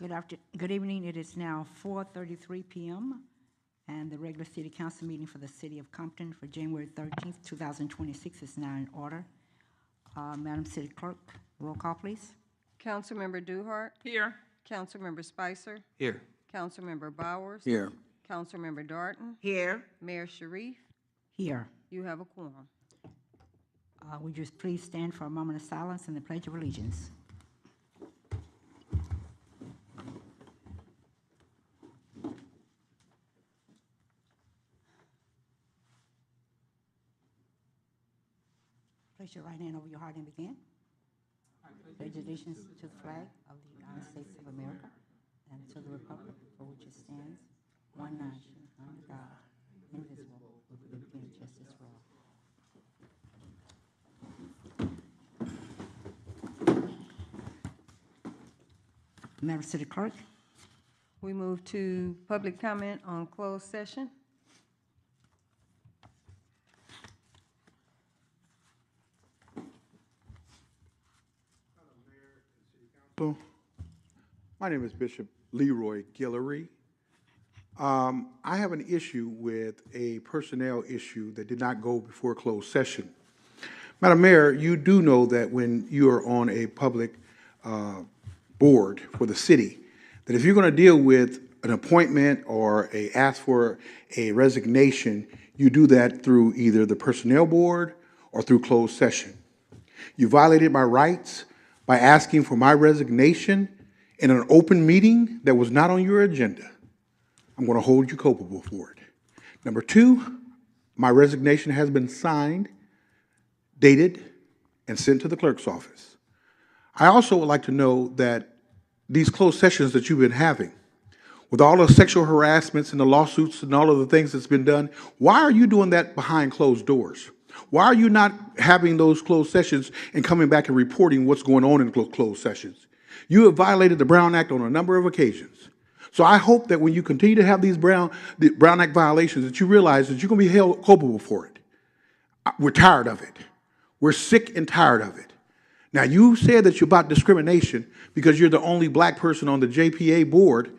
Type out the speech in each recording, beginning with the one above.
Good evening. It is now 4:33 p.m. and the regular city council meeting for the city of Compton for January 13th, 2026 is now in order. Madam City Clerk, roll call, please. Councilmember Duhart. Here. Councilmember Spicer. Here. Councilmember Bowers. Here. Councilmember Darton. Here. Mayor Sharif. Here. You have a quorum. Would you please stand for a moment of silence and the Pledge of Allegiance? Place your right hand over your heart and begin. Pledge allegiance to the flag of the United States of America and to the republic for which it stands, one nation, under God, indivisible, with liberty and justice for all. Madam City Clerk, We move to public comment on closed session. My name is Bishop Leroy Guillory. I have an issue with a personnel issue that did not go before closed session. Madam Mayor, you do know that when you are on a public board for the city, that if you're going to deal with an appointment or ask for a resignation, you do that through either the personnel board or through closed session. You violated my rights by asking for my resignation in an open meeting that was not on your agenda. I'm going to hold you culpable for it. Number two, my resignation has been signed, dated, and sent to the clerk's office. I also would like to know that these closed sessions that you've been having, with all the sexual harassments and the lawsuits and all of the things that's been done, why are you doing that behind closed doors? Why are you not having those closed sessions and coming back and reporting what's going on in closed sessions? You have violated the Brown Act on a number of occasions. So I hope that when you continue to have these Brown Act violations, that you realize that you're going to be held culpable for it. We're tired of it. We're sick and tired of it. Now, you said that you're about discrimination because you're the only black person on the JPA board,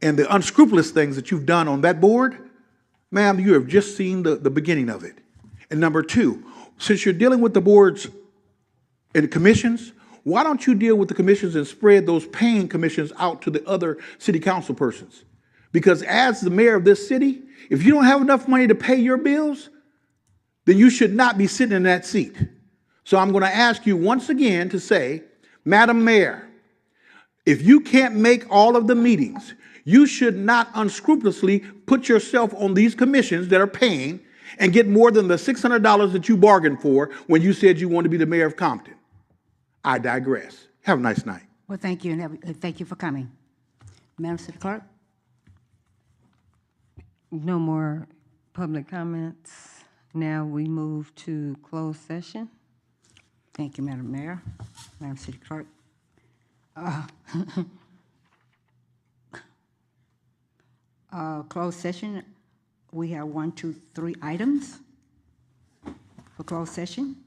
and the unscrupulous things that you've done on that board, ma'am, you have just seen the beginning of it. And number two, since you're dealing with the boards and commissions, why don't you deal with the commissions and spread those paying commissions out to the other city council persons? Because as the mayor of this city, if you don't have enough money to pay your bills, then you should not be sitting in that seat. So I'm going to ask you once again to say, Madam Mayor, if you can't make all of the meetings, you should not unscrupulously put yourself on these commissions that are paying and get more than the $600 that you bargained for when you said you wanted to be the mayor of Compton. I digress. Have a nice night. well, thank you, and thank you for coming. Madam City Clerk? No more public comments. Now we move to closed session. Thank you, Madam Mayor. Madam City Clerk. Closed session, we have 3 items for closed session.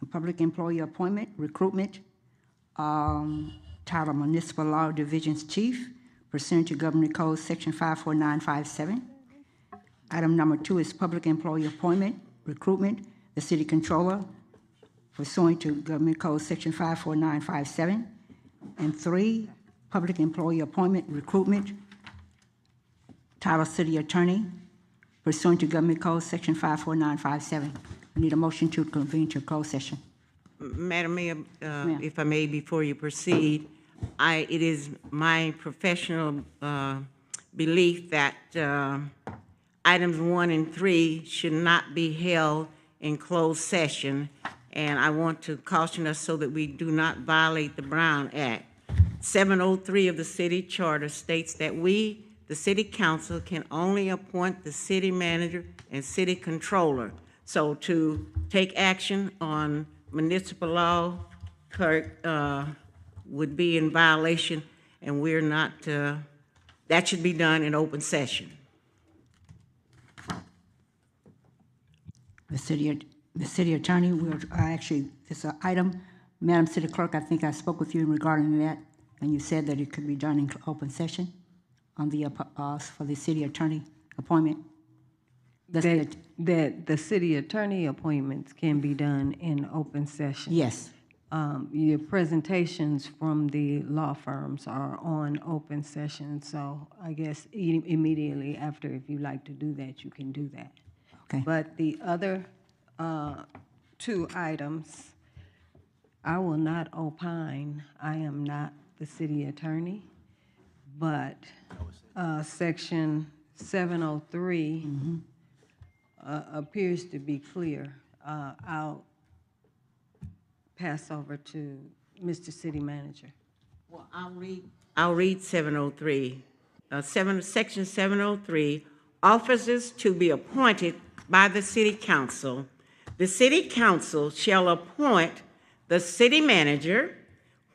A public employee appointment, recruitment, title Municipal Law Division's Chief, pursuant to Government Code Section 54957. Item number 2 is public employee appointment, recruitment, the city controller, pursuant to Government Code Section 54957. And 3, public employee appointment, recruitment, title city attorney, pursuant to Government Code Section 54957. We need a motion to convene to closed session. Madam Mayor, if I may, before you proceed, it is my professional belief that items 1 and 3 should not be held in closed session, and I want to caution us so that we do not violate the Brown Act. 703 of the city charter states that we, the city council, can only appoint the city manager and city controller. So to take action on municipal law, clerk, would be in violation, and we're not, that should be done in open session. The city attorney will actually, this item, Madam City Clerk, I think I spoke with you regarding that and you said that it could be done in open session on the, for the city attorney appointment? That the city attorney appointments can be done in open session. Yes. Your presentations from the law firms are on open session, so I guess immediately after, if you like to do that, you can do that. Okay. But the other two items, I will not opine. I am not the city attorney, but Section 703 appears to be clear. I'll pass over to Mr. City Manager. Well, I'll read 703. Section 703, officers to be appointed by the city council. The city council shall appoint the city manager,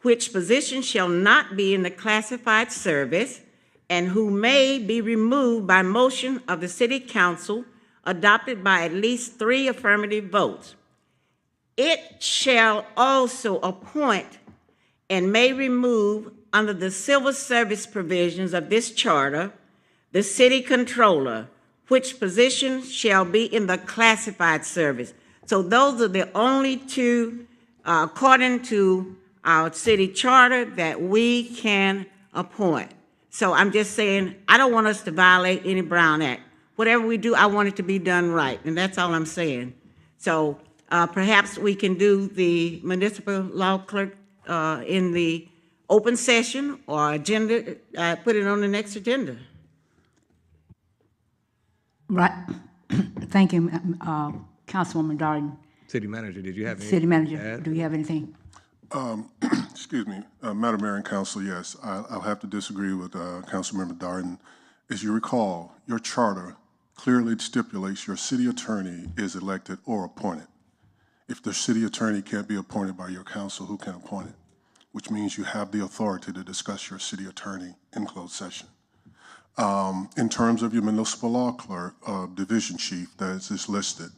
which position shall not be in the classified service, and who may be removed by motion of the city council adopted by at least 3 affirmative votes. It shall also appoint and may remove, under the civil service provisions of this charter, the city controller, which position shall be in the classified service. So those are the only two, according to our city charter, that we can appoint. So I'm just saying, I don't want us to violate any Brown Act. Whatever we do, I want it to be done right, and that's all I'm saying. So perhaps we can do the municipal law clerk in the open session or agenda, put it on the next agenda. Right. Thank you, Councilwoman Darden. City Manager, did you have anything? City to Manager, add? do you have anything? Excuse me, Madam Mayor and Council, yes, I'll have to disagree with Councilmember Darden. As you recall, your charter clearly stipulates your city attorney is elected or appointed. If the city attorney can't be appointed by your council, who can appoint it? Which means you have the authority to discuss your city attorney in closed session. In terms of your municipal law clerk, division chief that is listed,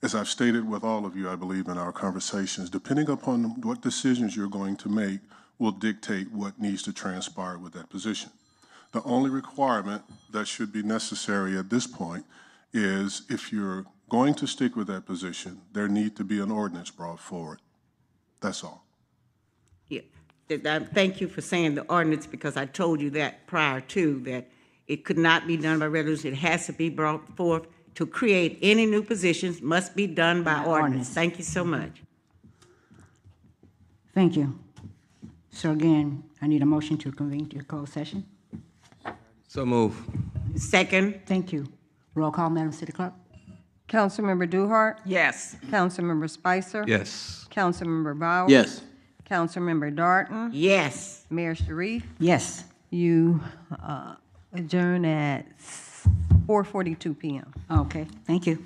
as I've stated with all of you, I believe, in our conversations, depending upon what decisions you're going to make will dictate what needs to transpire with that position. The only requirement that should be necessary at this point is if you're going to stick with that position, there need to be an ordinance brought forward. That's all. Yeah. Thank you for saying the ordinance, because I told you that prior to, that it could not be done by resolution. It has to be brought forth. To create any new positions must be done by ordinance. Thank you so much. Thank you. So again, I need a motion to convene to closed session. So move. Second. Thank you. Roll call, Madam City Clerk. Councilmember Duhart? Yes. Councilmember Spicer? Yes. Councilmember Bowers? Yes. Councilmember Darton? Yes. Mayor Sharif? Yes. You adjourn at 4:42 p.m. Okay, thank you.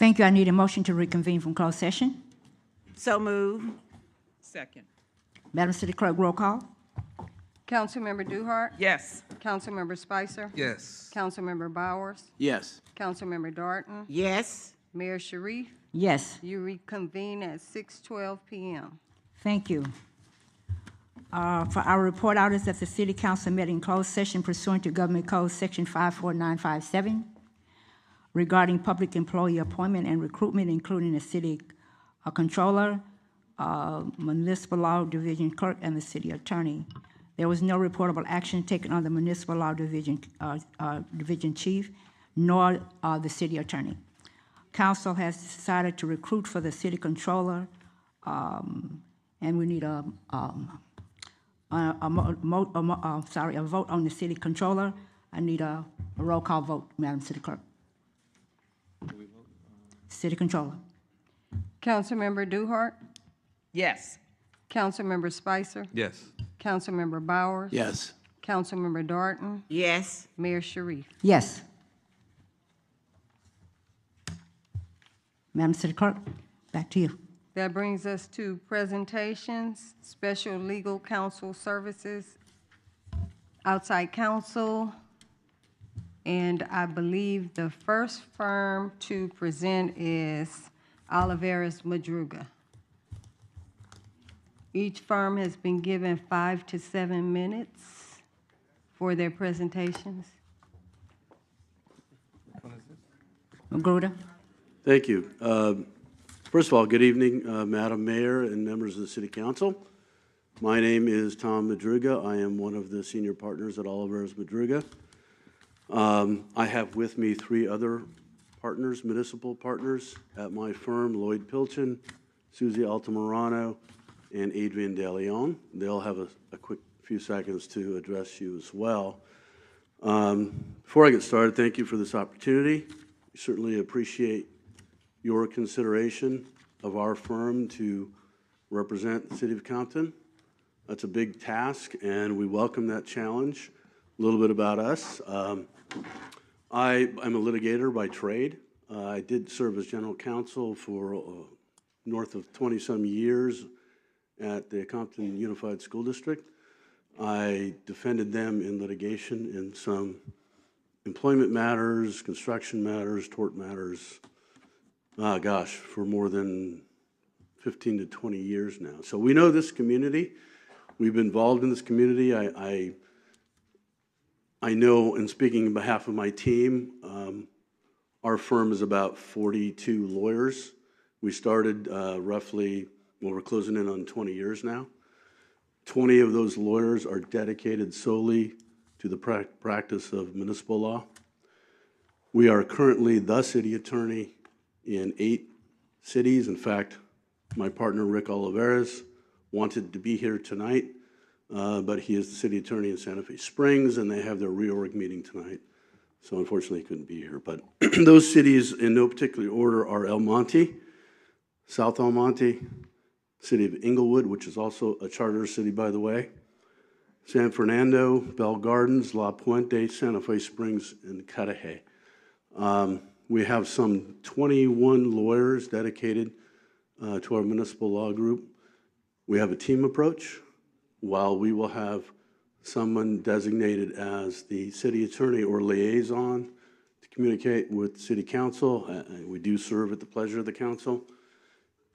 Thank you. I need a motion to reconvene from closed session. So move. Second. Madam City Clerk, roll call. Councilmember Duhart? Yes. Councilmember Spicer? Yes. Councilmember Bowers? Yes. Councilmember Darton? Yes. Mayor Sharif? Yes, You reconvene at 6:12 p.m. thank you. For our report out is that the City Council met in closed session pursuant to Government Code Section 54957 regarding public employee appointment and recruitment, including the city controller, municipal law division clerk, and the city attorney. There was no reportable action taken on the municipal law division chief, nor the city attorney. Council has decided to recruit for the city controller, and we need a vote on the city controller. I need a roll call vote, Madam City Clerk. City controller. Councilmember Duhart? Yes. Councilmember Spicer? Yes. Councilmember Bowers? Yes. Councilmember Darton? Yes. Mayor Sharif? Yes. Madam City Clerk, back to you. That brings us to presentations, special legal counsel services, outside counsel, and I believe the first firm to present is Oliveras Madruga. Each firm has been given 5 to 7 minutes for their presentations. Magruder? Thank you. First of all, good evening, Madam Mayor and members of the City Council. My name is Tom Madruga. I am one of the senior partners at Oliveras Madruga. I have with me 3 other partners, municipal partners at my firm, Lloyd Pilchin, Susie Altamirano, and Adrian De Leon. They'll have a quick few seconds to address you as well. Before I get started, thank you for this opportunity. We certainly appreciate your consideration of our firm to represent the City of Compton. That's a big task, and we welcome that challenge. A little bit about us. I'm a litigator by trade. I did serve as general counsel for north of 20-some years at the Compton Unified School District. I defended them in litigation in some employment matters, construction matters, tort matters, for more than 15 to 20 years now. So we know this community. We've been involved in this community. I know, and speaking on behalf of my team, our firm is about 42 lawyers. We started roughly, we're closing in on 20 years now. 20 of those lawyers are dedicated solely to the practice of municipal law. We are currently the city attorney in 8 cities. In fact, my partner, Rick Oliveras, wanted to be here tonight, but he is the city attorney in Santa Fe Springs, and they have their reorg meeting tonight. So unfortunately, he couldn't be here. But those cities, in no particular order, are El Monte, South El Monte, City of Inglewood, which is also a charter city, by the way, San Fernando, Bell Gardens, La Puente, Santa Fe Springs, and Cudahy. We have some 21 lawyers dedicated to our municipal law group. We have a team approach. While we will have someone designated as the city attorney or liaison to communicate with city council, we do serve at the pleasure of the council.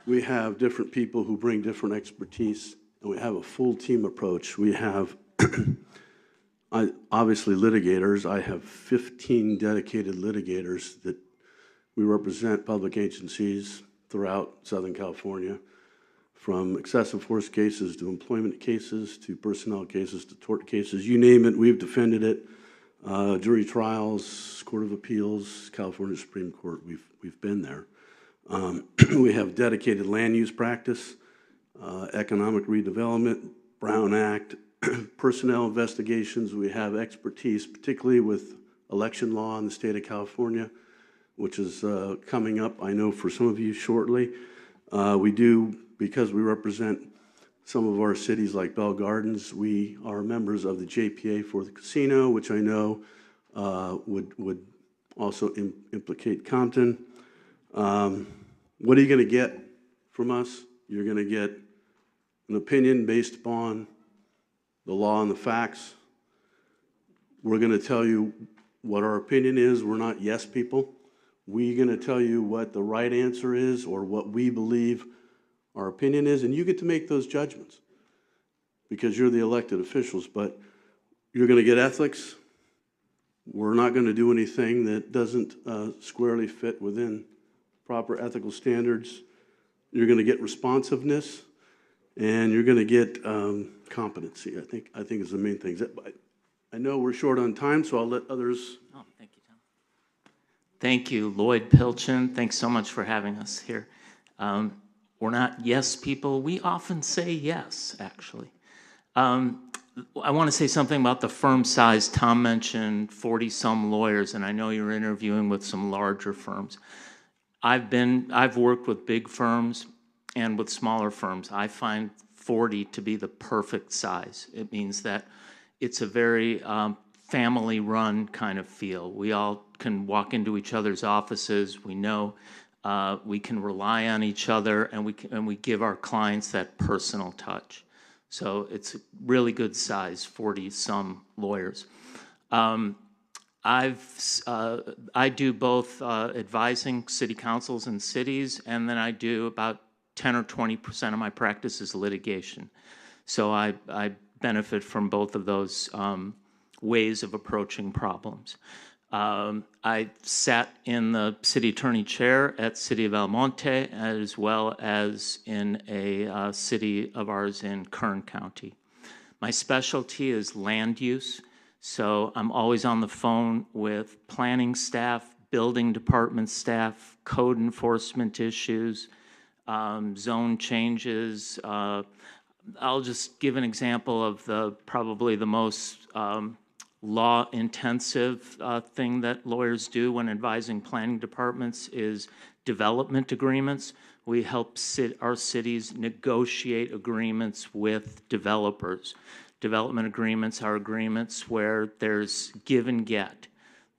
We have different people who bring different expertise, and we have a full team approach. We have obviously litigators. I have 15 dedicated litigators that we represent public agencies throughout Southern California, from excessive force cases to employment cases to personnel cases to tort cases. You name it, we've defended it. Jury trials, Court of Appeals, California Supreme Court, we've been there. We have dedicated land use practice, economic redevelopment, Brown Act, personnel investigations. We have expertise, particularly with election law in the state of California, which is coming up, I know, for some of you shortly. We do, because we represent some of our cities like Bell Gardens, we are members of the JPA for the casino, which I know would also implicate Compton. What are you going to get from us? You're going to get an opinion based upon the law and the facts. We're going to tell you what our opinion is. We're not yes people. We're going to tell you what the right answer is or what we believe our opinion is, and you get to make those judgments because you're the elected officials, but you're going to get ethics. We're not going to do anything that doesn't squarely fit within proper ethical standards. You're going to get responsiveness, and you're going to get competency. I think is the main things. I know we're short on time, so I'll let others. Oh, thank you, Tom. Thank you, Lloyd Pilchin. Thanks so much for having us here. We're not yes people. We often say yes, actually. I want to say something about the firm size. Tom mentioned 40-some lawyers, and I know you're interviewing with some larger firms. I've worked with big firms and with smaller firms. I find 40 to be the perfect size. It means that it's a very family-run kind of feel. We all can walk into each other's offices. We know we can rely on each other, and we give our clients that personal touch. So it's a really good size, 40-some lawyers. I do both advising city councils and cities, and then I do about 10 or 20% of my practice is litigation. So I benefit from both of those ways of approaching problems. I sat in the city attorney chair at City of El Monte, as well as in a city of ours in Kern County. My specialty is land use, so I'm always on the phone with planning staff, building department staff, code enforcement issues, zone changes. I'll just give an example of probably the most law-intensive thing that lawyers do when advising planning departments is development agreements. We help our cities negotiate agreements with developers. Development agreements are agreements where there's give and get.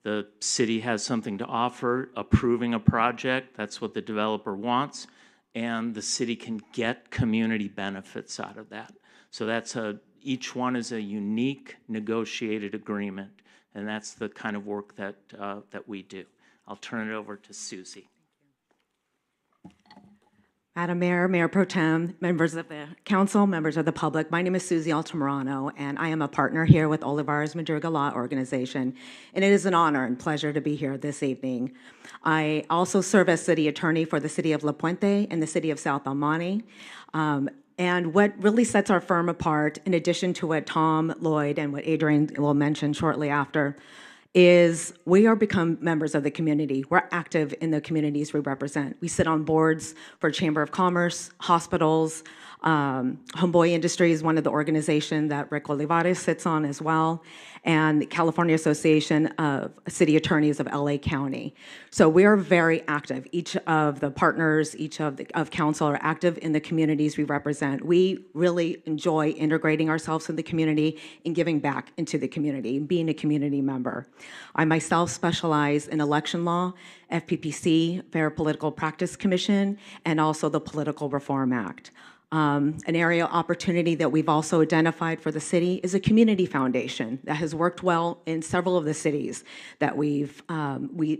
The city has something to offer, approving a project, that's what the developer wants, and the city can get community benefits out of that. So each one is a unique negotiated agreement, and that's the kind of work that we do. I'll turn it over to Susie. Madam Mayor, Mayor Pro Tem, members of the council, members of the public, my name is Susie Altamirano, and I am a partner here with Olivares Madrigal Law Organization, and it is an honor and pleasure to be here this evening. I also serve as city attorney for the city of La Puente and the city of South El Monte. And what really sets our firm apart, in addition to what Tom, Lloyd, and what Adrian will mention shortly after, is we are become members of the community. We're active in the communities we represent. We sit on boards for Chamber of Commerce, hospitals, Homeboy Industries, one of the organizations that Rick Olivares sits on as well, and the California Association of City Attorneys of LA County. So we are very active. Each of the partners, each of council are active in the communities we represent. We really enjoy integrating ourselves in the community and giving back into the community and being a community member. I myself specialize in election law, FPPC, Fair Political Practice Commission, and also the Political Reform Act. An area of opportunity that we've also identified for the city is a community foundation that has worked well in several of the cities that we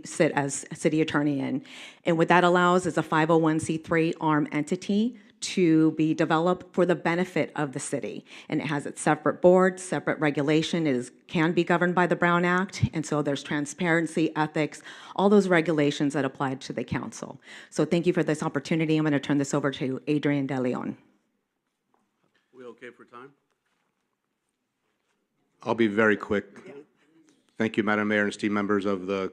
sit as a city attorney in. And what that allows is a 501c3 arm entity to be developed for the benefit of the city. And it has its separate board, separate regulation. It can be governed by the Brown Act. And so there's transparency, ethics, all those regulations that apply to the council. So thank you for this opportunity. I'm going to turn this over to Adrian De Leon. We okay for time? I'll be very quick. Thank you, Madam Mayor and esteemed members of the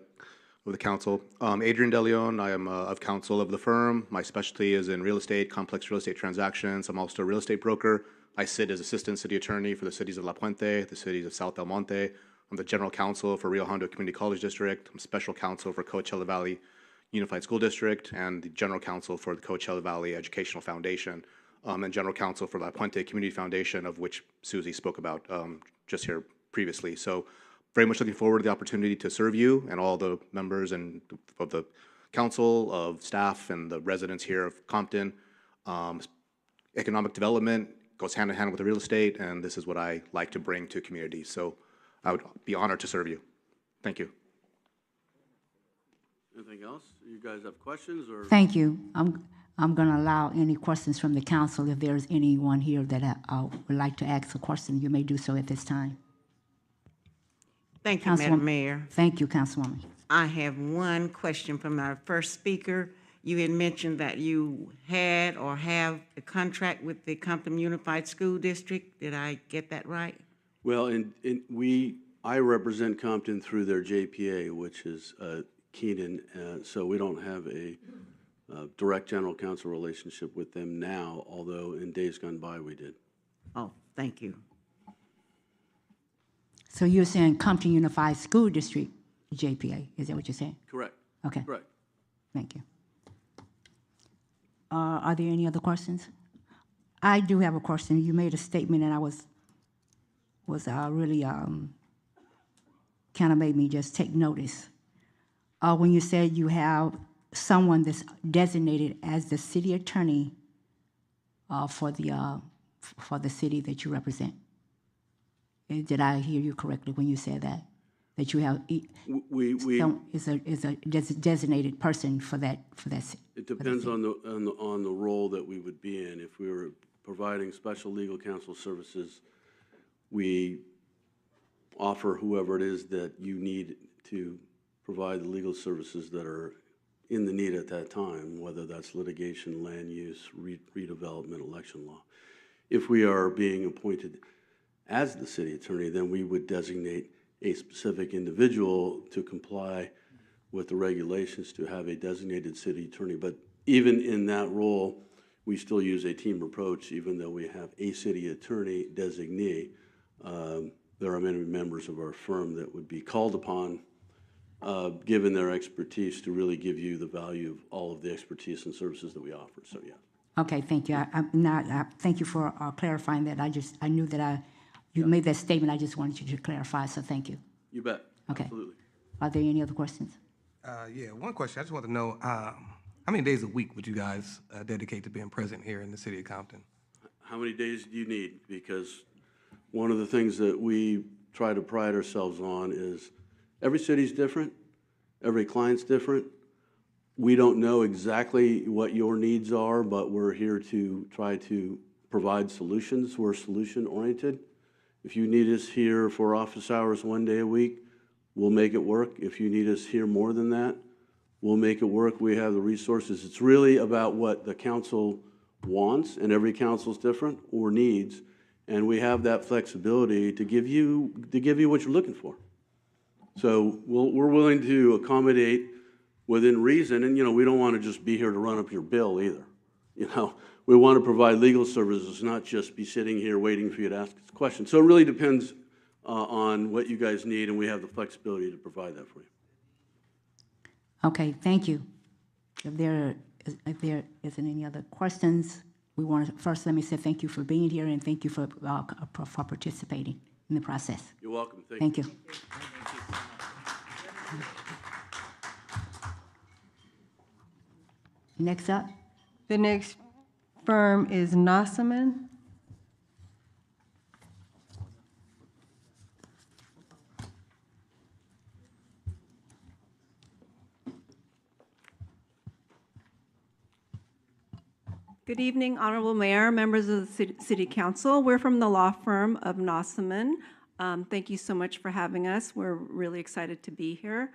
council. Adrian De Leon, I am of counsel of the firm. My specialty is in real estate, complex real estate transactions. I'm also a real estate broker. I sit as assistant city attorney for the cities of La Puente, the cities of South El Monte. I'm the general counsel for Rio Hondo Community College District. I'm special counsel for Coachella Valley Unified School District, and the general counsel for the Coachella Valley Educational Foundation, and general counsel for La Puente Community Foundation, of which Susie spoke about just here previously. So very much looking forward to the opportunity to serve you and all the members and of the council, of staff, and the residents here of Compton. Economic development goes hand in hand with the real estate, and this is what I like to bring to communities. So I would be honored to serve you. Thank you. Anything else? You guys have questions or? Thank you. I'm going to allow any questions from the council. If there's anyone here that would like to ask a question, you may do so at this time. Thank you, Madam Mayor. Thank you, Councilwoman. I have one question from our first speaker. You had mentioned that you had or have a contract with the Compton Unified School District. Did I get that right? Well, I represent Compton through their JPA, which is Keenan, so we don't have a direct general counsel relationship with them now, although in days gone by we did. Oh, thank you. So you're saying Compton Unified School District, JPA, is that what you're saying? Correct. Okay. Correct. Thank you. Are there any other questions? I do have a question. You made a statement, and I was really kind of made me just take notice. When you said you have someone that's designated as the city attorney for the city that you represent. Did I hear you correctly when you said that? That you have is a designated person for that. It depends on the role that we would be in. If we were providing special legal counsel services, we offer whoever it is that you need to provide the legal services that are in the need at that time, whether that's litigation, land use, redevelopment, election law. If we are being appointed as the city attorney, then we would designate a specific individual to comply with the regulations to have a designated city attorney. But even in that role, we still use a team approach, even though we have a city attorney designee. There are many members of our firm that would be called upon, given their expertise, to really give you the value of all of the expertise and services that we offer. So, yeah. Okay, thank you. Thank you for clarifying that. I knew that you made that statement. I just wanted you to clarify, so thank you. You bet. Okay. Absolutely. Are there any other questions? Yeah, one question. I just want to know, how many days a week would you guys dedicate to being present here in the city of Compton? How many days do you need? Because one of the things that we try to pride ourselves on is every city's different, every client's different. We don't know exactly what your needs are, but we're here to try to provide solutions. We're solution-oriented. If you need us here for office hours 1 day a week, we'll make it work. If you need us here more than that, we'll make it work. We have the resources. It's really about what the council wants, and every council's different, or needs, and we have that flexibility to give you what you're looking for. So we're willing to accommodate within reason, and we don't want to just be here to run up your bill either. We want to provide legal services, not just be sitting here waiting for you to ask us questions. So it really depends on what you guys need, and we have the flexibility to provide that for you. Okay, thank you. If there isn't any other questions, we want to first let me say thank you for being here and thank you for participating in the process. You're welcome. Thank you. Next up. The next firm is Nossaman. Good evening, Honorable Mayor, members of the City Council. We're from the law firm of Nossaman. Thank you so much for having us. We're really excited to be here.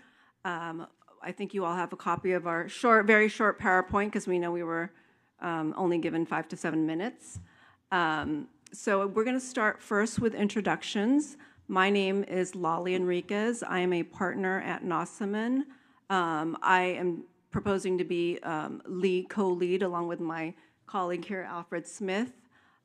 I think you all have a copy of our very short PowerPoint because we know we were only given 5 to 7 minutes. So we're going to start first with introductions. My name is Lolly Enriquez. I am a partner at Nossaman. I am proposing to be co-lead along with my colleague here, Alfred Smith.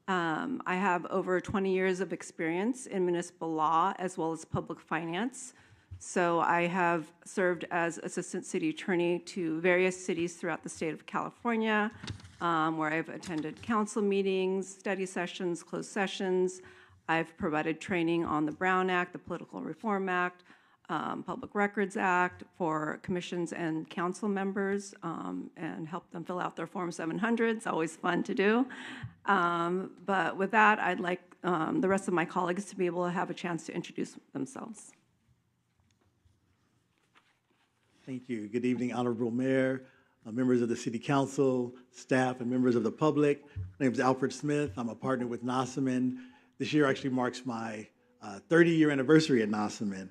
I have over 20 years of experience in municipal law as well as public finance. So I have served as assistant city attorney to various cities throughout the state of California, where I've attended council meetings, study sessions, closed sessions. I've provided training on the Brown Act, the Political Reform Act, Public Records Act for commissions and council members, and help them fill out their Form 700. It's always fun to do. But with that, I'd like the rest of my colleagues to be able to have a chance to introduce themselves. Thank you. Good evening, Honorable Mayor, members of the City Council, staff, and members of the public. My name is Alfred Smith. I'm a partner with Nossaman. This year actually marks my 30-year anniversary at Nossaman.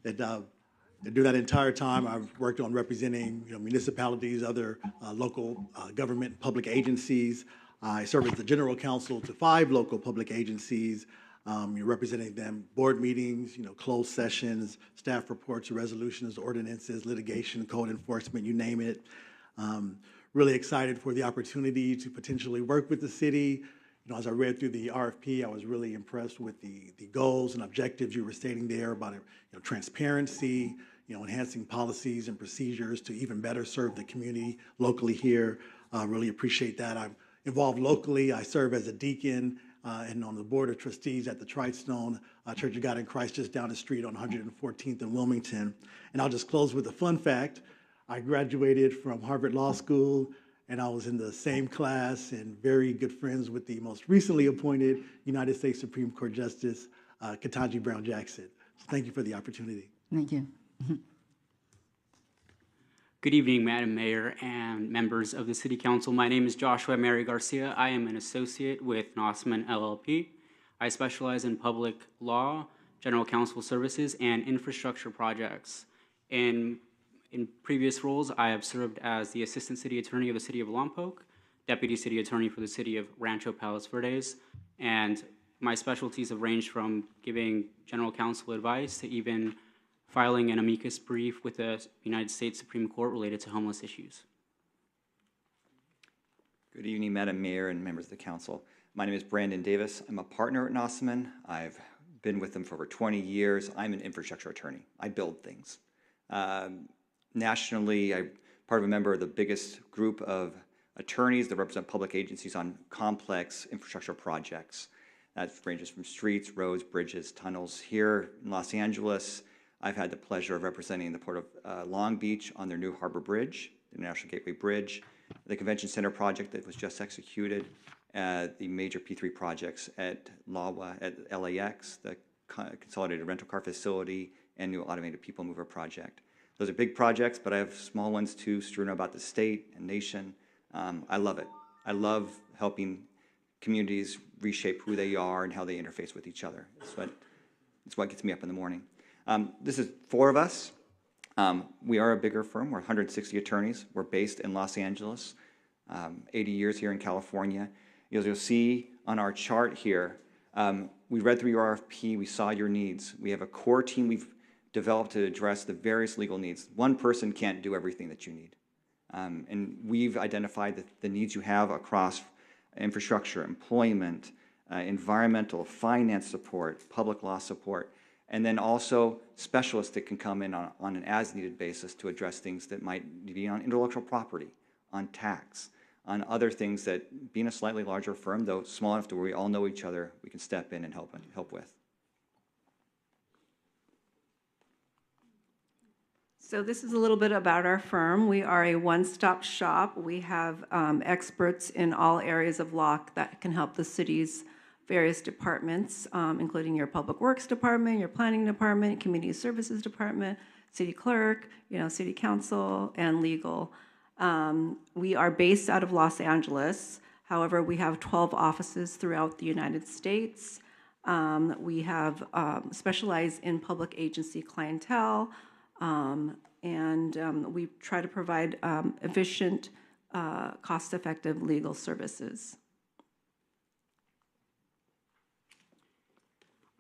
During that entire time, I've worked on representing municipalities, other local government public agencies. I serve as the general counsel to 5 local public agencies, representing them, board meetings, closed sessions, staff reports, resolutions, ordinances, litigation, code enforcement, you name it. Really excited for the opportunity to potentially work with the city. As I read through the RFP, I was really impressed with the goals and objectives you were stating there about transparency, enhancing policies and procedures to even better serve the community locally here. Really appreciate that. I'm involved locally. I serve as a deacon and on the board of trustees at the Tristone Church of God in Christ just down the street on 114th in Wilmington. And I'll just close with a fun fact. I graduated from Harvard Law School, and I was in the same class and very good friends with the most recently appointed United States Supreme Court Justice, Ketanji Brown Jackson. So thank you for the opportunity. Thank you. Good evening, Madam Mayor and members of the City Council. My name is Joshua Mary Garcia. I am an associate with Nossaman LLP. I specialize in public law, general counsel services, and infrastructure projects. In previous roles, I have served as the Assistant City Attorney of the City of Lompoc, Deputy City Attorney for the City of Rancho Palos Verdes, and my specialties have ranged from giving general counsel advice to even filing an amicus brief with the United States Supreme Court related to homeless issues. Good evening, Madam Mayor and members of the council. My name is Brandon Davis. I'm a partner at Nossaman. I've been with them for over 20 years. I'm an infrastructure attorney. I build things. Nationally, I'm part of a member of the biggest group of attorneys that represent public agencies on complex infrastructure projects. That ranges from streets, roads, bridges, tunnels. Here in Los Angeles, I've had the pleasure of representing the Port of Long Beach on their new Harbor Bridge, the National Gateway Bridge, the Convention Center project that was just executed, the major P3 projects at LAWA, at LAX, the Consolidated Rental Car Facility, and new Automated People Mover project. Those are big projects, but I have small ones too, strewn about the state and nation. I love it. I love helping communities reshape who they are and how they interface with each other. It's what gets me up in the morning. This is 4 of us. We are a bigger firm. We're 160 attorneys. We're based in Los Angeles, 80 years here in California. As you'll see on our chart here, we read through your RFP. We saw your needs. We have a core team we've developed to address the various legal needs. One person can't do everything that you need. And we've identified the needs you have across infrastructure, employment, environmental, finance support, public law support, and then also specialists that can come in on an as-needed basis to address things that might be on intellectual property, on tax, on other things that, being a slightly larger firm, though small enough to where we all know each other, we can step in and help with. So this is a little bit about our firm. We are a one-stop shop. We have experts in all areas of law that can help the city's various departments, including your Public Works Department, your Planning Department, Community Services Department, City Clerk, City Council, and Legal. We are based out of Los Angeles. However, we have 12 offices throughout the United States. We have specialized in public agency clientele, and we try to provide efficient, cost-effective legal services.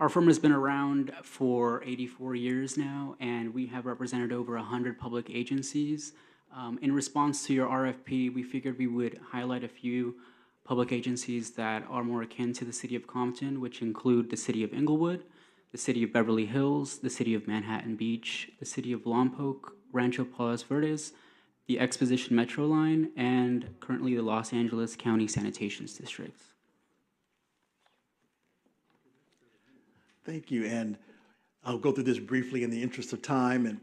Our firm has been around for 84 years now, and we have represented over 100 public agencies. In response to your RFP, we figured we would highlight a few public agencies that are more akin to the City of Compton, which include the City of Inglewood, the City of Beverly Hills, the City of Manhattan Beach, the City of Lompoc, Rancho Palos Verdes, the Exposition Metro Line, and currently the Los Angeles County Sanitation Districts. Thank you. And I'll go through this briefly in the interest of time. And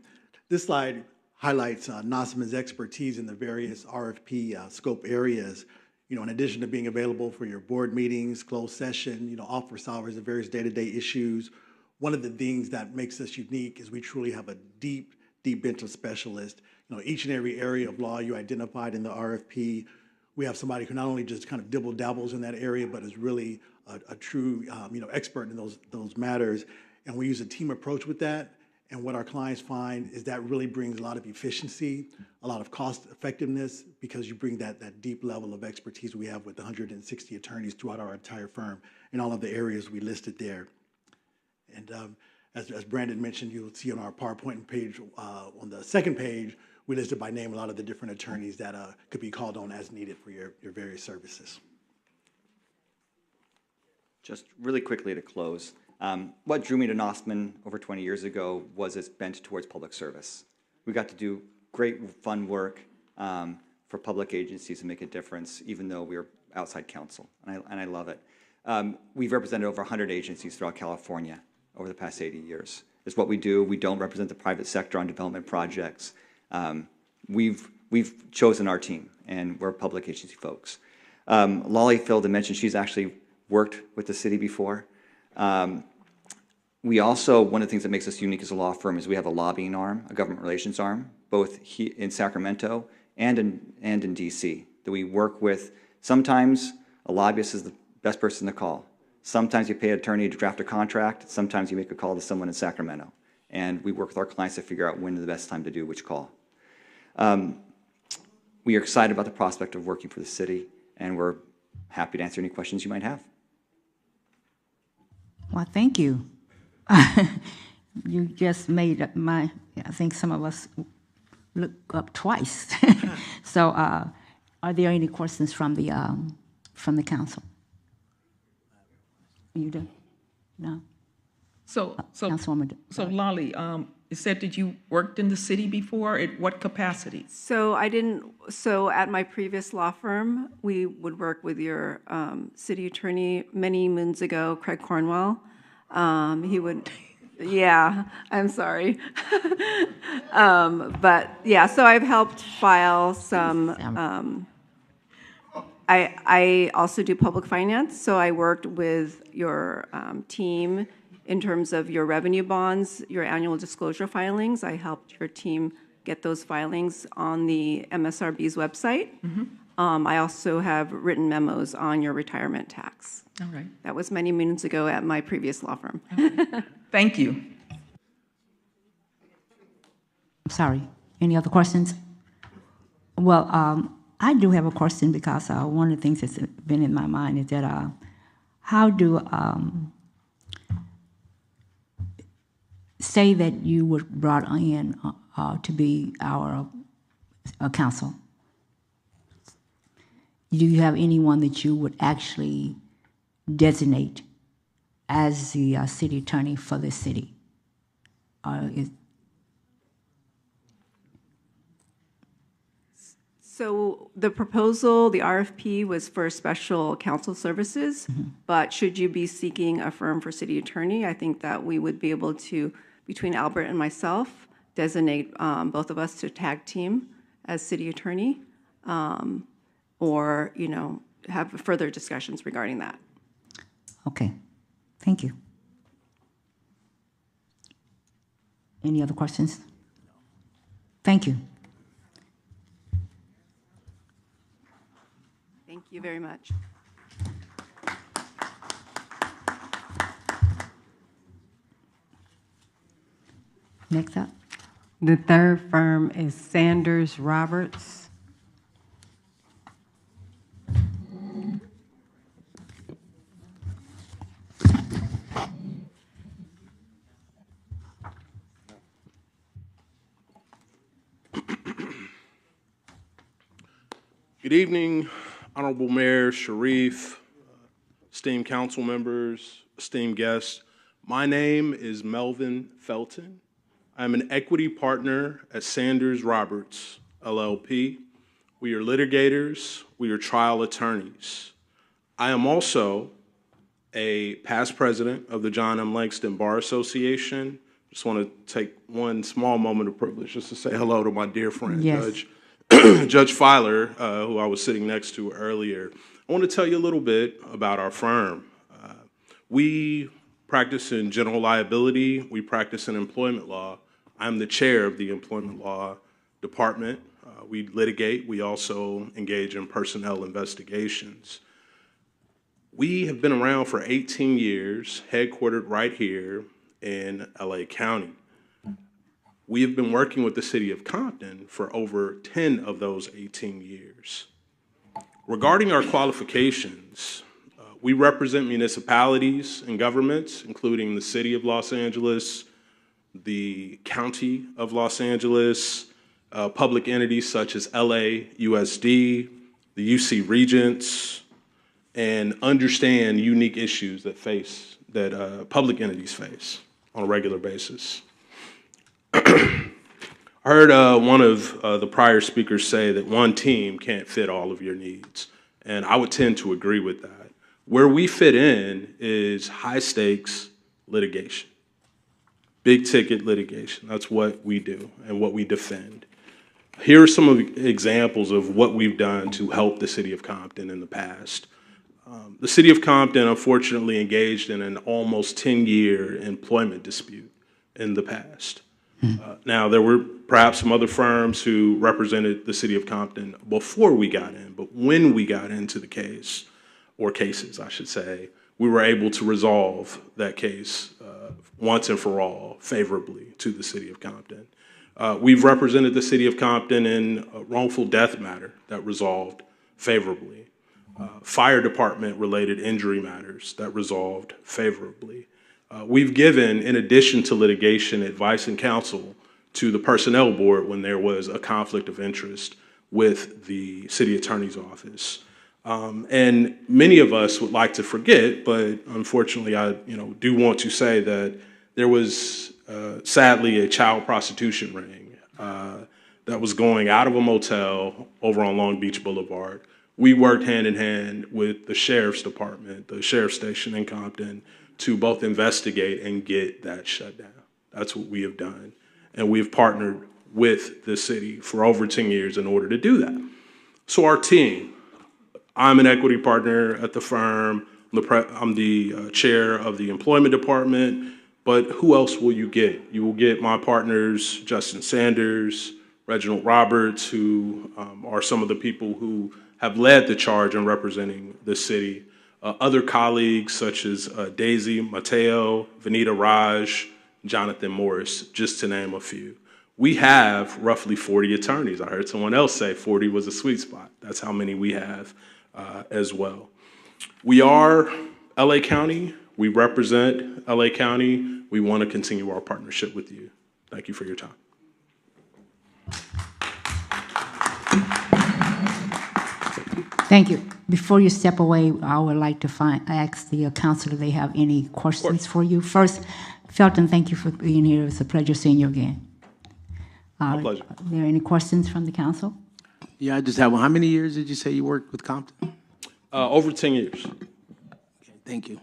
this slide highlights NOSMA's expertise in the various RFP scope areas. In addition to being available for your board meetings, closed session, office hours, and various day-to-day issues, one of the things that makes us unique is we truly have a deep bench of specialists. Each and every area of law you identified in the RFP, we have somebody who not only just kind of dibble-dabbles in that area, but is really a true, expert in those matters. And we use a team approach with that. And what our clients find is that really brings a lot of efficiency, a lot of cost effectiveness, because you bring that deep level of expertise we have with 160 attorneys throughout our entire firm in all of the areas we listed there. And as Brandon mentioned, you'll see on our PowerPoint page, on the second page, we listed by name a lot of the different attorneys that could be called on as needed for your various services. Just really quickly to close. What drew me to NOSMAN over 20 years ago was its bent towards public service. We got to do great, fun work for public agencies and make a difference, even though we were outside counsel, and I love it. We've represented over 100 agencies throughout California over the past 80 years. It's what we do. We don't represent the private sector on development projects. We've chosen our team, and we're public agency folks. Lolly failed to mention she's actually worked with the city before. We also, one of the things that makes us unique as a law firm is we have a lobbying arm, a government relations arm, both in Sacramento and in DC, that we work with. Sometimes a lobbyist is the best person to call. Sometimes you pay an attorney to draft a contract. Sometimes you make a call to someone in Sacramento. And we work with our clients to figure out when is the best time to do which call. We are excited about the prospect of working for the city, and we're happy to answer any questions you might have. Well, thank you. You just made I think some of us look up twice. So are there any questions from the council? You do? No? So Councilwoman. Lolly, it said that you worked in the city before. At what capacity? So at my previous law firm, we would work with your city attorney many moons ago, Craig Cornwell. He would, yeah, I'm sorry. But yeah, so I've helped file some, I also do public finance, so I worked with your team in terms of your revenue bonds, your annual disclosure filings. I helped your team get those filings on the MSRB's website. I also have written memos on your retirement tax. All right. That was many moons ago at my previous law firm. Thank you. Sorry, any other questions? Well, I do have a question because one of the things that's been in my mind is that how do say that you were brought in to be our counsel? Do you have anyone that you would actually designate as the city attorney for the city? So the proposal, the RFP, was for special counsel services, but should you be seeking a firm for city attorney, I think that we would be able to, between Albert and myself, designate both of us to tag team as city attorney, or have further discussions regarding that. Okay, thank you. Any other questions? Thank you. Thank you very much. Next up. The third firm is Sanders Roberts. Good evening, Honorable Mayor Sharif, esteemed council members, esteemed guests. My name is Melvin Felton. I'm an equity partner at Sanders Roberts, LLP. We are litigators. We are trial attorneys. I am also a past president of the John M. Langston Bar Association, just want to take one small moment of privilege just to say hello to my dear friend, Yes. Judge Filer, who I was sitting next to earlier. I want to tell you a little bit about our firm. We practice in general liability. We practice in employment law. I'm the chair of the employment law department. We litigate. We also engage in personnel investigations. We have been around for 18 years, headquartered right here in LA County. We have been working with the city of Compton for over 10 of those 18 years. Regarding our qualifications, we represent municipalities and governments, including the city of Los Angeles, the county of Los Angeles, public entities such as LAUSD, the UC Regents, and understand unique issues that public entities face on a regular basis. I heard one of the prior speakers say that one team can't fit all of your needs, and I would tend to agree with that. Where we fit in is high-stakes litigation, big-ticket litigation. That's what we do and what we defend. Here are some of the examples of what we've done to help the city of Compton in the past. The city of Compton, unfortunately, engaged in an almost 10-year employment dispute in the past. Now, there were perhaps some other firms who represented the city of Compton before we got in, but when we got into the case, or cases, I should say, we were able to resolve that case once and for all favorably to the city of Compton. We've represented the city of Compton in a wrongful death matter that resolved favorably. Fire department related injury matters that resolved favorably. We've given, in addition to litigation, advice and counsel to the personnel board when there was a conflict of interest with the city attorney's office. And many of us would like to forget, but unfortunately I do want to say that there was sadly a child prostitution ring that was going out of a motel over on Long Beach Boulevard. We worked hand in hand with the sheriff's department, the sheriff's station in Compton, to both investigate and get that shut down. That's what we have done. And we've partnered with the city for over 10 years in order to do that. So our team, I'm an equity partner at the firm. I'm the chair of the employment department, but who else will you get? You will get my partners, Justin Sanders, Reginald Roberts, who are some of the people who have led the charge in representing the city. Other colleagues such as Daisy Mateo, Vanita Raj, Jonathan Morris, just to name a few. We have roughly 40 attorneys. I heard someone else say 40 was a sweet spot. That's how many we have as well. We are LA County. We represent LA County. We want to continue our partnership with you. Thank you for your time. Thank you. Before you step away, I would like to ask the council if they have any questions for you. First, Felton, thank you for being here. It's a pleasure seeing you again. My pleasure. Are there any questions from the council? Yeah, I just have one. How many years did you say you worked with Compton? Over 10 years. Okay, thank you.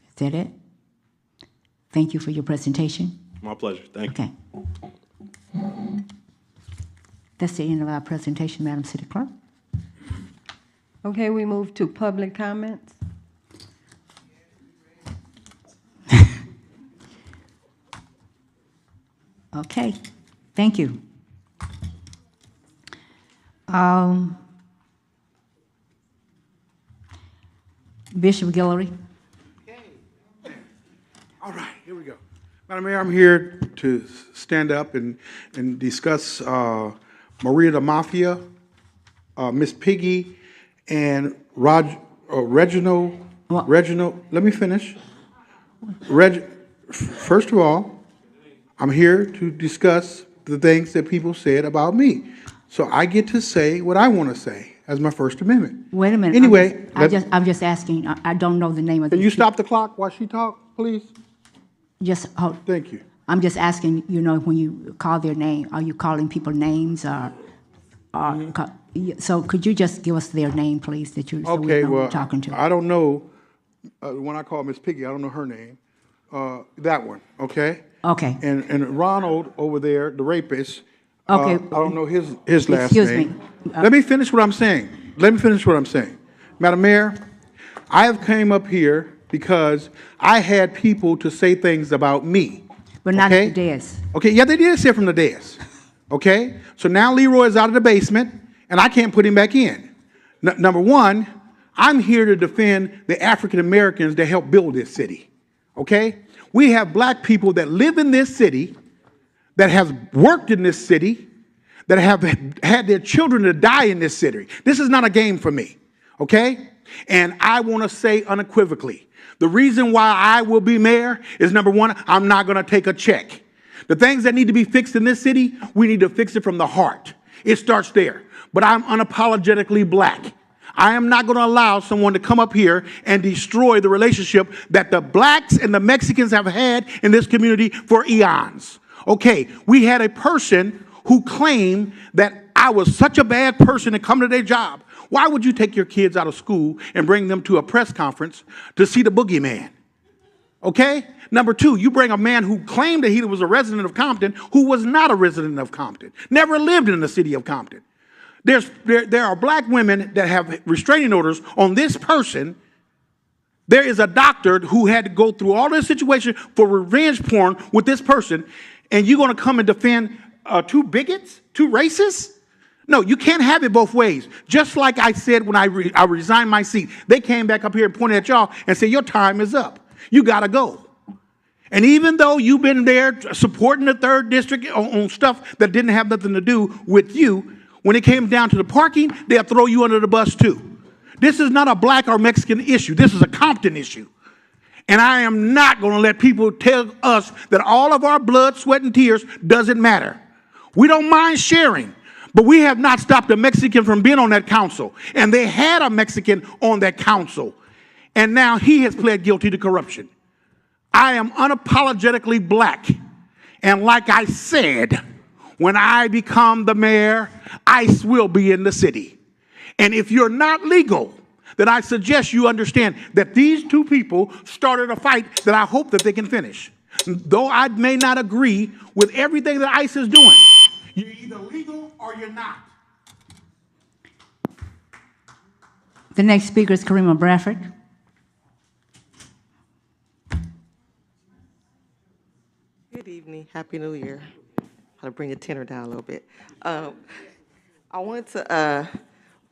Is that it? Thank you for your presentation. My pleasure. Thank you. Okay. That's the end of our presentation, Madam City Clerk. Okay, we move to public comments. Okay, thank you. Bishop Guillory. All right, here we go. Madam Mayor, I'm here to stand up and discuss Maria the Mafia, Miss Piggy, and Reginald, let me finish. First of all, I'm here to discuss the things that people said about me. So I get to say what I want to say as my First Amendment. Wait a minute. Anyway, I'm just asking. I don't know the name of the. Can you stop the clock while she talks, please? Just hold. Thank you. I'm just asking, when you call their name, are you calling people names or so could you just give us their name, please, that you're Okay, well, talking to? I don't know. When I call Miss Piggy, I don't know her name. That one, okay? Okay. And Ronald over there, the rapist, Okay. I don't know his last Excuse name. me. Let me finish what I'm saying. Madam Mayor, I have came up here because I had people to say things about me. But not okay? at the dais. Okay, yeah, they did say it from the dais. Okay? So now Leroy is out of the basement, and I can't put him back in. Number one, I'm here to defend the African Americans that helped build this city. Okay? We have black people that live in this city, that have worked in this city, that have had their children to die in this city. This is not a game for me. Okay? And I want to say unequivocally, the reason why I will be mayor is, number one, I'm not going to take a check. The things that need to be fixed in this city, we need to fix it from the heart. It starts there. But I'm unapologetically black. I am not going to allow someone to come up here and destroy the relationship that the blacks and the Mexicans have had in this community for eons. Okay, we had a person who claimed that I was such a bad person to come to their job. Why would you take your kids out of school and bring them to a press conference to see the boogeyman? Okay? Number two, you bring a man who claimed that he was a resident of Compton who was not a resident of Compton, never lived in the city of Compton. There are black women that have restraining orders on this person. There is a doctor who had to go through all this situation for revenge porn with this person, and you're going to come and defend two bigots, two racists? No, you can't have it both ways. Just like I said when I resigned my seat, they came back up here and pointed at y'all and said, your time is up. You got to go. And even though you've been there supporting the 3rd District on stuff that didn't have nothing to do with you, when it came down to the parking, they'll throw you under the bus too. This is not a black or Mexican issue. This is a Compton issue. And I am not going to let people tell us that all of our blood, sweat, and tears doesn't matter. We don't mind sharing. But we have not stopped a Mexican from being on that council. And they had a Mexican on that council. And now he has pled guilty to corruption. I am unapologetically black. And like I said, when I become the mayor, ICE will be in the city. And if you're not legal, then I suggest you understand that these two people started a fight that I hope that they can finish. Though I may not agree with everything that ICE is doing, you're either legal or you're not. The next speaker is Karima Bradford. Good evening. Happy New Year. I'll bring your tenor down a little bit. I wanted to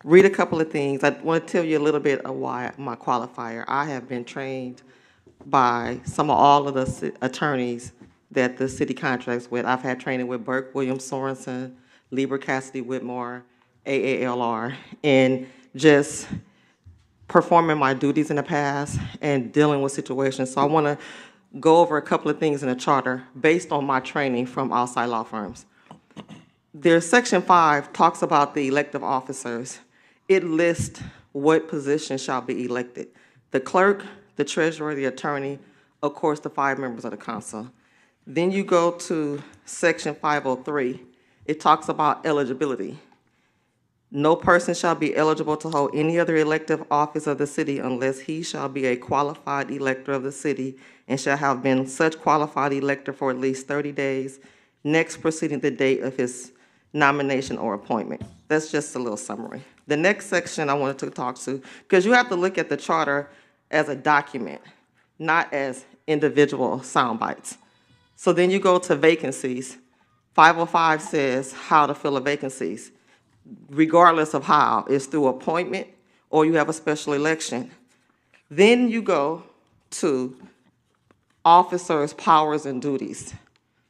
read a couple of things. I want to tell you a little bit of why my qualifier. I have been trained by all of the attorneys that the city contracts with. I've had training with Burke, Williams, Sorensen, Lieber, Cassidy, Whitmore, AALR, and just performing my duties in the past and dealing with situations. So I want to go over a couple of things in the charter based on my training from outside law firms. There's Section 5 talks about the elective officers. It lists what positions shall be elected. The clerk, the treasurer, the attorney, of course, the 5 members of the council. Then you go to Section 503. It talks about eligibility. No person shall be eligible to hold any other elective office of the city unless he shall be a qualified elector of the city and shall have been such qualified elector for at least 30 days, next preceding the date of his nomination or appointment. That's just a little summary. The next section I wanted to talk to, because you have to look at the charter as a document, not as individual sound bites. So then you go to vacancies. 505 says how to fill a vacancies, regardless of how. It's through appointment or you have a special election. Then you go to officers' powers and duties.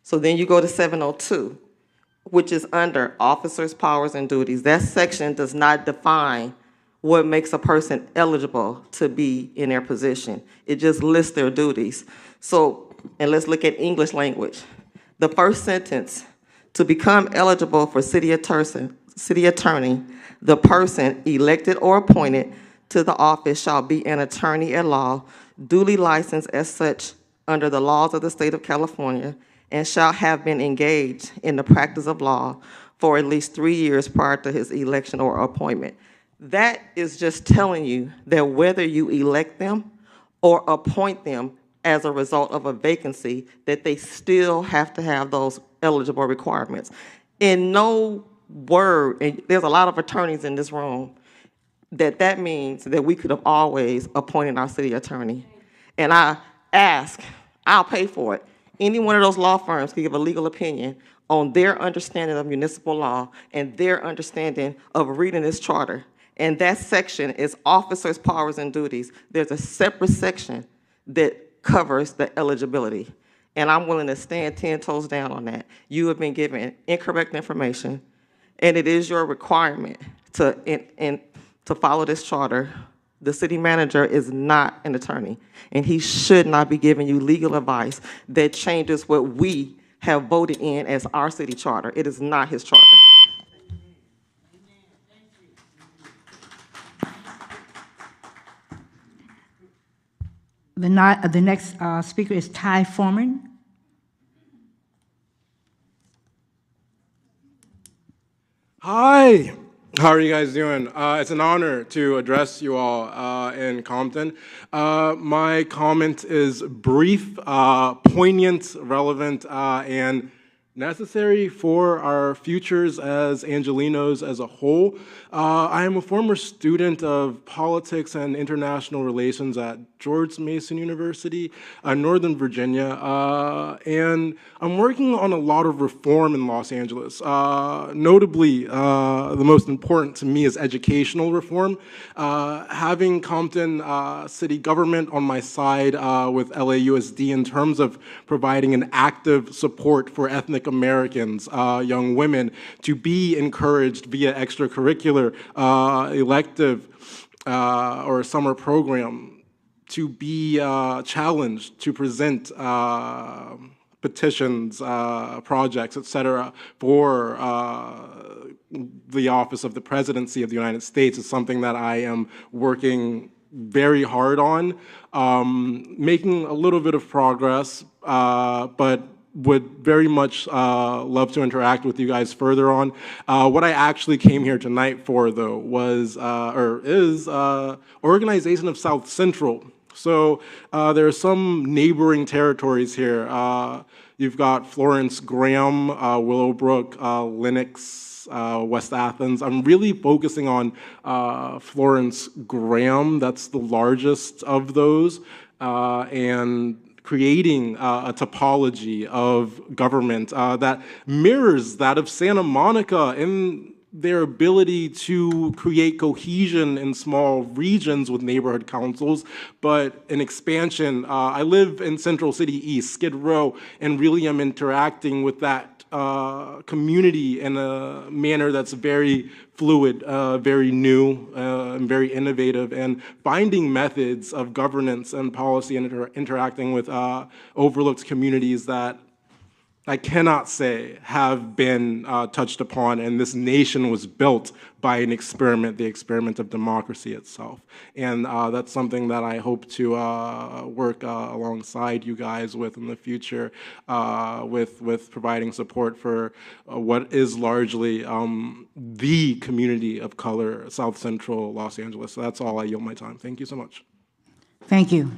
So then you go to 702, which is under officers' powers and duties. That section does not define what makes a person eligible to be in their position. It just lists their duties. So, and let's look at English language. The first sentence, to become eligible for city attorney, the person elected or appointed to the office shall be an attorney at law, duly licensed as such under the laws of the state of California, and shall have been engaged in the practice of law for at least 3 years prior to his election or appointment. That is just telling you that whether you elect them or appoint them, as a result of a vacancy, that they still have to have those eligible requirements. In no word, and there's a lot of attorneys in this room, that means that we could have always appointed our city attorney. And I ask, I'll pay for it. Any one of those law firms can give a legal opinion on their understanding of municipal law and their understanding of reading this charter. And that section is officers' powers and duties. There's a separate section that covers the eligibility. And I'm willing to stand 10 toes down on that. You have been given incorrect information, and it is your requirement to follow this charter. The city manager is not an attorney, and he should not be giving you legal advice that changes what we have voted in as our city charter. It is not his charter. The next speaker is Ty Foreman. Hi, how are you guys doing? It's an honor to address you all in Compton. My comment is brief, poignant, relevant, and necessary for our futures as Angelenos as a whole. I am a former student of politics and international relations at George Mason University, Northern Virginia, and I'm working on a lot of reform in Los Angeles. Notably, the most important to me is educational reform. Having Compton city government on my side with LAUSD in terms of providing an active support for ethnic Americans, young women, to be encouraged via extracurricular, elective, or summer program, to be challenged to present petitions, projects, etc., for the office of the presidency of the United States is something that I am working very hard on, making a little bit of progress, but would very much love to interact with you guys further on. What I actually came here tonight for, though, was, is organization of South Central. So there are some neighboring territories here. You've got Florence, Graham, Willowbrook, Lenox, West Athens. I'm really focusing on Florence, Graham. That's the largest of those. And creating a topology of government that mirrors that of Santa Monica in their ability to create cohesion in small regions with neighborhood councils, but an expansion. I live in Central City East, Skid Row, and really am interacting with that community in a manner that's very fluid, very new, and very innovative, and finding methods of governance and policy and interacting with overlooked communities that I cannot say have been touched upon, and this nation was built by an experiment, the experiment of democracy itself. And that's something that I hope to work alongside you guys with in the future, with providing support for what is largely the community of color, South Central Los Angeles. So that's all. I yield my time. Thank you so much. Thank you.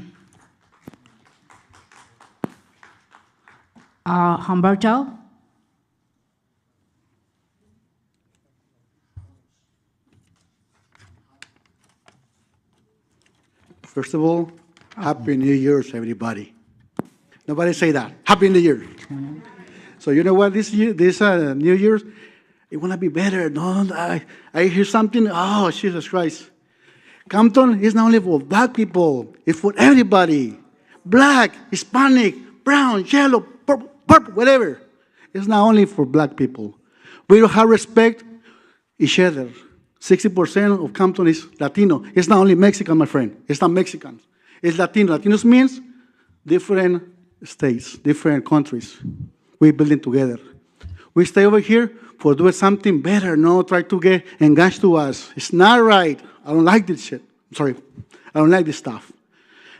Humberto? First of all, Happy New Year's, everybody. Nobody say that. Happy New Year. So you know what? This year, New Year's, it want to be better. No, I hear something. Oh, Jesus Christ. Compton is not only for black people. It's for everybody. Black, Hispanic, brown, yellow, purple, whatever. It's not only for black people. We don't have respect each other. 60% of Compton is Latino. It's not only Mexican, my friend. It's not Mexicans. It's Latino. Latinos means different states, different countries. We building together. We stay over here for doing something better, no try to get engaged to us. It's not right. I don't like this shit. I'm sorry. I don't like this stuff.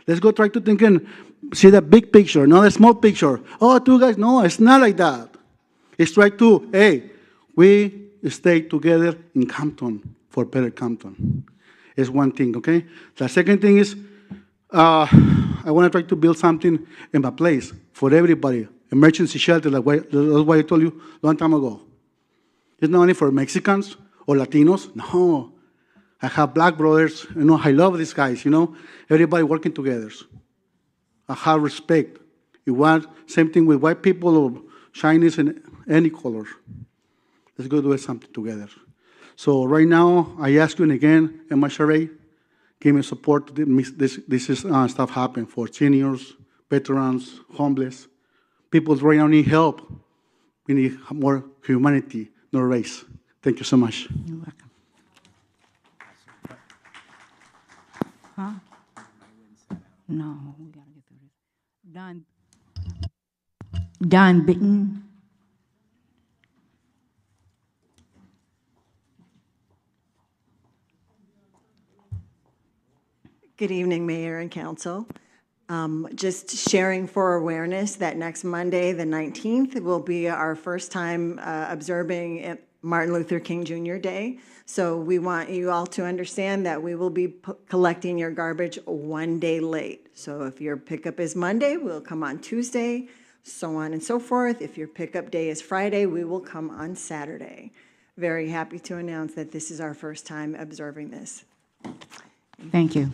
Let's go try to think and see the big picture, not a small picture. Oh, two guys. No, it's not like that. It's try to, hey, we stay together in Compton for better Compton. It's one thing, okay? The second thing is, I I want to try to build something in my place for everybody. Emergency shelter, that's what I told you a long time ago. It's not only for Mexicans or Latinos. No. I have black brothers. I love these guys, Everybody working together. I have respect. You want same thing with white people or Chinese and any color. Let's go do something together. So right now, I ask you again, MHRA, give me support to this stuff happen for seniors, veterans, homeless. People right now need help. We need more humanity, no race. Thank you so much. You're welcome. Huh? No, we gotta get through this. Don Bitten. Good evening, Mayor and Council. Just sharing for awareness that next Monday, the 19th, will be our first time observing Martin Luther King Jr. Day. So we want you all to understand that we will be collecting your garbage one day late. So if your pickup is Monday, we'll come on Tuesday, so on and so forth. If your pickup day is Friday, we will come on Saturday. Very happy to announce that this is our first time observing this. Thank you.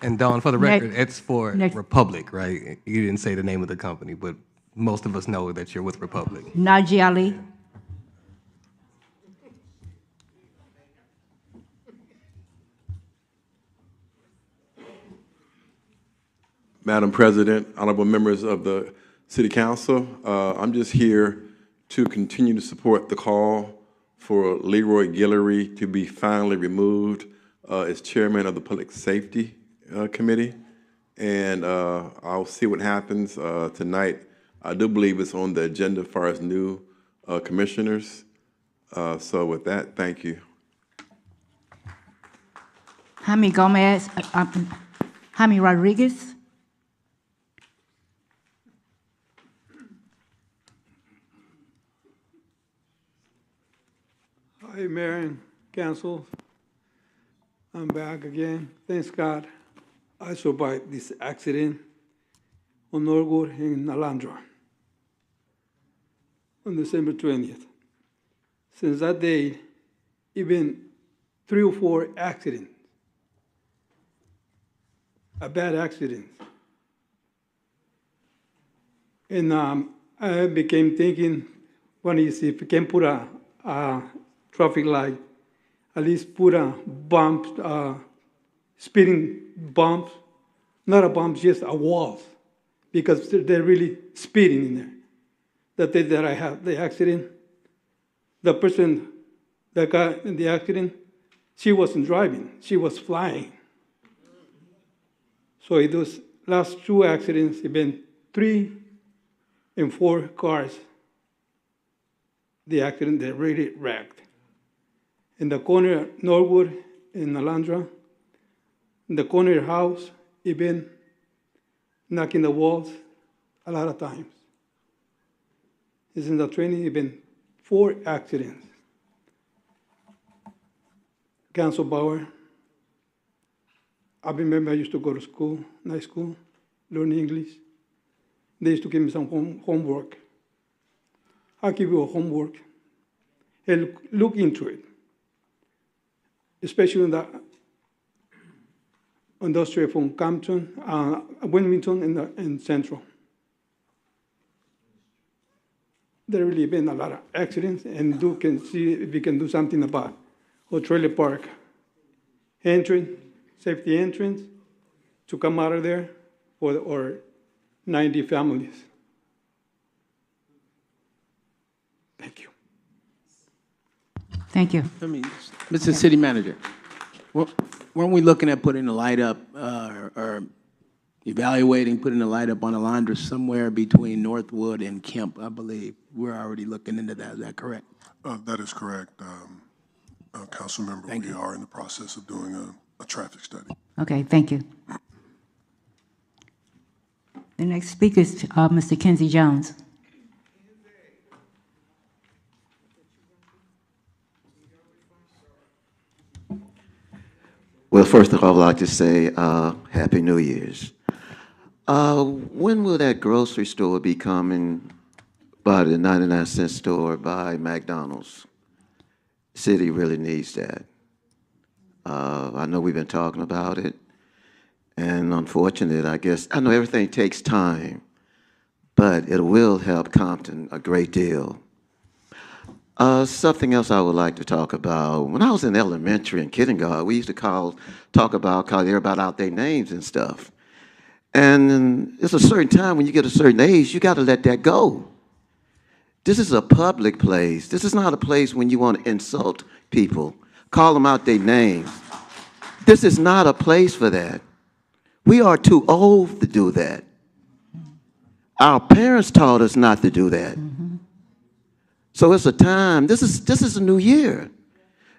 And Dawn, for the record, Next- it's for next- Republic, right? You didn't say the name of the company, but most of us know that you're with Republic. Naji Ali. Madam President, honorable members of the City Council, I'm just here to continue to support the call for Leroy Guillory to be finally removed as chairman of the Public Safety Committee. And I'll see what happens tonight. I do believe it's on the agenda as far as new commissioners. So with that, thank you. Jaime Gomez, Jaime Rodriguez. Hi, Mayor and Council. I'm back again. Thanks God I survived this accident on Norwood in Alondra on December 20th. Since that day, even 3 or 4 accidents, a bad accident. And I became thinking, what is if we can put a traffic light, at least put a bump, speeding bumps, not a bump, just a walls, because they're really speeding in there. The day that I had the accident, the person that got in the accident, she wasn't driving, she was flying. So it was last 2 accidents, it been 3 and 4 cars. The accident, they really wrecked. In the corner Norwood in Alondra, in the corner house, it been knocking the walls a lot of times. It's in the training, it been 4 accidents. Council Bauer, I remember I used to go to school, night school, learn English. They used to give me some homework. I'll give you a homework and look into it, especially in the industrial from Compton, Wilmington, and Central. There really been a lot of accidents, and you can see if we can do something about a trailer park entrance, safety entrance, to come out of there for or 90 families. Thank you. Thank you. Mr. City Manager, weren't we looking at putting the light up or evaluating putting the light up on Alondra somewhere between Northwood and Kemp, I believe? We're already looking into that. Is that correct? That is correct, Council Member. We are in the process of doing a traffic study. Okay, thank you. The next speaker is Mr. Kenzie Jones. Well, first of all, I'd like to say Happy New Year's. When will that grocery store be coming by the 99-cent store by McDonald's? City really needs that. I know we've been talking about it, and unfortunately, I guess, I know everything takes time, but it will help Compton a great deal. Something else I would like to talk about. When I was in elementary and kindergarten, we used to call everybody out their names and stuff. And it's a certain time when you get a certain age, you got to let that go. This is a public place. This is not a place when you want to insult people, call them out their names. This is not a place for that. We are too old to do that. Our parents taught us not to do that. So it's a time, this is a new year.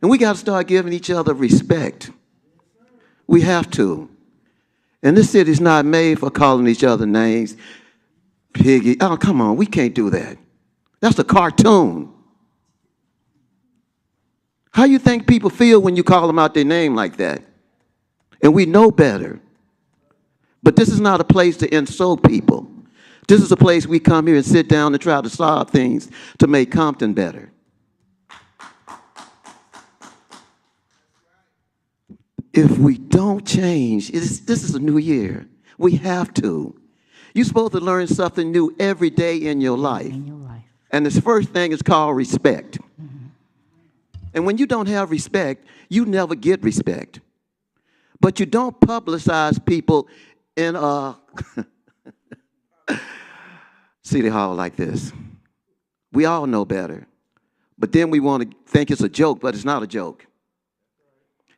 And we got to start giving each other respect. We have to. And this city's not made for calling each other names. Piggy, oh, come on, we can't do that. That's a cartoon. How you think people feel when you call them out their name like that? And we know better. But this is not a place to insult people. This is a place we come here and sit down and try to solve things to make Compton better. If we don't change, this is a new year. We have to. You're supposed to learn something new every day in your life. And this first thing is called respect. And when you don't have respect, you never get respect. But you don't publicize people in a City Hall like this. We all know better. But then we want to think it's a joke, but it's not a joke.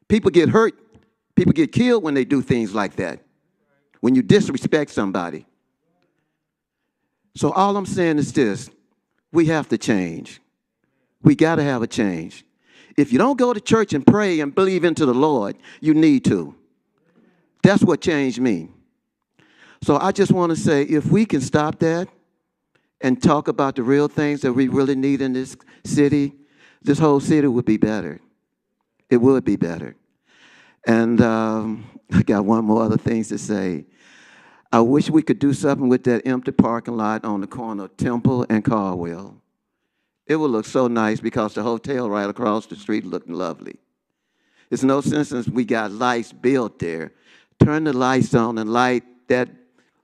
People get hurt. People get killed when they do things like that, when you disrespect somebody. So all I'm saying is this. We have to change. We got to have a change. If you don't go to church and pray and believe into the Lord, you need to. That's what change means. So I just want to say, if we can stop that and talk about the real things that we really need in this city, this whole city would be better. It would be better. And I got one more other things to say. I wish we could do something with that empty parking lot on the corner of Temple and Caldwell. It would look so nice because the hotel right across the street looked lovely. It's no sense since we got lights built there. Turn the lights on and light that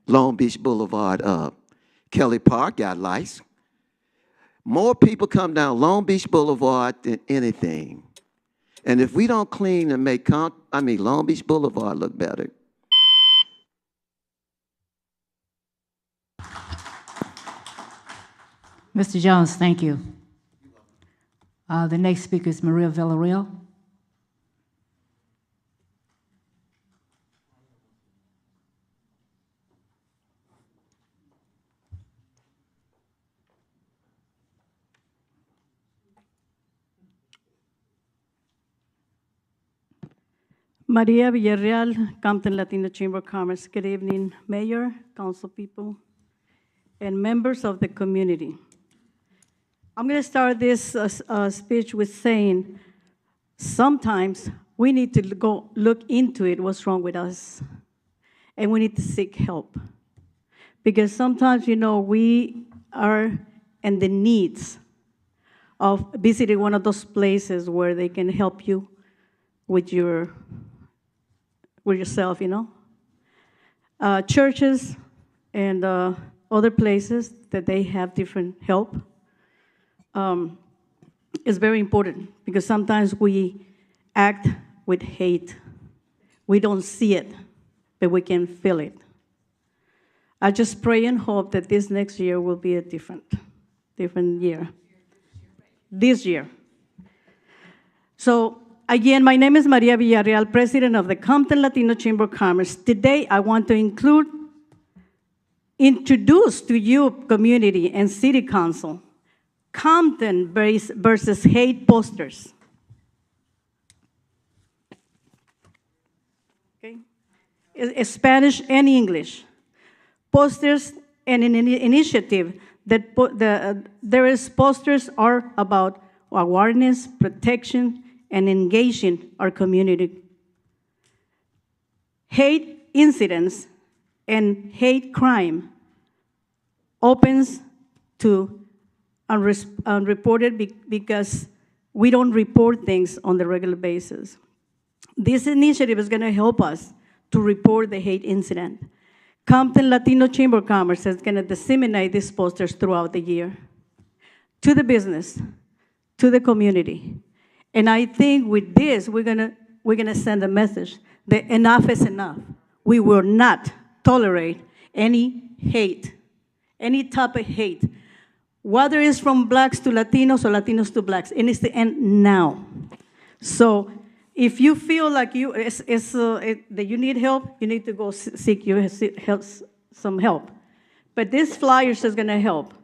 Long Beach Boulevard up. Kelly Park got lights. More people come down Long Beach Boulevard than anything. And if we don't clean and make Long Beach Boulevard look better. Mr. Jones, thank you. The next speaker is Maria Villarreal. Maria Villarreal, Compton Latino Chamber of Commerce. Good evening, Mayor, council people, and members of the community. I'm going to start this speech with saying, sometimes we need to go look into it, what's wrong with us, and we need to seek help. Because sometimes, you know, we are in the needs of visiting one of those places where they can help you with yourself, you know. Churches and other places that they have different help is very important because sometimes we act with hate. We don't see it, but we can feel it. I just pray and hope that this next year will be a different year. This year. So, again, my name is Maria Villarreal, President of the Compton Latino Chamber of Commerce. Today, I want to introduce to you, community and City Council, Compton versus hate posters. Okay? Spanish and English. Posters and an initiative that posters are about awareness, protection, and engaging our community. hate incidents and hate crime opens to unreported because we don't report things on the regular basis. This initiative is going to help us to report the hate incident. Compton Latino Chamber of Commerce is going to disseminate these posters throughout the year to the business, to the community. And I think with this, we're gonna send a message that enough is enough. We will not tolerate any hate, any type of hate, whether it's from blacks to Latinos or Latinos to blacks. It needs to end now. So if you feel like that you need help, you need to go seek some help. But this flyer is going to help.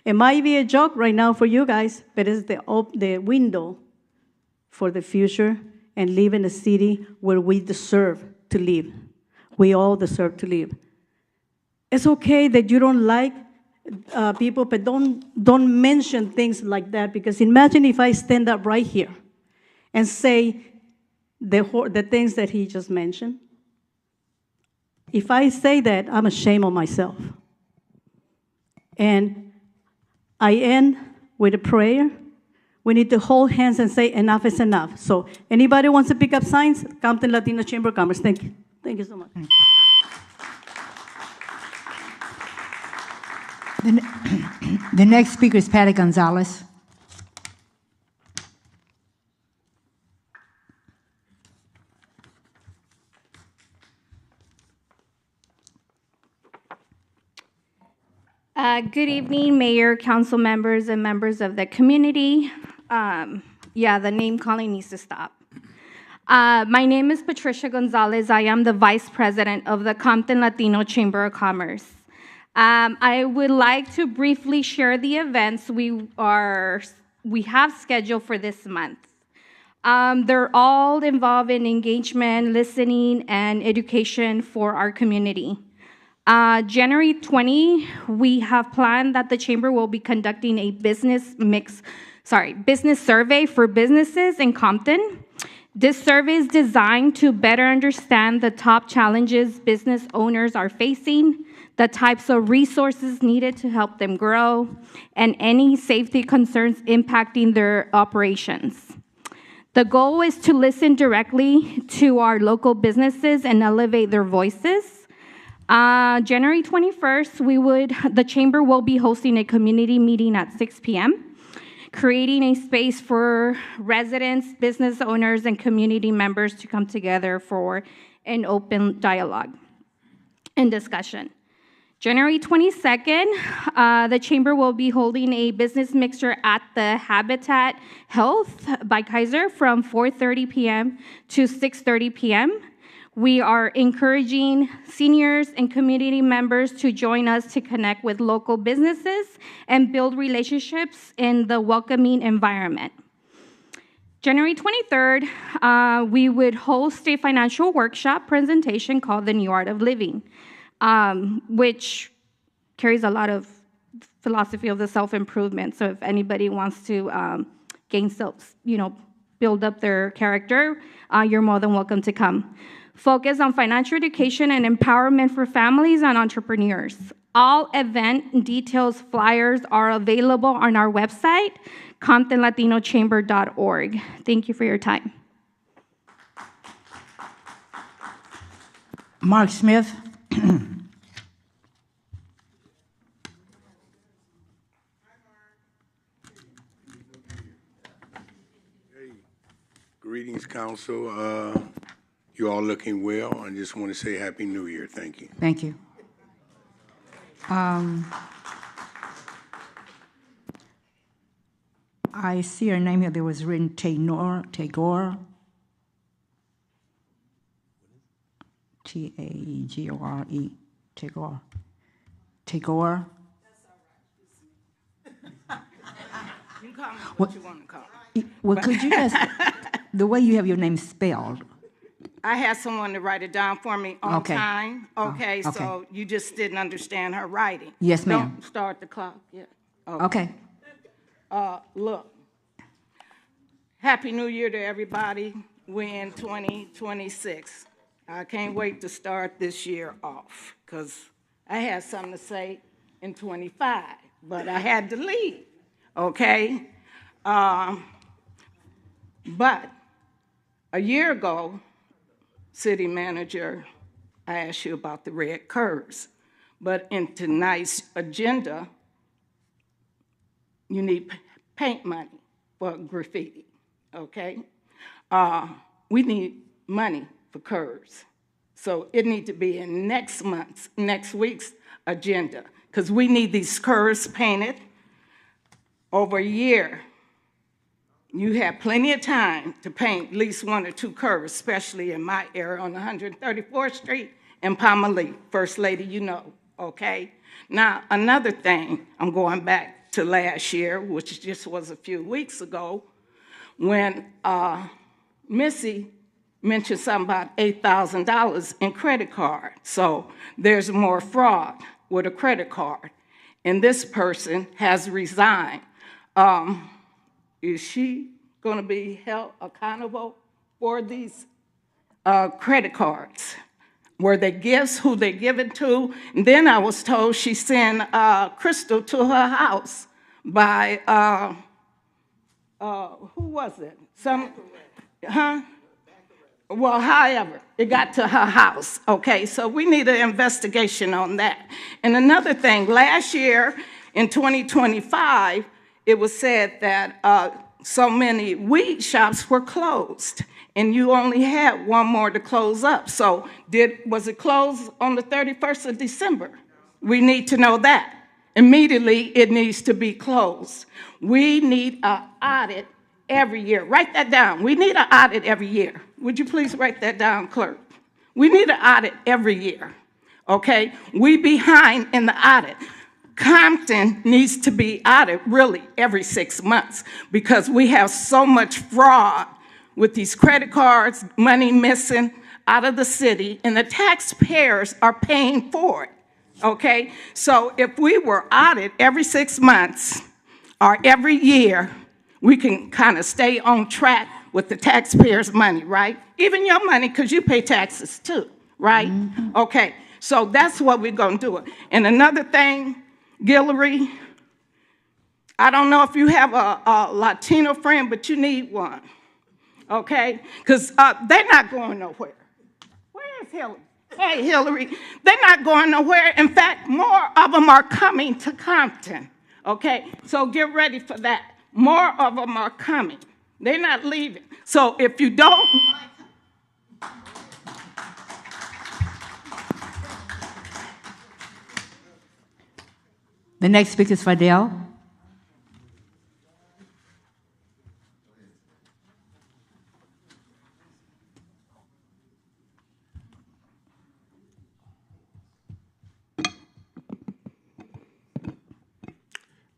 It might be a joke right now for you guys, but it's the window for the future and live in a city where we deserve to live. We all deserve to live. It's okay that you don't like people, but don't mention things like that, because imagine if I stand up right here and say the things that he just mentioned. If I say that, I'm ashamed of myself. And I end with a prayer. We need to hold hands and say enough is enough. So anybody wants to pick up signs? Compton Latino Chamber of Commerce. Thank you. Thank you so much. The next speaker is Patty Gonzalez. Good evening, Mayor, council members, and members of the community. Yeah, the name calling needs to stop. My name is Patricia Gonzalez. I am the Vice President of the Compton Latino Chamber of Commerce. I would like to briefly share the events we have scheduled for this month. They're all involving engagement, listening, and education for our community. January 20, we have planned that the Chamber will be conducting a business survey for businesses in Compton. This survey is designed to better understand the top challenges business owners are facing, the types of resources needed to help them grow, and any safety concerns impacting their operations. The goal is to listen directly to our local businesses and elevate their voices. January 21st, the Chamber will be hosting a community meeting at 6 p.m., creating a space for residents, business owners, and community members to come together for an open dialogue and discussion. January 22nd, the Chamber will be holding a business mixer at the Habitat Health by Kaiser from 4:30 p.m. to 6:30 p.m. We are encouraging seniors and community members to join us to connect with local businesses and build relationships in the welcoming environment. January 23rd, we would host a financial workshop presentation called The New Art of Living, which carries a lot of philosophy of the self-improvement. So if anybody wants to build up their character, you're more than welcome to come. Focus on financial education and empowerment for families and entrepreneurs. All event details flyers are available on our website, ComptonLatinoChamber.org. Thank you for your time. Mark Smith. Greetings, Council. You all looking well. I just want to say Happy New Year. Thank you. Thank you. I see her name here. There was written Tagore. Tagore. T-A-G-O-R-E. Tagore. Tagore. You can call me what you want to call me. Well, could you just, the way you have your name spelled. I had someone to write it down for me on time. Okay, okay, so you just didn't understand her writing. Yes, ma'am. Don't start the clock yet. Okay. Look, Happy New Year to everybody. We're in 2026. I can't wait to start this year off, because I had something to say in 25, but I had to leave, okay? But a year ago, city manager, I asked you about the red curves. But in tonight's agenda, you need paint money for graffiti, okay? We need money for curves. So it needs to be in next week's agenda, because we need these curves painted over a year. You have plenty of time to paint at least 1 or 2 curves, especially in my area on 134th Street and Palmolive. First Lady, you know, okay? Now, another thing, I'm going back to last year, which just was a few weeks ago, when Missy mentioned something about $8,000 in credit card. So there's more fraud with a credit card. And this person has resigned. Is she going to be held accountable for these credit cards? Were they gifts, who they given to? And then I was told she sent Crystal to her house by, who was it? Well, however, it got to her house, okay? So we need an investigation on that. And another thing, last year in 2025, it was said that so many weed shops were closed, and you only had one more to close up. So was it closed on the 31st of December? We need to know that. Immediately, it needs to be closed. We need an audit every year. Write that down. We need an audit every year. Would you please write that down, clerk? We need an audit every year, okay? We behind in the audit. Compton needs to be audited really every 6 months, because we have so much fraud with these credit cards, money missing out of the city, and the taxpayers are paying for it, okay? So if we were audited every 6 months or every year, we can kind of stay on track with the taxpayers' money, right? Even your money, because you pay taxes too, right? Mm-hmm. Okay, so that's what we're going to do. And another thing, Guillory, I don't know if you have a Latino friend, but you need one, okay? Because they're not going nowhere. Where is Hillary? Hey, Hillary, they're not going nowhere. In fact, more of them are coming to Compton, okay? So get ready for that. More of them are coming. They're not leaving. So if you don't... The next speaker is Fidel.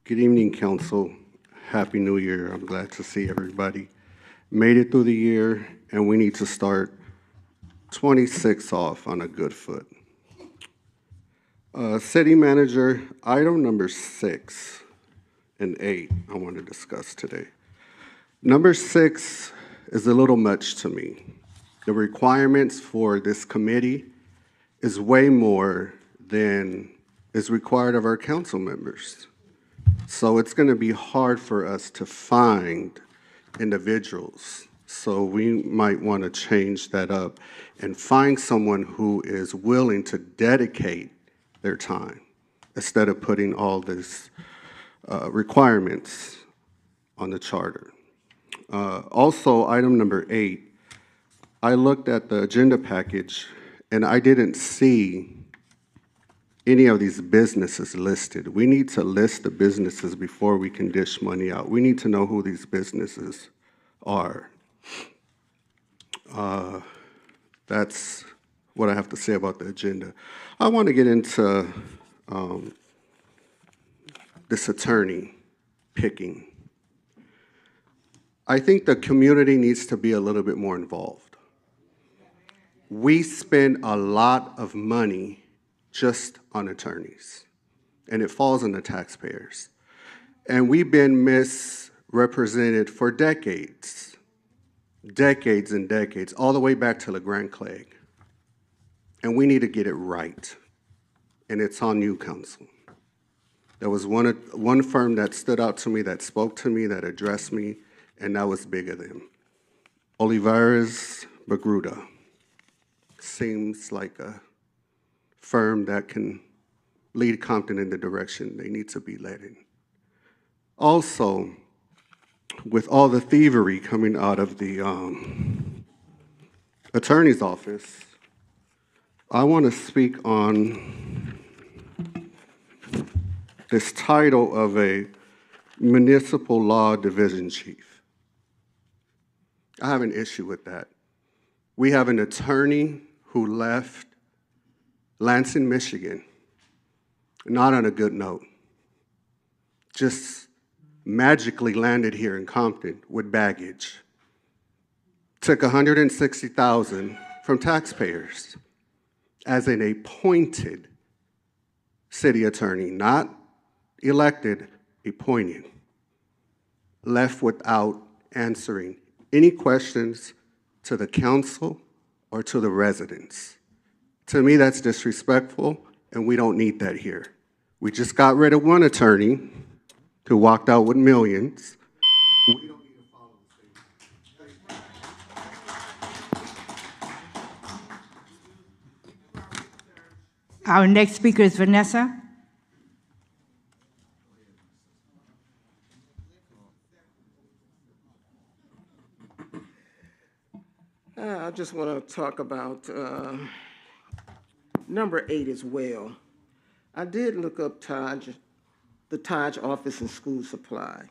Good evening, Council. Happy New Year. I'm glad to see everybody. Made it through the year, and we need to start 26 off on a good foot. City Manager, item number 6 and 8 I want to discuss today. Number 6 is a little much to me. The requirements for this committee is way more than is required of our council members. So it's going to be hard for us to find individuals. So we might want to change that up and find someone who is willing to dedicate their time instead of putting all these requirements on the charter. Also, item number 8, I looked at the agenda package and I didn't see any of these businesses listed. We need to list the businesses before we can dish money out. We need to know who these businesses are. That's what I have to say about the agenda. I want to get into this attorney picking. I think the community needs to be a little bit more involved. We spend a lot of money just on attorneys, and it falls on the taxpayers. And we've been misrepresented for decades and decades, all the way back to LeGrand Clegg. and we need to get it right. And it's on you, council. There was one firm that stood out to me, that spoke to me, that addressed me, and that was bigger than Olivares Bagruda. Seems like a firm that can lead Compton in the direction they need to be led in. Also, with all the thievery coming out of the attorney's office, I want to speak on this title of a municipal law division chief. I have an issue with that. We have an attorney who left Lansing, Michigan, not on a good note, just magically landed here in Compton with baggage, took $160,000 from taxpayers as an appointed city attorney, not elected, appointed, left without answering any questions to the council or to the residents. To me, that's disrespectful, and we don't need that here. We just got rid of one attorney who walked out with millions. We don't need to follow the same. Our next speaker is Vanessa. I just want to talk about number 8 as well. I did look up the Taj office and school supply.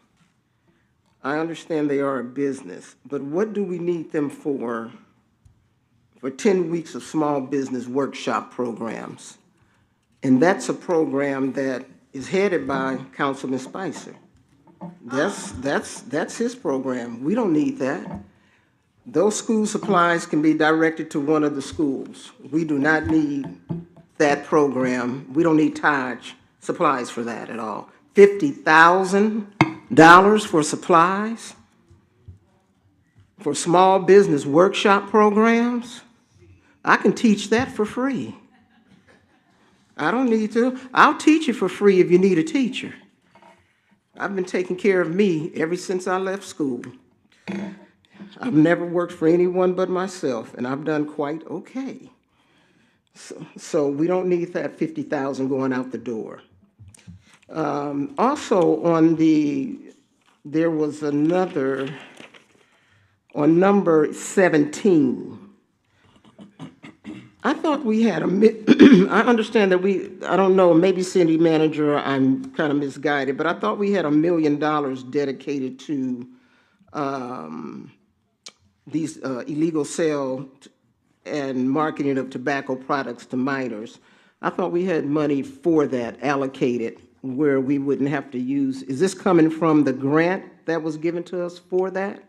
I understand they are a business, but what do we need them for 10 weeks of small business workshop programs? And that's a program that is headed by Councilman Spicer. That's his program. We don't need that. Those school supplies can be directed to one of the schools. We do not need that program. We don't need Taj supplies for that at all. $50,000 for supplies? For small business workshop programs? I can teach that for free. I don't need to. I'll teach you for free if you need a teacher. I've been taking care of me ever since I left school. I've never worked for anyone but myself, and I've done quite okay. So we don't need that $50,000 going out the door. Also, there was another, on number 17. I thought we had I understand that I don't know, maybe city manager, I'm kind of misguided, but I thought we had $1 million dedicated to these illegal sale and marketing of tobacco products to minors. I thought we had money for that allocated where we wouldn't have to use. Is this coming from the grant that was given to us for that?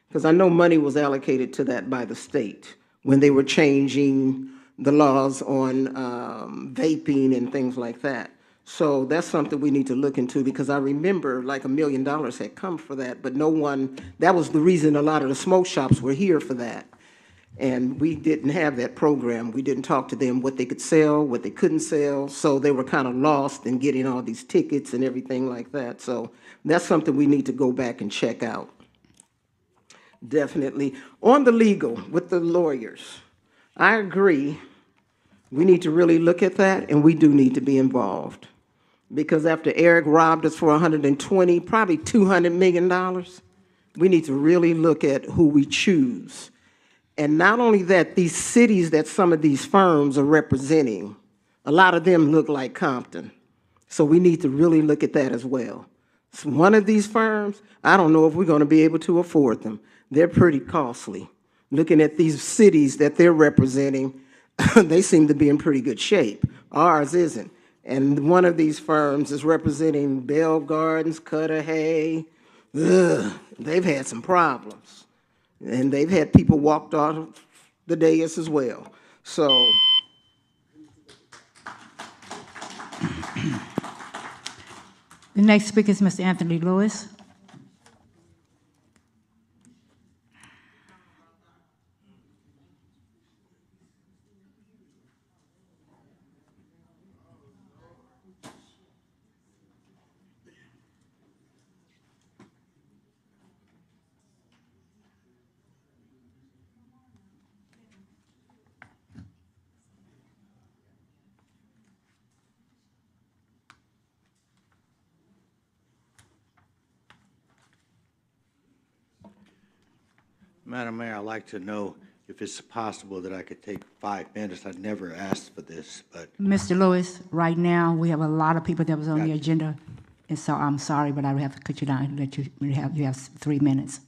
Because I know money was allocated to that by the state when they were changing the laws on vaping and things like that. So that's something we need to look into, because I remember like $1 million had come for that, but no one, that was the reason a lot of the smoke shops were here for that. And we didn't have that program. We didn't talk to them what they could sell, what they couldn't sell. So they were kind of lost in getting all these tickets and everything like that. So that's something we need to go back and check out. Definitely. On the legal, with the lawyers, I agree. We need to really look at that, and we do need to be involved. Because after Eric robbed us for $120, probably $200 million, we need to really look at who we choose. And not only that, these cities that some of these firms are representing, a lot of them look like Compton. So we need to really look at that as well. So one of these firms, I don't know if we're going to be able to afford them. They're pretty costly. Looking at these cities that they're representing, they seem to be in pretty good shape. Ours isn't. And one of these firms is representing Bell Gardens, Cudahy. They've had some problems. And they've had people walked off the dais as well. So The next speaker is Mr. Anthony Lewis. Madam Mayor, I'd like to know if it's possible that I could take 5 minutes. I never asked for this, but Mr. Lewis, right now, we have a lot of people that was on the agenda, and so I'm sorry, but I would have to cut you down and let you have 3 minutes.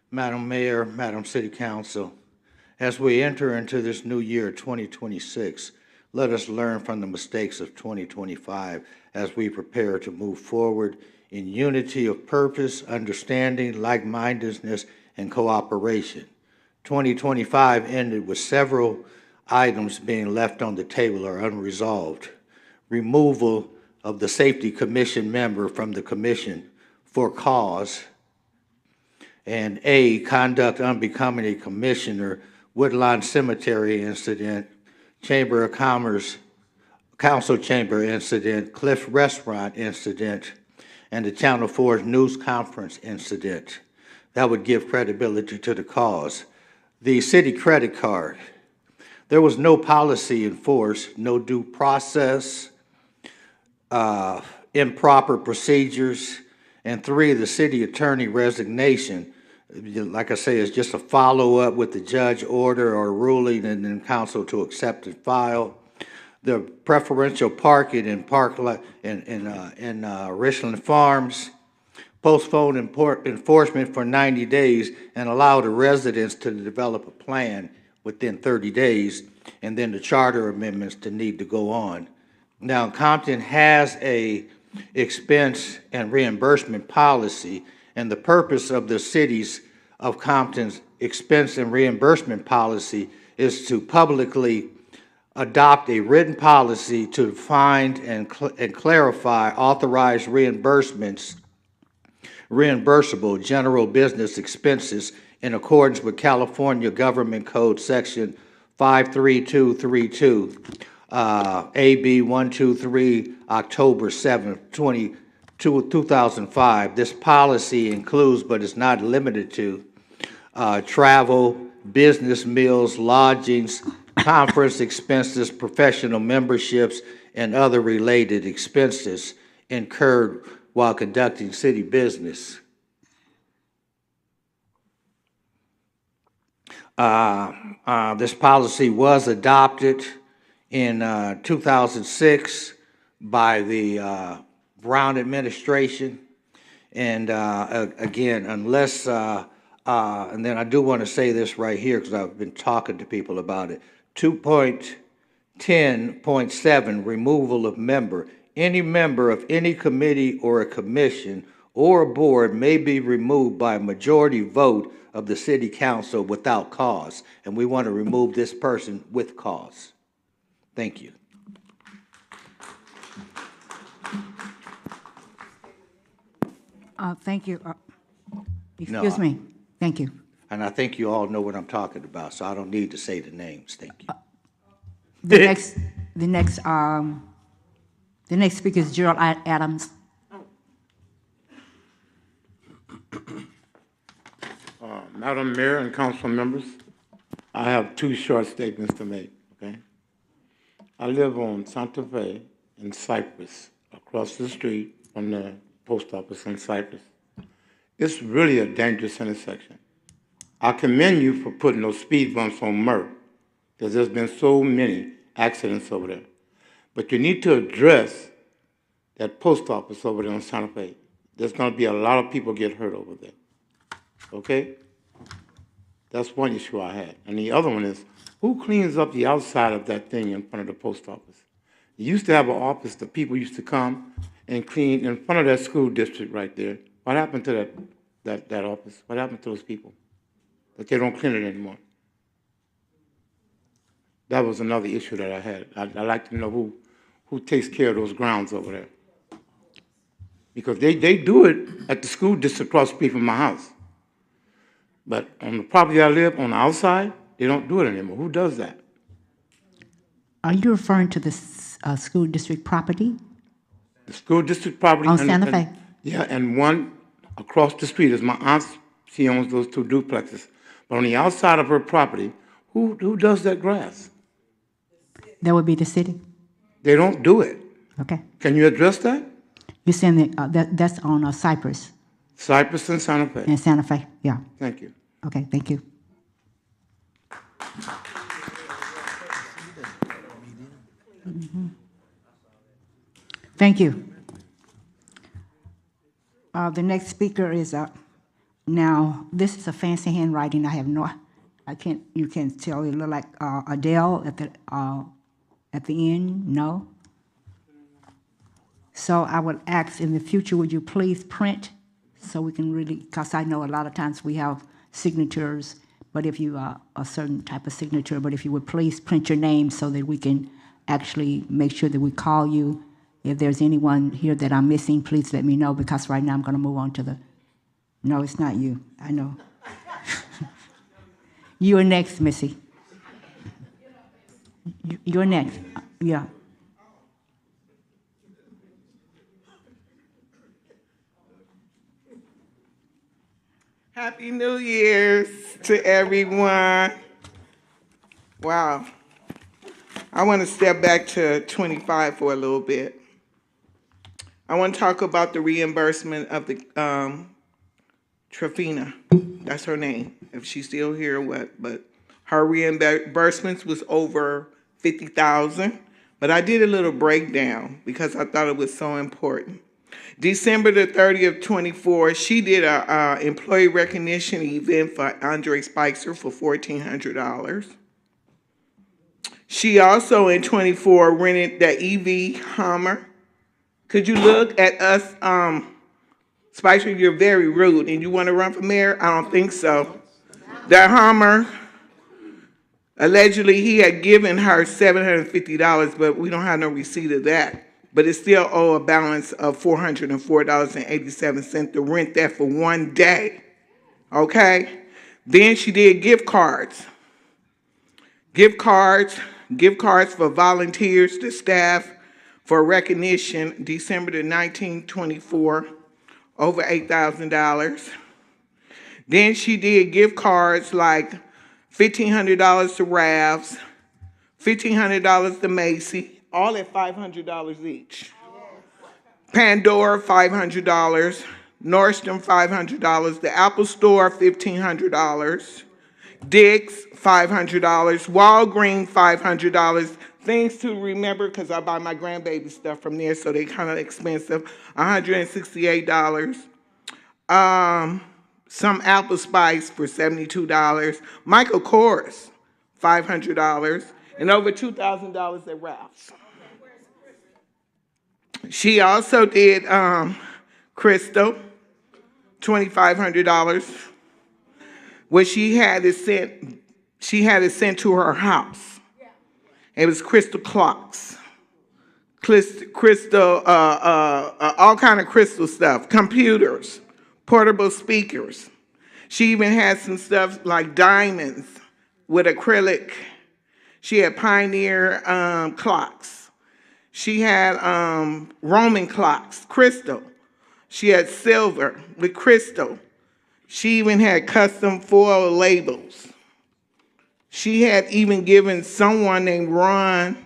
Madam Mayor, Madam City Council, as we enter into this new year, 2026, let us learn from the mistakes of 2025 as we prepare to move forward in unity of purpose, understanding, like-mindedness, and cooperation. 2025 ended with several items being left on the table or unresolved. Removal of the Safety Commission member from the commission for cause, and A, conduct unbecoming a commissioner, Woodlawn Cemetery incident, Chamber of Commerce, Council Chamber incident, Cliff Restaurant incident, and the Channel 4's news conference incident. That would give credibility to the cause. The city credit card. There was no policy enforced, no due process, improper procedures, and 3, the city attorney resignation. Like I say, it's just a follow-up with the judge order or ruling and then council to accept and file. The preferential parking in Richland Farms, postpone enforcement for 90 days and allow the residents to develop a plan within 30 days, and then the charter amendments to need to go on. Now, Compton has a expense and reimbursement policy, and the purpose of the cities of Compton's expense and reimbursement policy is to publicly adopt a written policy to find and clarify authorized reimbursable general business expenses in accordance with California Government Code Section 53232, AB 123, October 7, 2005. This policy includes, but is not limited to, travel, business meals, lodgings, conference expenses, professional memberships, and other related expenses incurred while conducting city business. This policy was adopted in 2006 by the Brown administration. And again, unless, and then I do want to say this right here because I've been talking to people about it. 2.10.7, removal of member. Any member of any committee or a commission or a board may be removed by a majority vote of the city council without cause. And we want to remove this person with cause. Thank you. Thank you. Excuse me. Thank you. And I think you all know what I'm talking about, so I don't need to say the names. Thank you. The next speaker is Gerald Adams. Madam Mayor and council members, I have 2 short statements to make, okay? I live on Santa Fe in Cypress, across the street from the post office in Cypress. It's really a dangerous intersection. I commend you for putting those speed bumps on Murph, because there's been so many accidents over there. But you need to address that post office over there on Santa Fe. There's going to be a lot of people get hurt over there, okay? That's one issue I had. And the other one is, who cleans up the outside of that thing in front of the post office? You used to have an office that people used to come and clean in front of that school district right there. What happened to that office? What happened to those people? That they don't clean it anymore. That was another issue that I had. I'd like to know who takes care of those grounds over there. Because they do it at the school district across the street from my house. But on the property I live, on the outside, they don't do it anymore. Who does that? Are you referring to the school district property? The school district property. On Santa Fe? Yeah, and one across the street is my aunt's. She owns those 2 duplexes. But on the outside of her property, who does that grass? That would be the city. They don't do it. Okay. Can you address that? You're saying that that's on Cypress? Cypress and Santa Fe. And Santa Fe, yeah. Thank you. Okay, thank you. Thank you. The next speaker is, now, this is a fancy handwriting. You can't tell. It look like Adele at the end, no? So I would ask in the future, would you please print so we can really, because I know a lot of times we have signatures, but if you are a certain type of signature, but if you would please print your name so that we can actually make sure that we call you. If there's anyone here that I'm missing, please let me know, because right now I'm going to move on to the, no, it's not you, I know. You are next, Missy. You're next, yeah. Happy New Year's to everyone. Wow. I want to step back to 25 for a little bit. I want to talk about the reimbursement of the Trafina. That's her name. If she's still here or what, but her reimbursements was over $50,000. But I did a little breakdown because I thought it was so important. December the 30th, 24, she did a employee recognition event for Andre Spicer for $1,400. She also in 24 rented the EV Hummer. Could you look at us, Spicer, you're very rude, and you want to run for mayor? I don't think so. That Hummer, allegedly he had given her $750, but we don't have no receipt of that. But it still owe a balance of $404.87 to rent that for one day, okay? Then she did gift cards. Gift cards for volunteers, the staff, for recognition, December the 19th, 24, over $8,000. Then she did gift cards like $1,500 to Ravs, $1,500 to Macy, all at $500 each. Pandora, $500. Nordstrom, $500. The Apple Store, $1,500. Dick's, $500. Walgreens, $500. Things to remember, because I buy my grandbaby stuff from there, so they kind of expensive. $168. Some Apple Spice for $72. Michael Kors, $500. And over $2,000 at Ralph's. She also did Crystal, $2,500. What she had it sent to her house. It was crystal clocks, crystal, all kind of crystal stuff, computers, portable speakers. She even had some stuff like diamonds with acrylic. She had Pioneer clocks. She had Roman clocks, crystal. She had silver with crystal. She even had custom foil labels. She had even given someone named Ron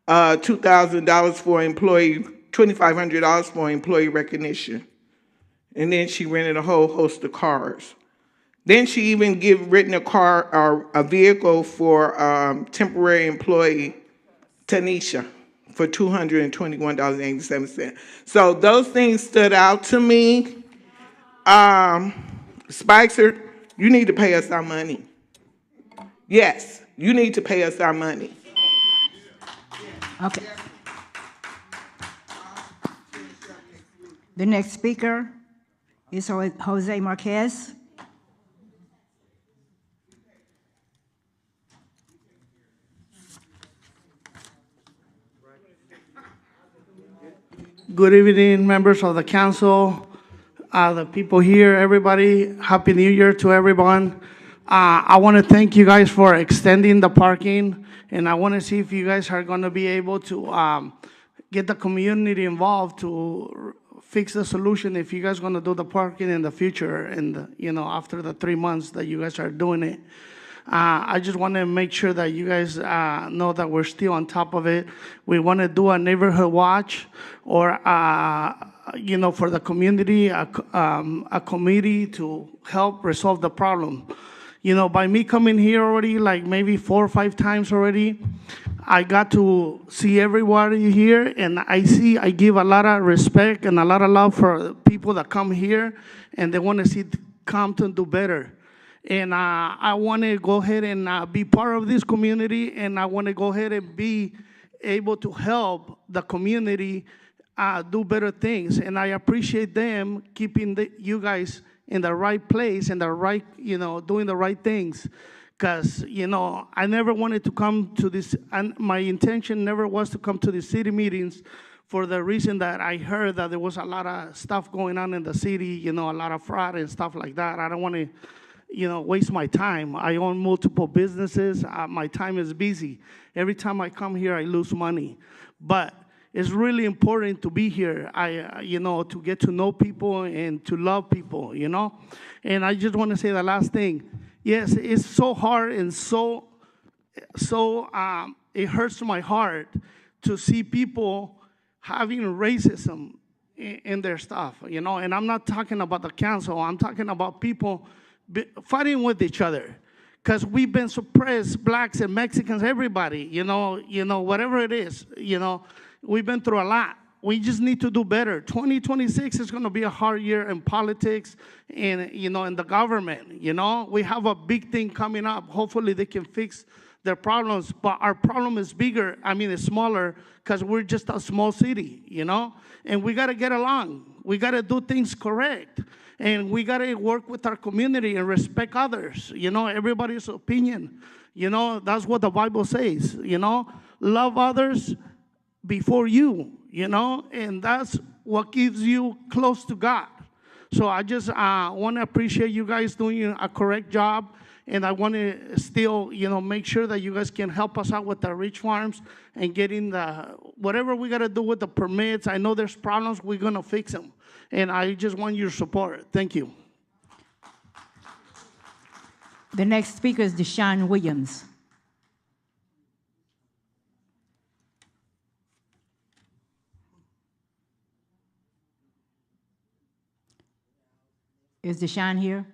$2,000 for employee, $2,500 for employee recognition. And then she rented a whole host of cars. Then she even written a car or a vehicle for temporary employee Tanisha for $221.87. So those things stood out to me. Spicer, you need to pay us our money. Yes, you need to pay us our money. Okay. The next speaker is Jose Marquez. Good evening, members of the council, the people here, everybody. Happy New Year to everyone. I want to thank you guys for extending the parking, and I want to see if you guys are going to be able to get the community involved to fix the solution if you guys are going to do the parking in the future and, after the 3 months that you guys are doing it. I just want to make sure that you guys know that we're still on top of it. We want to do a neighborhood watch or, for the community, a committee to help resolve the problem. By me coming here already, like maybe 4 or 5 times already, I got to see everybody here, and I give a lot of respect and a lot of love for people that come here, and they want to see Compton do better. And I want to go ahead and be part of this community, and I want to go ahead and be able to help the community do better things. And I appreciate them keeping you guys in the right place and the right, doing the right things. Because, I never wanted to come to this, and my intention never was to come to the city meetings for the reason that I heard that there was a lot of stuff going on in the city, a lot of fraud and stuff like that. I don't want to, waste my time. I own multiple businesses. My time is busy. Every time I come here, I lose money. But it's really important to be here, to get to know people and to love people, And I just want to say the last thing. Yes, it's so hard and so it hurts my heart to see people having racism in their stuff, And I'm not talking about the council. I'm talking about people fighting with each other. Because we've been suppressed, blacks and Mexicans, everybody, whatever it is, we've been through a lot. We just need to do better. 2026 is going to be a hard year in politics and, in the government, We have a big thing coming up. Hopefully they can fix their problems, but our problem is bigger. It's smaller because we're just a small city, And we got to get along. We got to do things correct. And we got to work with our community and respect others, everybody's opinion. That's what the Bible says, Love others before you, and that's what gives you close to God. So I just want to appreciate you guys doing a correct job, and I want to still, make sure that you guys can help us out with the rich farms and getting whatever we got to do with the permits. I know there's problems, we're going to fix them, and I just want your support. Thank you. The next speaker is Deshaun Williams. Is Deshaun here?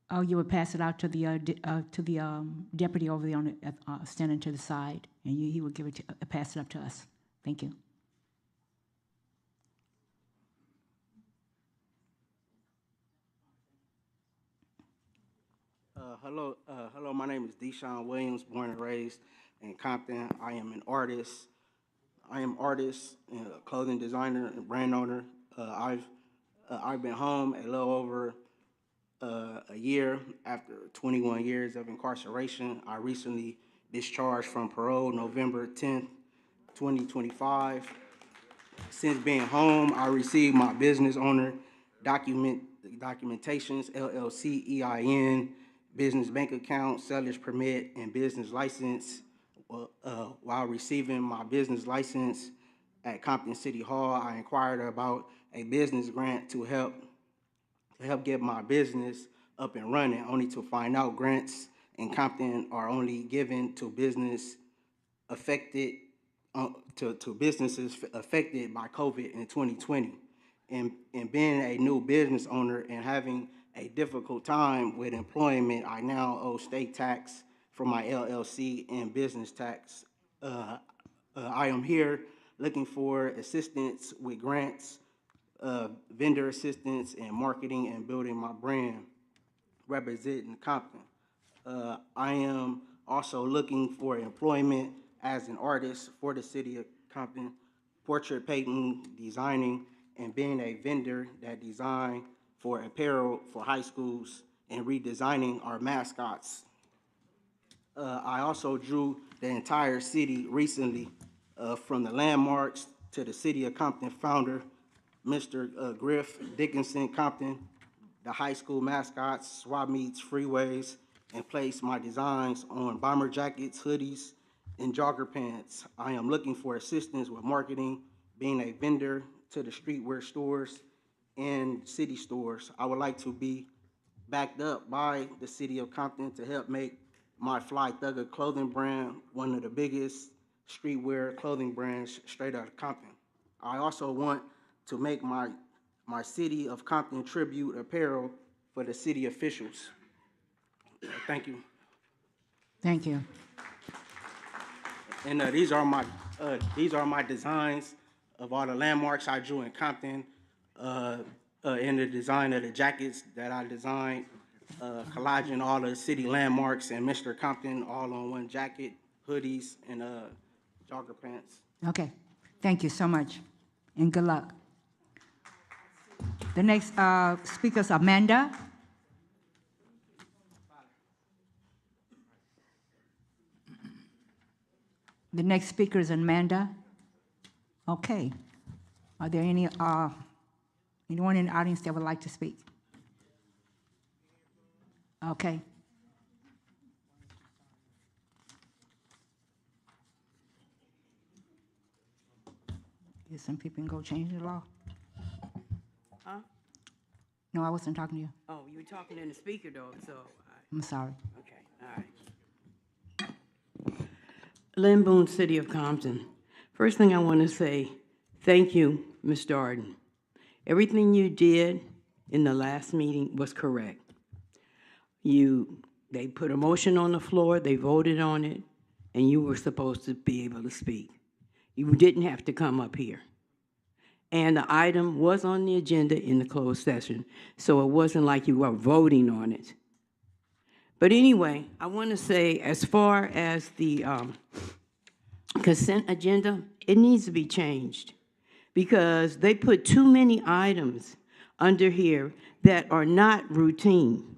Oh, you would pass it out to the deputy over there on the, standing to the side, and he would give it pass it up to us. Thank you. Hello. My name is Deshaun Williams, born and raised in Compton. I am an artist. And a clothing designer and brand owner. I've been home a little over a year after 21 years of incarceration. I recently discharged from parole November 10th, 2025. Since being home, I received my business owner documentations, LLC, EIN, business bank account, seller's permit, and business license. While receiving my business license at Compton City Hall, I inquired about a business grant to help get my business up and running, only to find out grants in Compton are only given to business affected to businesses affected by COVID in 2020. And being a new business owner and having a difficult time with employment, I now owe state tax for my LLC and business tax. I am here looking for assistance with grants, vendor assistance, and marketing and building my brand, representing Compton. I am also looking for employment as an artist for the city of Compton, portrait painting, designing, and being a vendor that design for apparel for high schools and redesigning our mascots. I also drew the entire city recently, from the landmarks to the city of Compton founder, Mr. Griff Dickinson Compton, the high school mascots, swap meets, freeways, and place my designs on bomber jackets, hoodies, and jogger pants. I am looking for assistance with marketing, being a vendor to the streetwear stores and city stores. I would like to be backed up by the city of Compton to help make my Fly Thugger clothing brand one of the biggest streetwear clothing brands straight out of Compton. I also want to make my City of Compton tribute apparel for the city officials. Thank you. Thank you. And these are my designs of all the landmarks I drew in Compton, and the design of the jackets that I designed, collaging all the city landmarks and Mr. Compton all on one jacket, hoodies, and jogger pants. Okay. Thank you so much, and good luck. The next speaker is Amanda. The next speaker is Amanda. Okay. Are there any anyone in the audience that would like to speak? Okay. Get some people and go change the law. Huh? No, I wasn't talking to you. Oh, you were talking in the speaker though, so. I'm sorry. Okay, all right. Lynn Boone, City of Compton. First thing I want to say, thank you, Ms. Darden. Everything you did in the last meeting was correct. They put a motion on the floor, they voted on it, and you were supposed to be able to speak. You didn't have to come up here. And the item was on the agenda in the closed session, so it wasn't like you were voting on it. But anyway, I want to say, as far as the consent agenda, it needs to be changed because they put too many items under here that are not routine.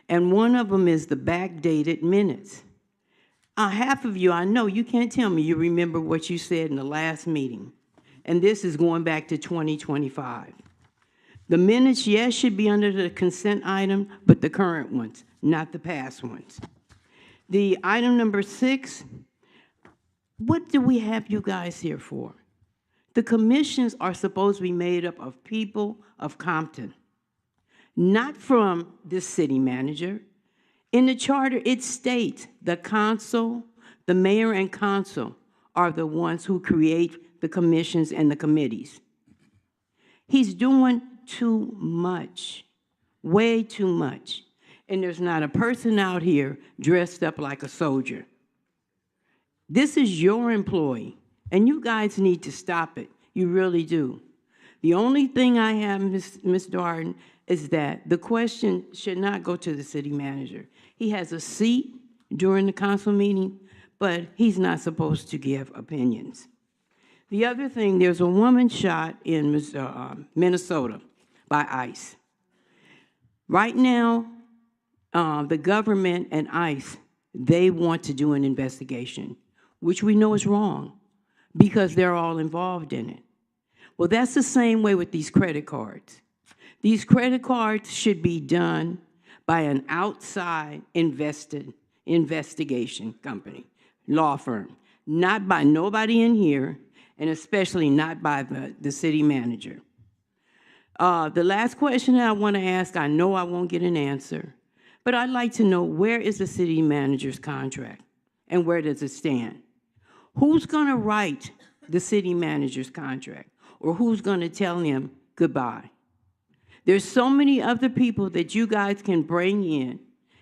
And one of them is the backdated minutes. Half of you, I know, you can't tell me you remember what you said in the last meeting. And this is going back to 2025. The minutes, yes, should be under the consent item, but the current ones, not the past ones. The item number 6, what do we have you guys here for? The commissions are supposed to be made up of people of Compton, not from the city manager. In the charter, it states the council, the mayor and council are the ones who create the commissions and the committees. He's doing too much, way too much. And there's not a person out here dressed up like a soldier. This is your employee, and you guys need to stop it. You really do. The only thing I have, Ms. Darden, is that the question should not go to the city manager. He has a seat during the council meeting, but he's not supposed to give opinions. The other thing, there's a woman shot in Minnesota by ICE. Right now, the government and ICE, they want to do an investigation, which we know is wrong because they're all involved in it. Well, that's the same way with these credit cards. These credit cards should be done by an outside investigation company, law firm, not by nobody in here, and especially not by the city manager. The last question that I want to ask, I know I won't get an answer, but I'd like to know, where is the city manager's contract and where does it stand? Who's going to write the city manager's contract, or who's going to tell him goodbye? There's so many other people that you guys can bring in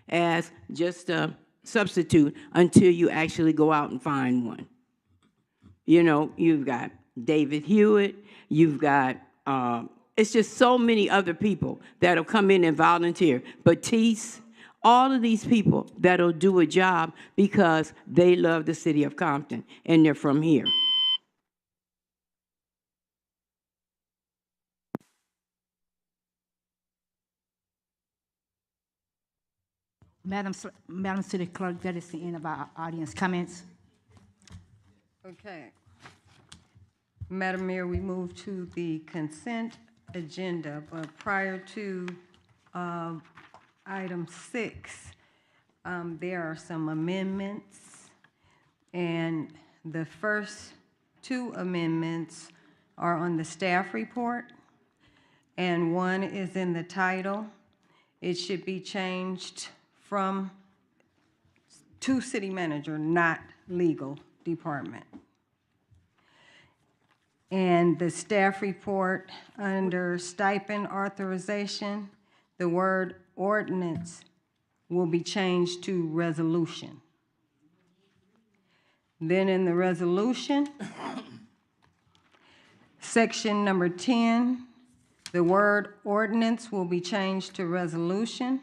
as just a substitute until you actually go out and find one. You know, you've got David Hewitt, you've got, it's just so many other people that'll come in and volunteer. Batiste, all of these people that'll do a job because they love the city of Compton and they're from here. Madam City Clerk, that is the end of our audience comments. Okay. Madam Mayor, we move to the consent agenda, but prior to Item 6, there are some amendments, and the first 2 amendments are on the staff report, and one is in the title. It should be changed from to city manager, not legal department. And the staff report under stipend authorization, the word ordinance will be changed to resolution. Then in the resolution, section number 10, the word ordinance will be changed to resolution.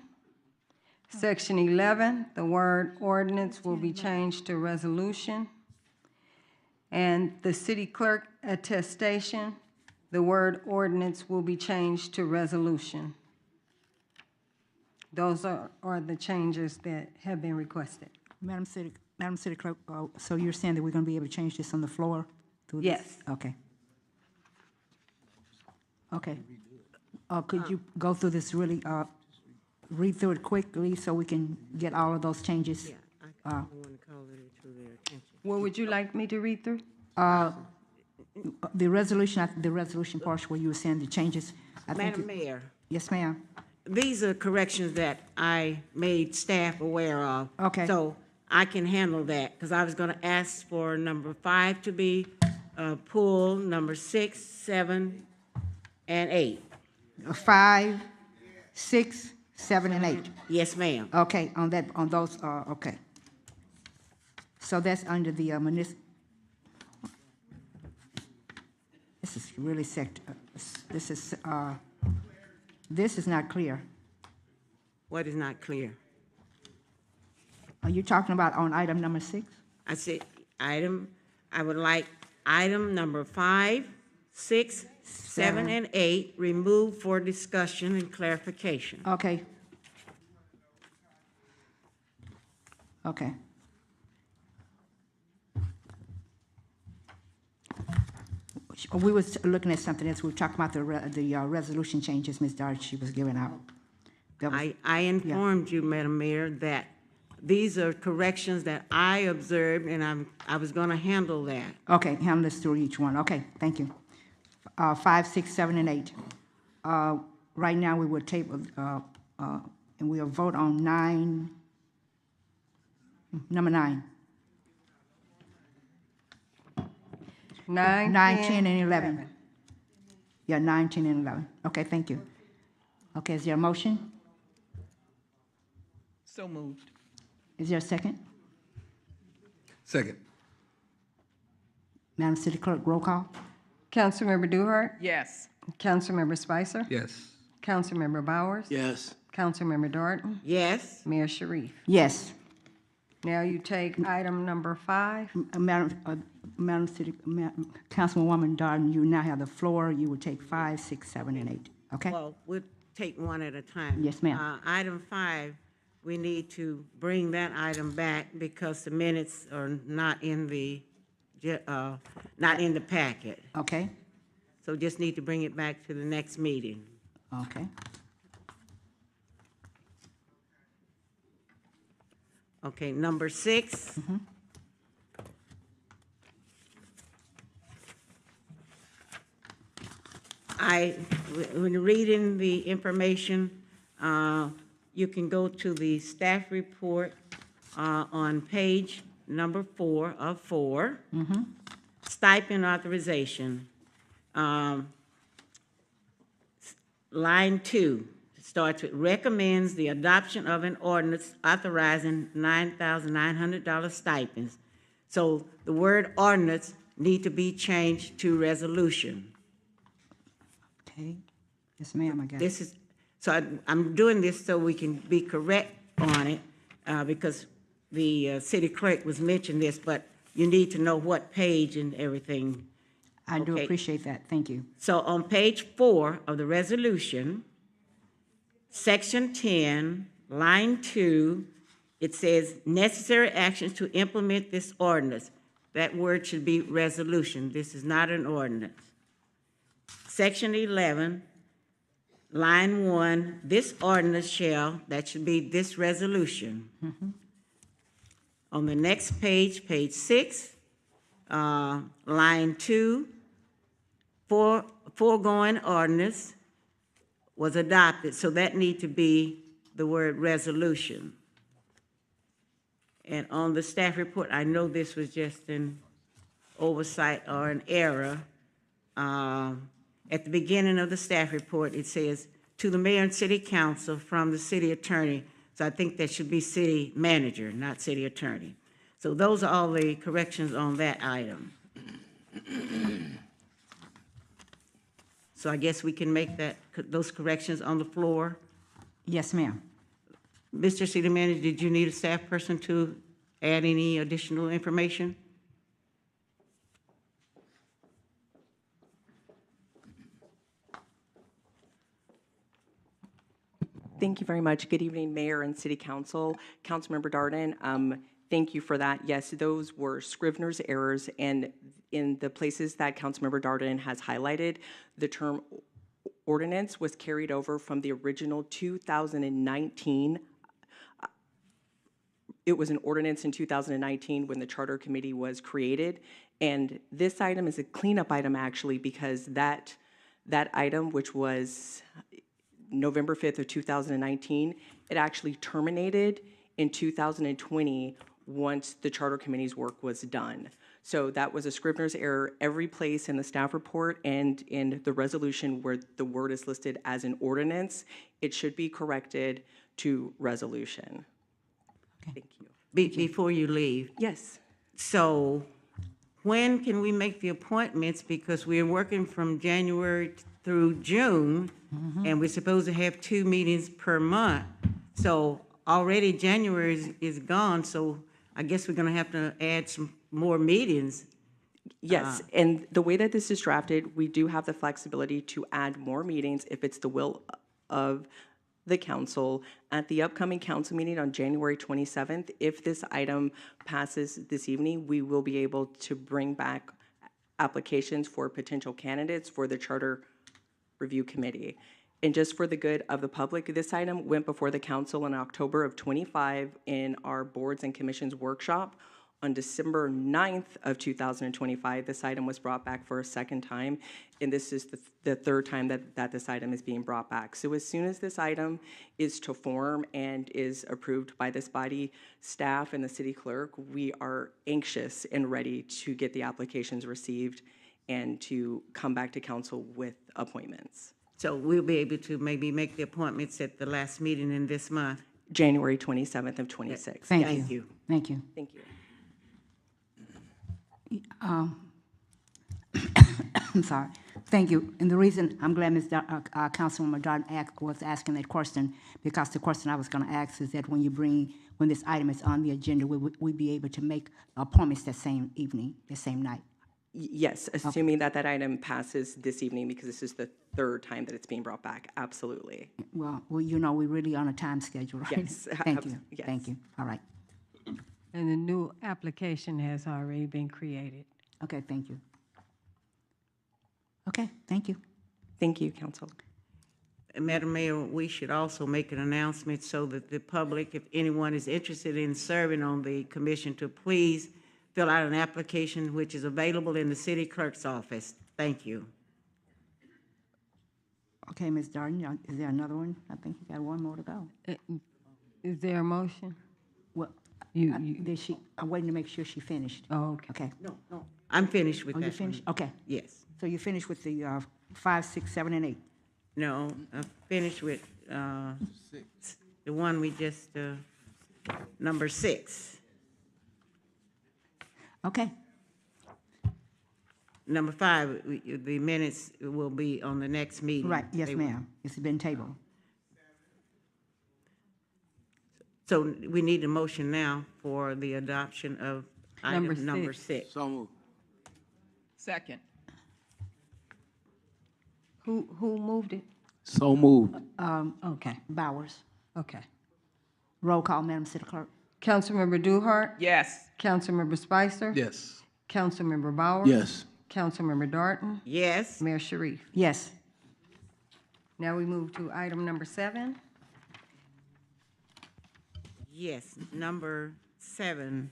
Section 11, the word ordinance will be changed to resolution. And the city clerk attestation, the word ordinance will be changed to resolution. Those are the changes that have been requested. Madam City Clerk, so you're saying that we're going to be able to change this on the floor? Through this? Yes. Okay. Okay. Could you go through this really, read through it quickly so we can get all of those changes? Yeah, I want to call it to their attention. What would you like me to read through? The resolution part where you were saying the changes. I think Madam Mayor, Yes, ma'am. these are corrections that I made staff aware of. Okay. So I can handle that, because I was going to ask for number 5 to be pulled, number 6, 7, and 8. 5, 6, 7, and 8. Yes, ma'am. Okay, on those, okay. So that's under the municipal. This is really this is not clear. What is not clear? Are you talking about on item number 6? I said I would like item number 5, 6, 7, and 8 removed for discussion and clarification. Okay. Okay. We was looking at something else. We were talking about the resolution changes Ms. Darcy was giving out. I informed you, Madam Mayor, that these are corrections that I observed, and I was going to handle that. Okay, handle this through each one. Okay, thank you. 5, 6, 7, and 8. Right now, we will table, and we'll vote on number 9. 9, 10, and 11. Yeah, 9, 10, and 11. Okay, thank you. Okay, is there a motion? So moved. Is there a second? Second. Madam City Clerk, roll call. Councilmember Duhart? Yes. Councilmember Spicer? Yes. Councilmember Bowers? Yes. Councilmember Darden? Yes. Mayor Sharif? Yes. Now you take item number 5. Madam City, Councilwoman Darden, you now have the floor. You will take 5, 6, 7, and 8. Okay? Well, we'll take one at a time. Yes, ma'am. Item 5, we need to bring that item back because the minutes are not in the packet. Okay. So just need to bring it back to the next meeting. Okay. Okay, number 6. When reading the information, you can go to the staff report on page number 4 of 4. Stipend authorization. Line 2 starts with recommends the adoption of an ordinance authorizing $9,900 stipends. So the word ordinance need to be changed to resolution. Okay. Yes, ma'am, I got it. This is, so I'm doing this so we can be correct on it, because the city clerk was mentioning this, but you need to know what page and everything. I do Okay. appreciate that. Thank you. So on page 4 of the resolution, section 10, line 2, it says necessary actions to implement this ordinance. That word should be resolution. This is not an ordinance. Section 11, line 1, this ordinance shall, that should be this resolution. On the next page, page 6, line 2, foregoing ordinance was adopted, so that need to be the word resolution. And on the staff report, I know this was just an oversight or an error. At the beginning of the staff report, it says, to the mayor and city council from the city attorney. So I think that should be city manager, not city attorney. So those are all the corrections on that item. So I guess we can make those corrections on the floor. Yes, ma'am. Mr. City Manager, did you need a staff person to add any additional information? Thank you very much. Good evening, Mayor and City Council. Councilmember Darden, thank you for that. Yes, those were Scrivener's errors, and in the places that Councilmember Darden has highlighted, the term ordinance was carried over from the original 2019. It was an ordinance in 2019 when the Charter Committee was created, and this item is a cleanup item actually, because that item, which was November 5th of 2019, it actually terminated in 2020 once the Charter Committee's work was done. So that was a Scrivener's error every place in the staff report and in the resolution where the word is listed as an ordinance. It should be corrected to resolution. Okay. Thank you. Before you leave. Yes. So when can we make the appointments? Because we're working from January through June, and we're supposed to have 2 meetings per month. So already January is gone, so I guess we're gonna have to add some more meetings. Yes, and the way that this is drafted, we do have the flexibility to add more meetings if it's the will of the council. At the upcoming council meeting on January 27th, if this item passes this evening, we will be able to bring back applications for potential candidates for the Charter Review Committee. And just for the good of the public, this item went before the council in October of 25 in our boards and commissions workshop. On December 9th of 2025, this item was brought back for a second time, and this is the third time that this item is being brought back. So as soon as this item is to form and is approved by this body, staff, and the city clerk, we are anxious and ready to get the applications received and to come back to council with appointments. So we'll be able to maybe make the appointments at the last meeting in this month? January 27th of 26. Thank Yes. you. Thank you. Thank you. I'm sorry. Thank you. And the reason I'm glad Councilwoman Darden was asking that question, because the question I was going to ask is that when this item is on the agenda, will we be able to make appointments that same evening, the same night? Yes, assuming that item passes this evening, because this is the third time that it's being brought back. Absolutely. Well, we're really on a time schedule, right? Yes. Thank you. Yes. Thank you. All right. And the new application has already been created. Okay, thank you. Okay, thank you. Thank you, Council. Madam Mayor, we should also make an announcement so that the public, if anyone is interested in serving on the commission, to please fill out an application which is available in the city clerk's office. Thank you. Okay, Ms. Darden, is there another one? I think you got one more to go. Is there a motion? Well, I'm waiting to make sure she finished. Oh, okay. Okay. No, I'm finished with that. You finished? one. Okay. Yes. So you finished with the 5, 6, 7, and 8? No, I'm finished with the one we just, number 6. Okay. Number 5, the minutes will be on the next meeting. Right, yes, ma'am. It's been tabled. So we need a motion now for the adoption of item number 6. So moved. Second. Who moved it? So moved. Okay. Bowers. Okay. Roll call, Madam City Clerk. Councilmember Duhart? Yes. Councilmember Spicer? Yes. Councilmember Bowers? Yes. Councilmember Darton? Yes. Mayor Sharif? Yes. Now we move to item number 7. Yes, number 7.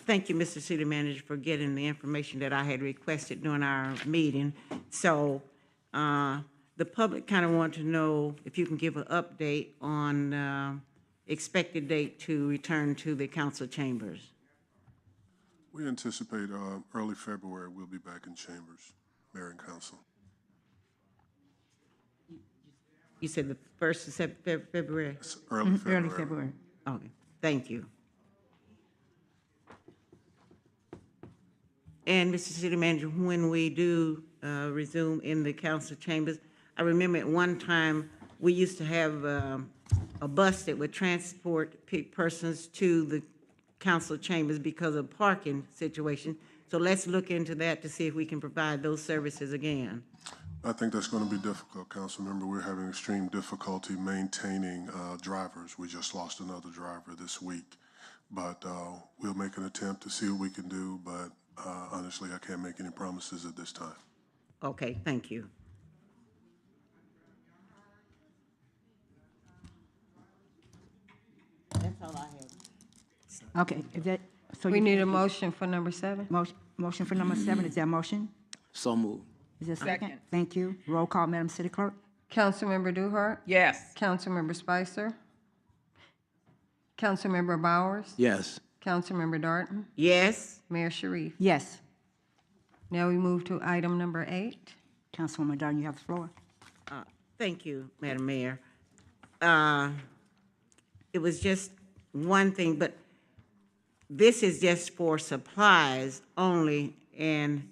Thank you, Mr. City Manager, for getting the information that I had requested during our meeting. So the public kind of want to know if you can give an update on expected date to return to the council chambers. We anticipate early February we'll be back in chambers, Mayor and Council. You said the 1st of February? It's early February. Early February. Okay, thank you. And Mr. City Manager, when we do resume in the council chambers, I remember at one time, we used to have a bus that would transport persons to the council chambers because of parking situation. So let's look into that to see if we can provide those services again. I think that's going to be difficult, Councilmember. We're having extreme difficulty maintaining drivers. We just lost another driver this week. But we'll make an attempt to see what we can do, but honestly, I can't make any promises at this time. Okay, thank you. That's all I have. Okay, is that, so We you need a motion for number 7. motion for number 7, is there a motion? So moved. Is there a second? Thank you. Roll call, Madam City Clerk. Councilmember Duhart? Yes. Councilmember Spicer? Councilmember Bowers? Yes. Councilmember Darton? Yes. Mayor Sharif? Yes. Now we move to item number 8. Councilwoman Darden, you have the floor. Thank you, Madam Mayor. It was just one thing, but this is just for supplies only, and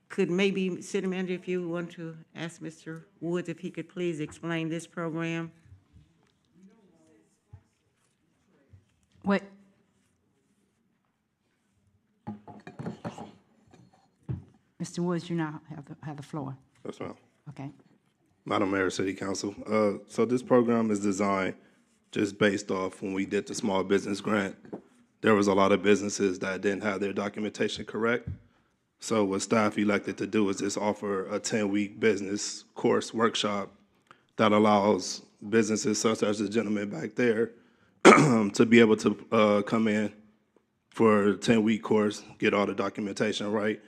could maybe, City Manager, if you want to ask Mr. Woods if he could please explain this program? What? Mr. Woods, you now have the floor. Yes, ma'am. Okay. Madam Mayor, City Council. So this program is designed just based off when we did the small business grant. There was a lot of businesses that didn't have their documentation correct. So what staff elected to do is just offer a 10-week business course workshop that allows businesses such as the gentleman back there to be able to come in for a 10-week course, get all the documentation right,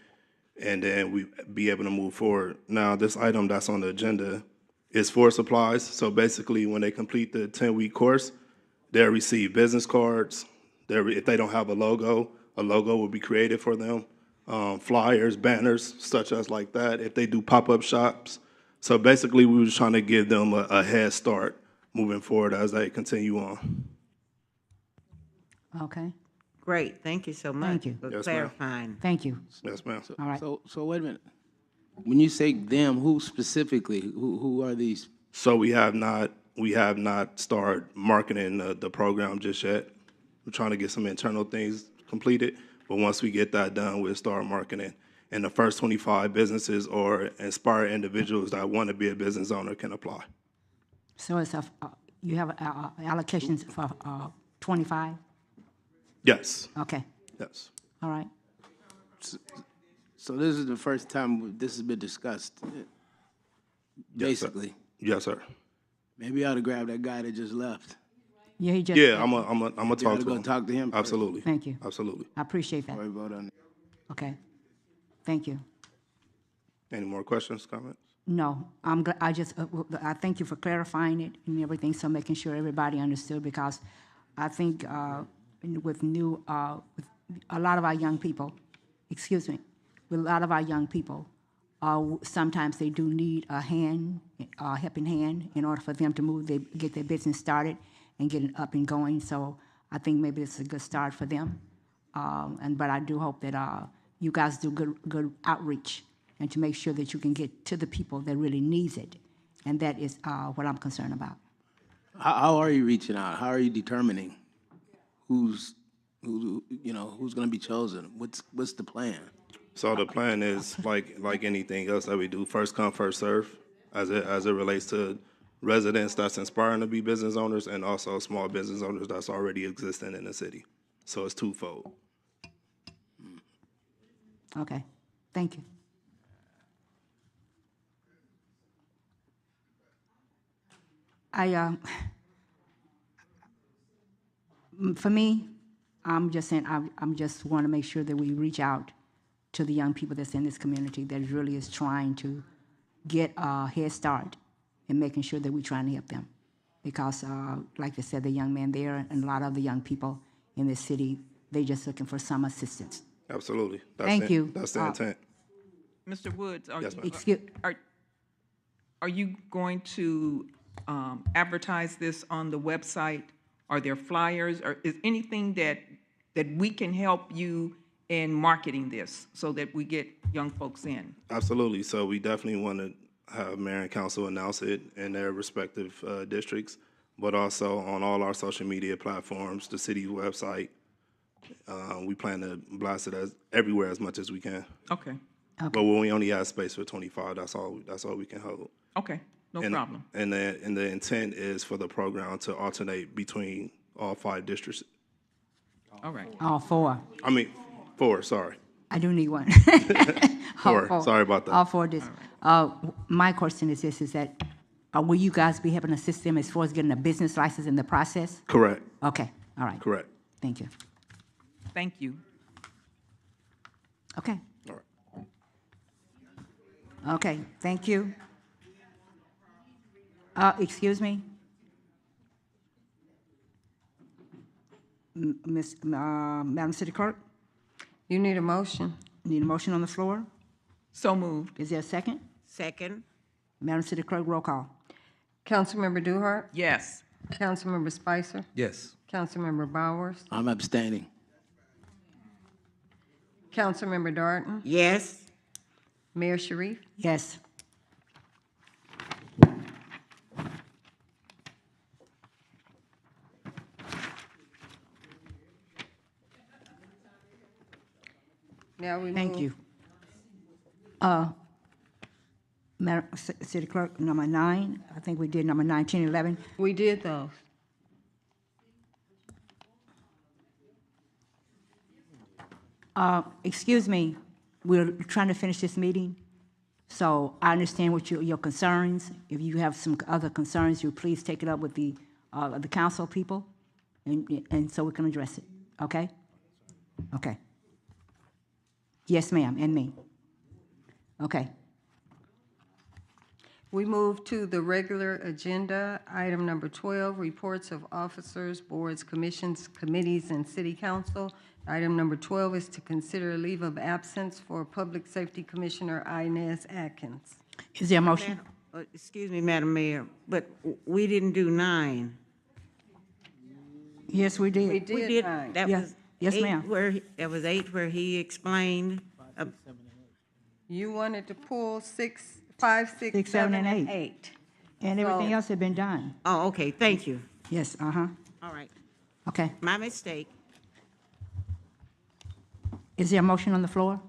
and then we be able to move forward. Now, this item that's on the agenda is for supplies. So basically, when they complete the 10-week course, they'll receive business cards. If they don't have a logo will be created for them. Flyers, banners, such as like that, if they do pop-up shops. So basically, we were trying to give them a head start moving forward as they continue on. Okay. Great, thank you so much. Thank you. For Yes, ma'am. clarifying. Thank you. Yes, ma'am. All right. So wait a minute. When you say them, who specifically? Who are these? So we have not started marketing the program just yet. We're trying to get some internal things completed, but once we get that done, we'll start marketing. And the first 25 businesses or inspired individuals that want to be a business owner can apply. So it's you have allocations for 25? Yes. Okay. Yes. All right. So this is the first time this has been discussed, basically. Yes, sir. Maybe I ought to grab that guy that just left. Yeah, he just. Yeah, I'm gonna talk to Go him. talk to him first. Absolutely. Thank you. Absolutely. I appreciate that. Before we vote on it. Okay. Thank you. Any more questions, comments? No, I'm glad. I thank you for clarifying it and everything. So making sure everybody understood, because I think with a lot of our young people, with a lot of our young people, sometimes they do need a hand, a helping hand, in order for them to move, get their business started and get it up and going. So I think maybe this is a good start for them. But I do hope that you guys do good outreach and to make sure that you can get to the people that really needs it. And that is what I'm concerned about. How are you reaching out? How are you determining who's going to be chosen? What's the plan? So the plan is like anything else that we do, first come, first serve, as it relates to residents that's inspiring to be business owners and also small business owners that's already existing in the city. So it's twofold. Okay, thank you. For me, I'm just saying, I'm just want to make sure that we reach out to the young people that's in this community that really is trying to get a head start in making sure that we're trying to help them. Because, like I said, the young man there and a lot of the young people in this city, they just looking for some assistance. Absolutely. Thank you. That's the intent. Mr. Woods, Yes, ma'am. are you going to advertise this on the website? Are there flyers, or is anything that we can help you in marketing this so that we get young folks in? Absolutely. So we definitely want to have mayor and council announce it in their respective districts, but also on all our social media platforms, the city's website. We plan to blast it everywhere as much as we can. Okay. But when we only have space for 25, that's all we can hold. Okay. No problem. And the intent is for the program to alternate between all 5 districts. All right. All 4. I mean, 4, sorry. I do need one. 4, sorry about that. All 4 districts. My question is this, is that, will you guys be helping assist them as far as getting a business license in the process? Correct. Okay, all right. Correct. Thank you. Thank you. Okay. All right. Okay, thank you. Excuse me? Madam City Clerk? You need a motion. Need a motion on the floor? So moved. Is there a second? Second. Madam City Clerk, roll call. Councilmember Duhart? Yes. Councilmember Spicer? Yes. Councilmember Bowers? I'm abstaining. Councilmember Darden? Yes. Mayor Sharif? Yes. Now we Thank move. you. Madam City Clerk, number 9, I think we did number 9, 10, 11. We did those. Excuse me, we're trying to finish this meeting, so I understand what your concerns. If you have some other concerns, you please take it up with the council people, and so we can address it, okay? Okay. Yes, ma'am, and me. Okay. We move to the regular agenda, item number 12, reports of officers, boards, commissions, committees, and city council. Item number 12 is to consider a leave of absence for Public Safety Commissioner Inez Atkins. Is there a motion? Excuse me, Madam Mayor, but we didn't do 9. Yes, we did. We did 9. That Yeah. was Yes, 8 ma'am. That was 8 where he explained. You wanted to pull 6, 5, 6, 6, 7, 7, and and 8. And everything So- else had been done. Oh, okay, thank you. Yes, All right, okay. my mistake. Is there a motion on the floor?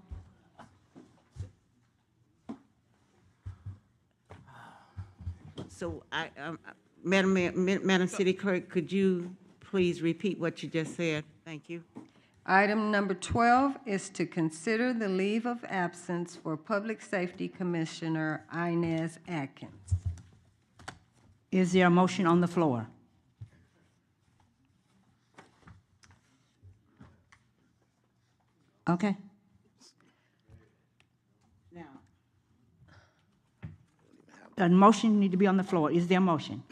So Madam City Clerk, could you please repeat what you just said? Thank you. Item number 12 is to consider the leave of absence for Public Safety Commissioner Inez Atkins. Is there a motion on the floor? Okay. Now, The motion need to be on the floor. Is there a motion?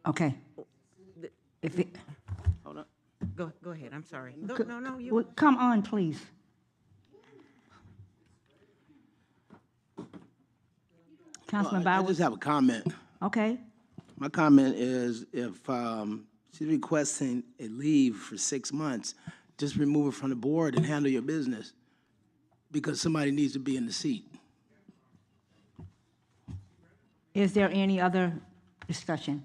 Okay. If it, go ahead, I'm sorry. No, well, come on, please. Councilman I Bowers? just have a comment. Okay. My comment is if she's requesting a leave for 6 months, just remove it from the board and handle your business because somebody needs to be in the seat. Is there any other discussion?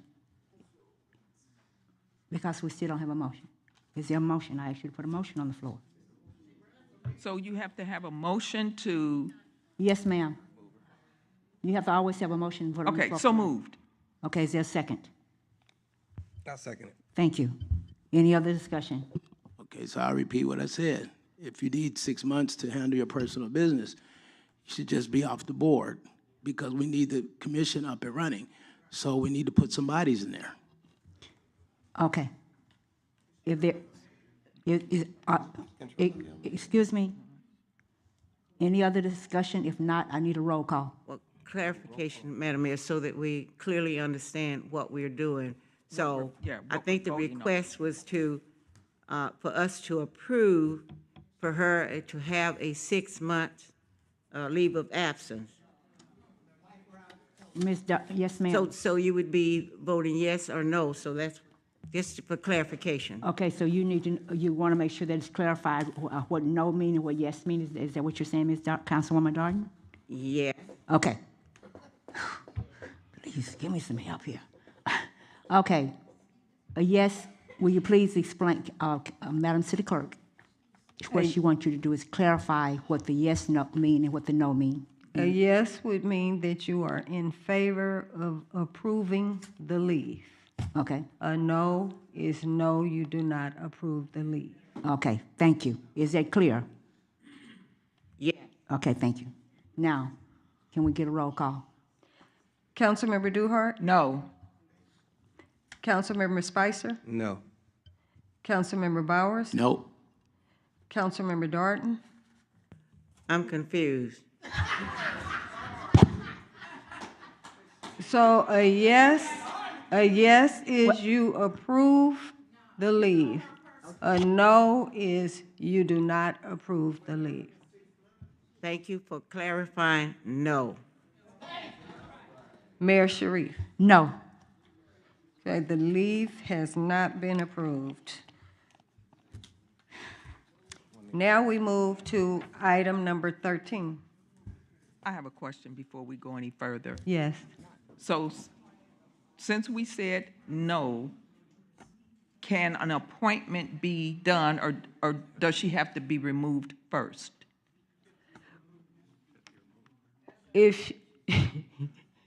Because we still don't have a motion. Is there a motion? I asked you to put a motion on the floor. So you have to have a motion to, Yes, ma'am. You have to always have a motion put on the okay, floor. so moved. Okay, is there a second? I'll second it. Thank you. Any other discussion? Okay, so I'll repeat what I said. If you need 6 months to handle your personal business, you should just be off the board because we need the commission up and running. So we need to put some bodies in there. Okay. If there, excuse me, any other discussion? If not, I need a roll call. Well, clarification, Madam Mayor, so that we clearly understand what we're doing. So I think the request was to, for us to approve for her to have a 6-month leave of absence. Yes, ma'am. So you would be voting yes or no, so that's just for clarification. Okay, so you need to, you want to make sure that it's clarified what no mean and what yes mean. Is that what you're saying, Ms. Councilwoman Darden? Yeah. Okay. Please, give me some help here. Okay. A yes, will you please explain, Madam City Clerk, what she wants you to do is clarify what the yes no mean and what the no mean. A yes would mean that you are in favor of approving the leave. Okay. A no is no, you do not approve the leave. Okay, thank you. Is that clear? Yeah. Okay, thank you. Now, can we get a roll call? Councilmember Duhart? No. Councilmember Spicer? No. Councilmember Bowers? Nope. Councilmember Darden? I'm confused. So a yes is you approve the leave. A no is you do not approve the leave. Thank you for clarifying no. Mayor Sharif? No. Okay, the leave has not been approved. Now we move to item number 13. I have a question before we go any further. Yes. So since we said no, can an appointment be done or does she have to be removed first? If,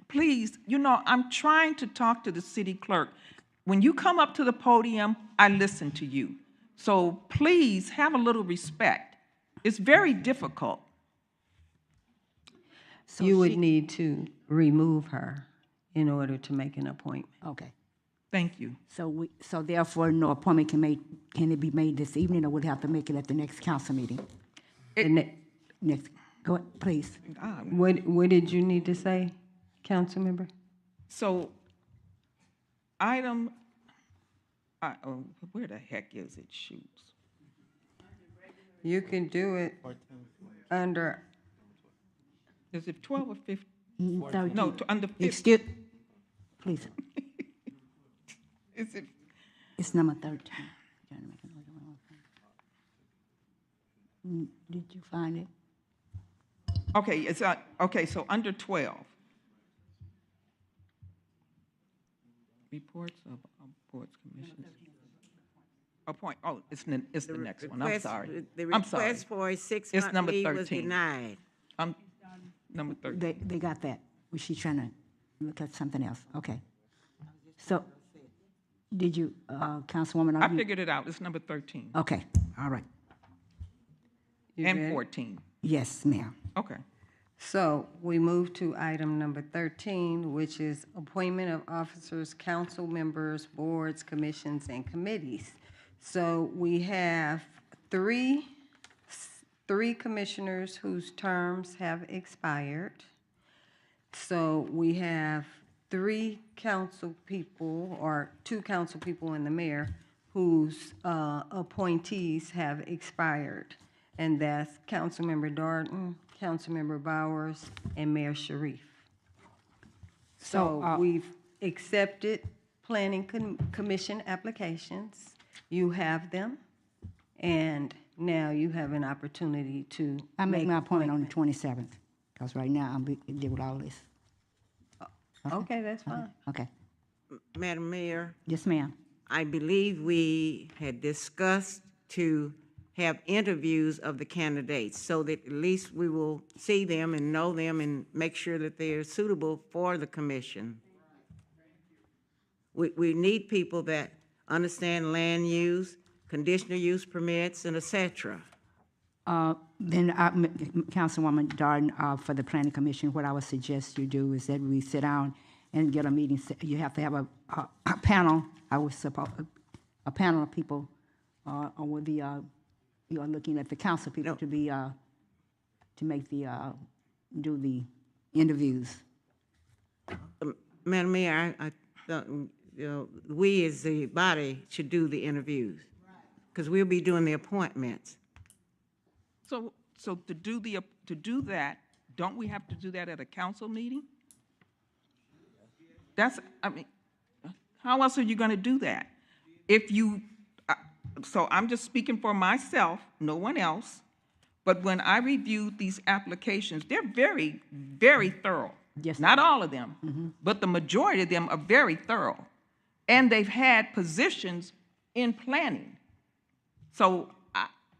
please, I'm trying to talk to the city clerk. When you come up to the podium, I listen to you. So please have a little respect. It's very difficult. So you would need to remove her in order to make an appointment. Okay. Thank you. So therefore, no appointment can it be made this evening, or would have to make it at the next council meeting? Next, go ahead, please. What did you need to say, council member? So where the heck is it? Shoots. You can do it under. Is it 12 or 15? No, under 15. Excuse, please. Is it? It's number 13. Did you find it? Okay, okay, so under 12. Reports of boards, commissions. It's the next one. I'm sorry. The I'm sorry. request for a It's 6-month number leave 13. was denied. Number 13. They got that. Was she trying to look at something else? Okay. So, did you, Councilwoman? I figured it out. It's number 13. Okay, all right. And 14. Yes, ma'am. Okay. So we move to item number 13, which is appointment of officers, council members, boards, commissions, and committees. So we have three commissioners whose terms have expired. So we have 3 council people, or 2 council people and the mayor, whose appointees have expired. And that's Councilmember Darden, Councilmember Bowers, and Mayor Sharif. So we've accepted planning commission applications. You have them, and now you have an opportunity to I make my appointment on the 27th, because right now I'm dealing with all this. Okay, that's fine. Okay. Madam Mayor? Yes, ma'am. I believe we had discussed to have interviews of the candidates so that at least we will see them and know them and make sure that they are suitable for the commission. We need people that understand land use, conditional use permits, and et cetera. Then, Councilwoman Darden, for the Planning Commission, what I would suggest you do is that we sit down and get a meeting. You have to have a panel, I would suppose, a panel of people, or would be, you are looking at the council people to be, to make the, do the interviews. Madam Mayor, I thought, we as the body should do the interviews, because we'll be doing the appointments. So to do that, don't we have to do that at a council meeting? I mean, how else are you going to do that? If you, so I'm just speaking for myself, no one else, but when I reviewed these applications, they're very, very thorough. Yes. Not all of them, but the majority of them are very thorough. And they've had positions in planning. So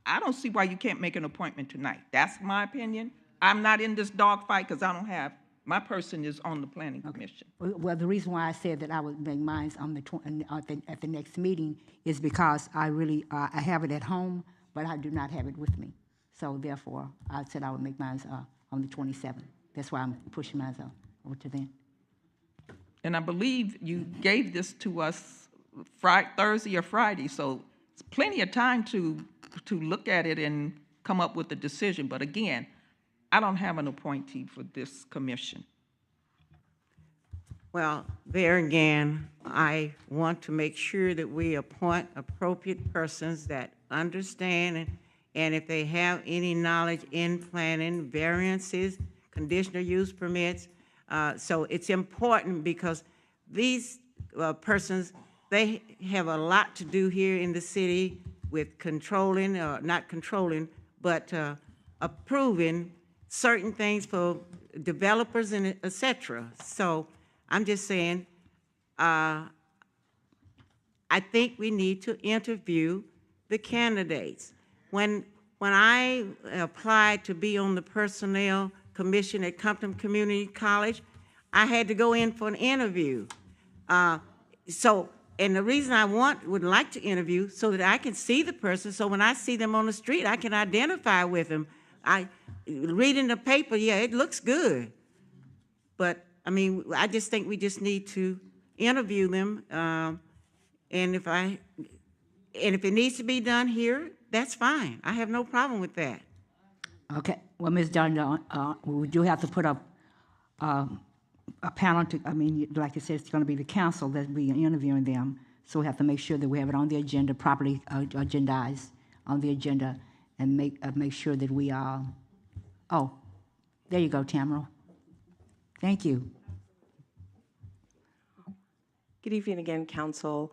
I don't see why you can't make an appointment tonight. That's my opinion. I'm not in this dogfight because I don't have, my person is on the planning commission. Well, the reason why I said that I would make mine on at the next meeting is because I really, I have it at home, but I do not have it with me. So therefore, I said I would make mine on the 27th. That's why I'm pushing mine over to then. And I believe you gave this to us Thursday or Friday, so it's plenty of time to look at it and come up with a decision. But again, I don't have an appointee for this commission. Well, there again, I want to make sure that we appoint appropriate persons that understand and if they have any knowledge in planning, variances, conditional use permits. So it's important because these persons, they have a lot to do here in the city with controlling, not controlling, but approving certain things for developers and et cetera. So I'm just saying, I think we need to interview the candidates. When I applied to be on the personnel commission at Compton Community College, I had to go in for an interview. And the reason I would like to interview so that I can see the person, so when I see them on the street, I can identify with them. Reading the paper, yeah, it looks good. But, I mean, I just think we just need to interview them. And if it needs to be done here, that's fine. I have no problem with that. Okay. Well, Ms. Dunn, we do have to put up a panel to, I mean, like you said, it's going to be the council that will be interviewing them. So we have to make sure that we have it on the agenda, properly agendized on the agenda, and make sure that we are, oh, there you go, Tamara. Thank you. Good evening again, Council.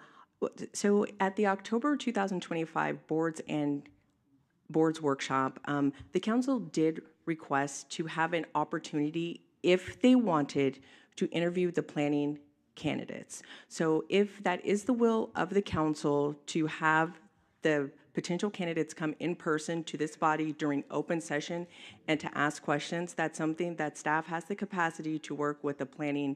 So at the October 2025 Boards Workshop, the Council did request to have an opportunity, if they wanted, to interview the planning candidates. So if that is the will of the Council to have the potential candidates come in person to this body during open session and to ask questions, that's something that staff has the capacity to work with the planning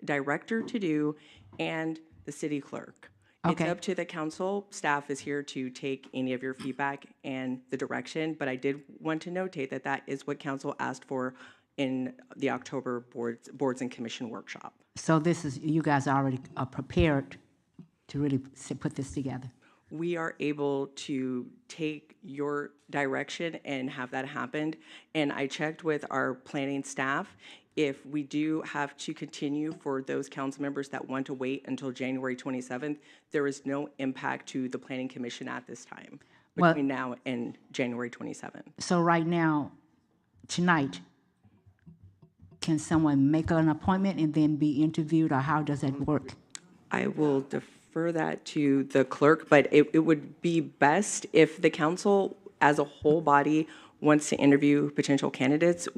director to do and the city clerk. Okay. It's up to the council. Staff is here to take any of your feedback and the direction, but I did want to notate that that is what council asked for in the October boards and commission workshop. So this is, you guys already are prepared to really put this together? We are able to take your direction and have that happen. And I checked with our planning staff. If we do have to continue for those council members that want to wait until January 27th, there is no impact to the Planning Commission at this time between now and January 27th. So right now, tonight, can someone make an appointment and then be interviewed, or how does that work? I will defer that to the clerk, but it would be best if the council as a whole body wants to interview potential candidates,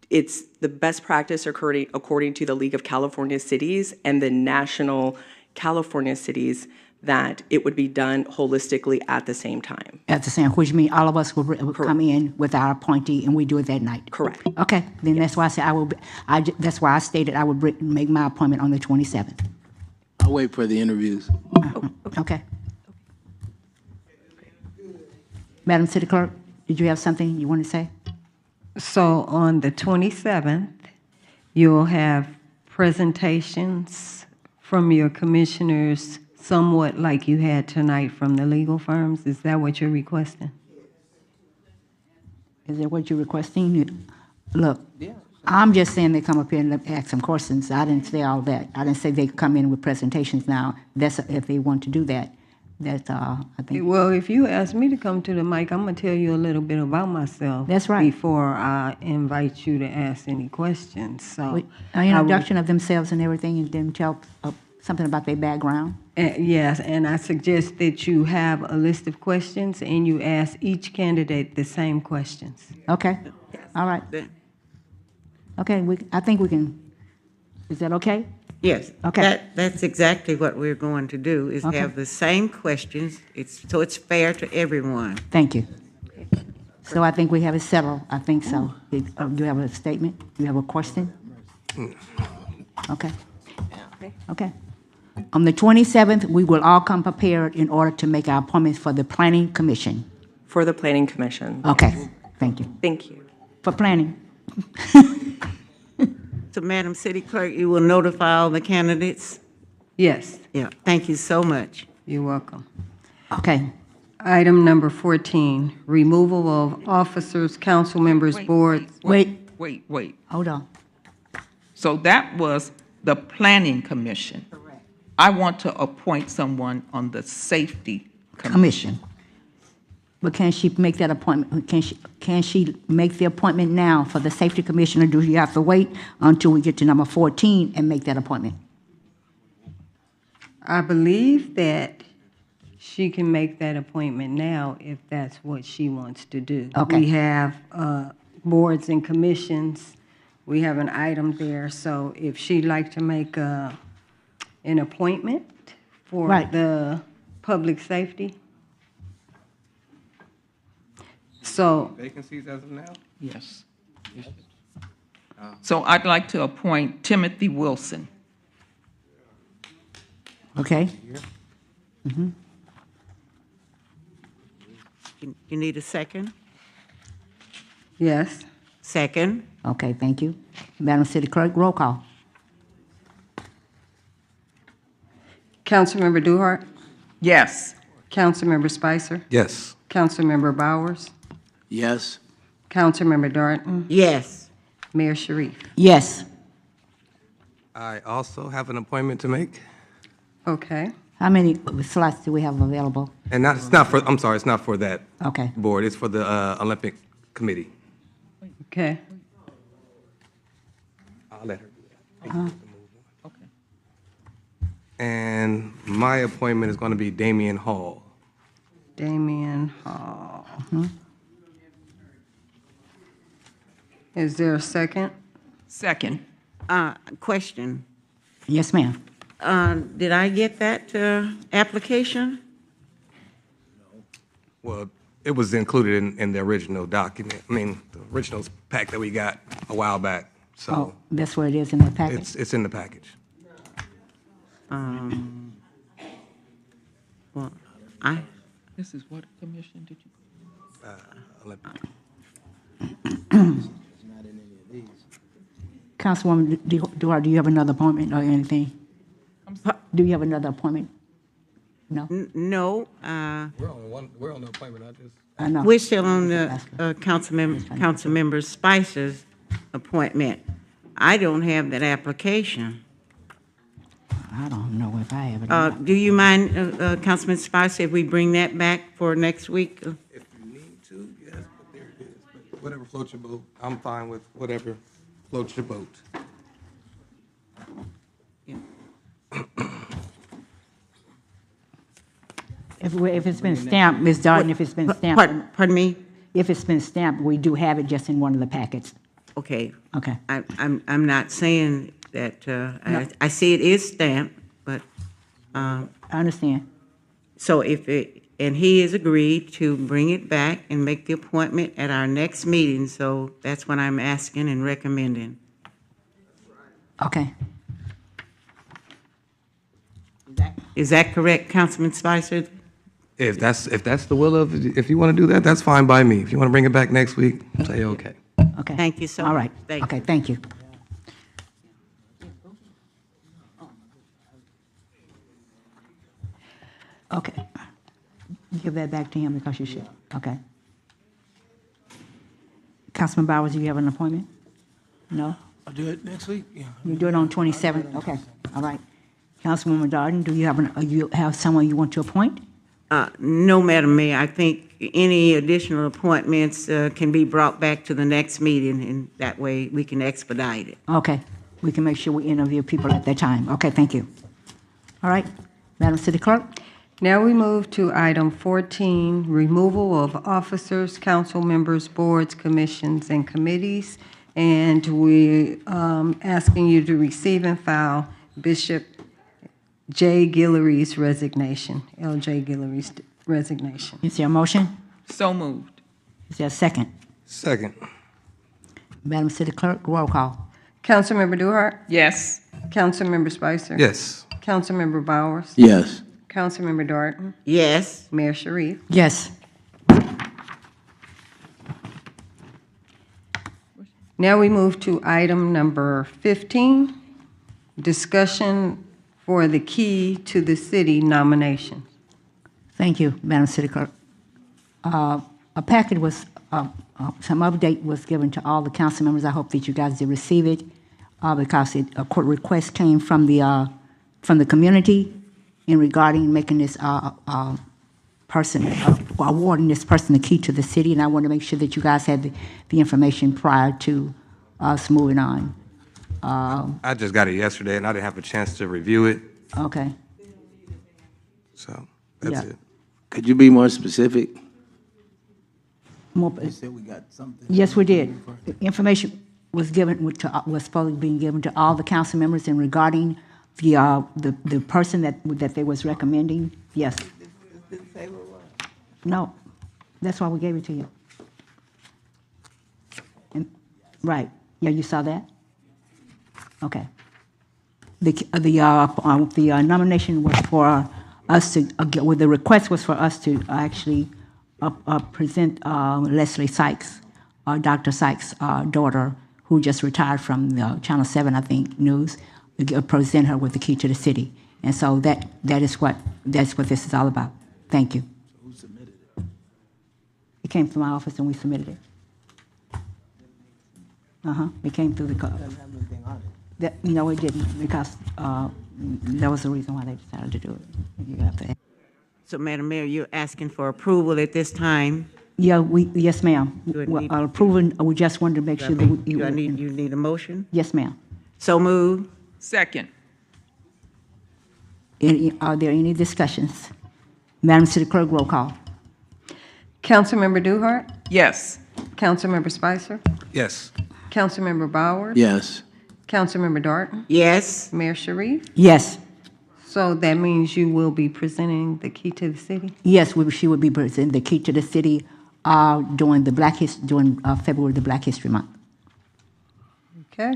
it's the best practice according to the League of California Cities and the National California Cities that it would be done holistically at the same time. At the same, which means all of us will come in with our appointee and we do it that night. Correct. Okay, then that's why I said that's why I stated I would make my appointment on the 27th. I'll wait for the interviews. Okay. Madam City Clerk, did you have something you want to say? So on the 27th, you'll have presentations from your commissioners, somewhat like you had tonight from the legal firms. Is that what you're requesting? Is that what you're requesting? Look, I'm just saying they come up here and ask some questions. I didn't say all that. I didn't say they come in with presentations now. That's if they want to do that. That's, I think. Well, if you ask me to come to the mic, I'm going to tell you a little bit about myself. That's right. Before I invite you to ask any questions. So, An introduction of themselves and everything, and then tell something about their background. Yes, and I suggest that you have a list of questions and you ask each candidate the same questions. Okay. All right. Okay, I think we can, is that okay? Yes. Okay. That's exactly what we're going to do, is Okay. have the same questions, so it's fair to everyone. Thank you. So I think we have it settled. I think so. Do you have a statement? Do you have a question? Okay. Okay. On the 27th, we will all come prepared in order to make our appointments for the Planning Commission. For the Planning Commission. Okay, thank you. Thank you. For planning. So, Madam City Clerk, you will notify all the candidates? Yes. Yeah, thank you so much. You're welcome. Okay. Item number 14, removal of officers, council members, boards. Wait. Hold on. So that was the Planning Commission. Correct. I want to appoint someone on the Safety Commission. But can she make that appointment? Can she make the appointment now for the Safety Commission, or do you have to wait until we get to number 14 and make that appointment? I believe that she can make that appointment now if that's what she wants to do. Okay. We have boards and commissions. We have an item there, so if she'd like to make an appointment for Right. the public safety. So, Vacancies as of now? Yes. So I'd like to appoint Timothy Wilson. Okay. Mm-hmm. You need a second? yes. Second? Okay, thank you. Madam City Clerk, roll call. Councilmember Duhart, Yes. Councilmember Spicer, Yes. Councilmember Bowers, Yes. Councilmember Darton, Yes. Mayor Sharif. Yes. I also have an appointment to make, Okay. How many slots do we have available? and it's not for, I'm sorry, it's not for that Okay. board, it's for the Olympic Committee. Okay. I'll let her do that. Uh-huh. Okay. And my appointment is going to be Damian Hall. Damian Hall. Mhm. Is there a second? Second. Question. Yes, ma'am. Did I get that application? Well, it was included in the original document, I mean, the original pack that we got a while back, Oh, so that's where it is in the package? it's in the package. Well, This is what commission did you? Olympic. Councilwoman Duarte, do you have another appointment or anything? Do you have another appointment? No? No. We're on the appointment, I just. I know. We're still on the Councilmember Spicer's appointment. I don't have that application. I don't know if I have it. or not. Do you mind, Councilman Spicer, if we bring that back for next week? If you need to, yes, but there it is. But whatever floats your boat, I'm fine with whatever floats your boat. If it's been stamped, Ms. Darden, if it's been stamped. Pardon me? If it's been stamped, we do have it just in one of the packets. Okay. Okay. I'm not saying that, I see it is stamped, but, I understand. so and he has agreed to bring it back and make the appointment at our next meeting, so that's what I'm asking and recommending. Okay. Is that correct, Councilman Spicer? If that's the will of, if you want to do that, that's fine by me. If you want to bring it back next week, say okay. Okay. Thank you so All much. right. Thank Okay, thank you. Okay. Give that back to him because you should. Okay. Councilman Bowers, do you have an appointment? No? I'll do it next week, yeah. You do it on 27th? Okay, all right. Councilwoman Darden, do you have someone you want to appoint? No, Madam Mayor, I think any additional appointments can be brought back to the next meeting, and that way we can expedite it. Okay, we can make sure we interview people at that time. Okay, thank you. All right, Madam City Clerk? Now we move to item 14, removal of officers, council members, boards, commissions, and committees. And we asking you to receive and file Bishop J. Guillory's resignation, L.J. Guillory's resignation. Is there a motion? So moved. Is there a second? Second. Madam City Clerk, roll call. Councilmember Duhart? Yes. Councilmember Spicer? Yes. Councilmember Bowers? Yes. Councilmember Darden? Yes. Mayor Sharif? Yes. Now we move to item number 15, discussion for the Key to the City nomination. Thank you, Madam City Clerk. A packet was, some update was given to all the council members. I hope that you guys did receive it because a court request came from the community in regarding making this person, awarding this person the key to the city, and I want to make sure that you guys had the information prior to us moving on. I just got it yesterday, and I didn't have a chance to review it, Okay. so that's Yeah. it. Could you be more specific? More, You said we got something. yes, we did. The information was given, was supposed to be given to all the council members in regarding the person that they was recommending. Yes. No, that's why we gave it to you. Right, yeah, you saw that? Okay. The nomination was for us to, well, the request was for us to actually present Leslie Sykes, Dr. Sykes' daughter, who just retired from Channel 7, I think, News, present her with the key to the city. And so that's what this is all about. Thank you. Who submitted it? It came from my office and we submitted it. It came through the, It doesn't have anything on it. no, it didn't, because that was the reason why they decided to do it. You have to. So, Madam Mayor, you're asking for approval at this time? Yeah, yes, ma'am. Do it Well, need- approving, we just wanted to make sure that You need a motion? Yes, ma'am. So moved. Second. Are there any discussions? Madam City Clerk, roll call. Councilmember Duhart? Yes. Councilmember Spicer? Yes. Councilmember Bowers? Yes. Councilmember Darden? Yes. Mayor Sharif? Yes. So that means you will be presenting the key to the city? Yes, she would be presenting the key to the city during February, the Black History Month. Okay.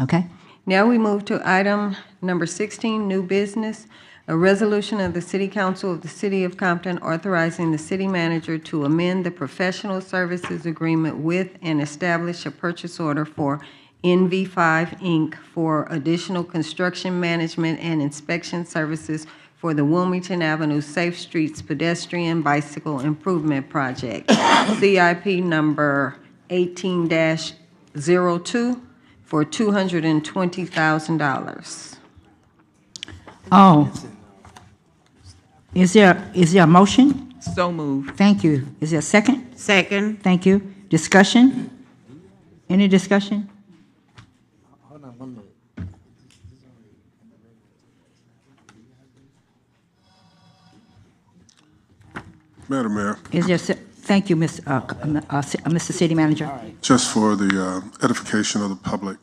Okay? Now we move to item number 16, new business. A resolution of the City Council of the City of Compton authorizing the city manager to amend the professional services agreement with and establish a purchase order for NV5 Inc. for additional construction management and inspection services for the Wilmington Avenue Safe Streets Pedestrian Bicycle Improvement Project, CIP number 18-02 for $220,000. Oh. Is there a motion? So moved. Thank you. Is there a second? Second. Thank you. Discussion? Any discussion? Hold on 1 minute. Madam Mayor, Thank you, Mr. City Manager. just for the edification of the public,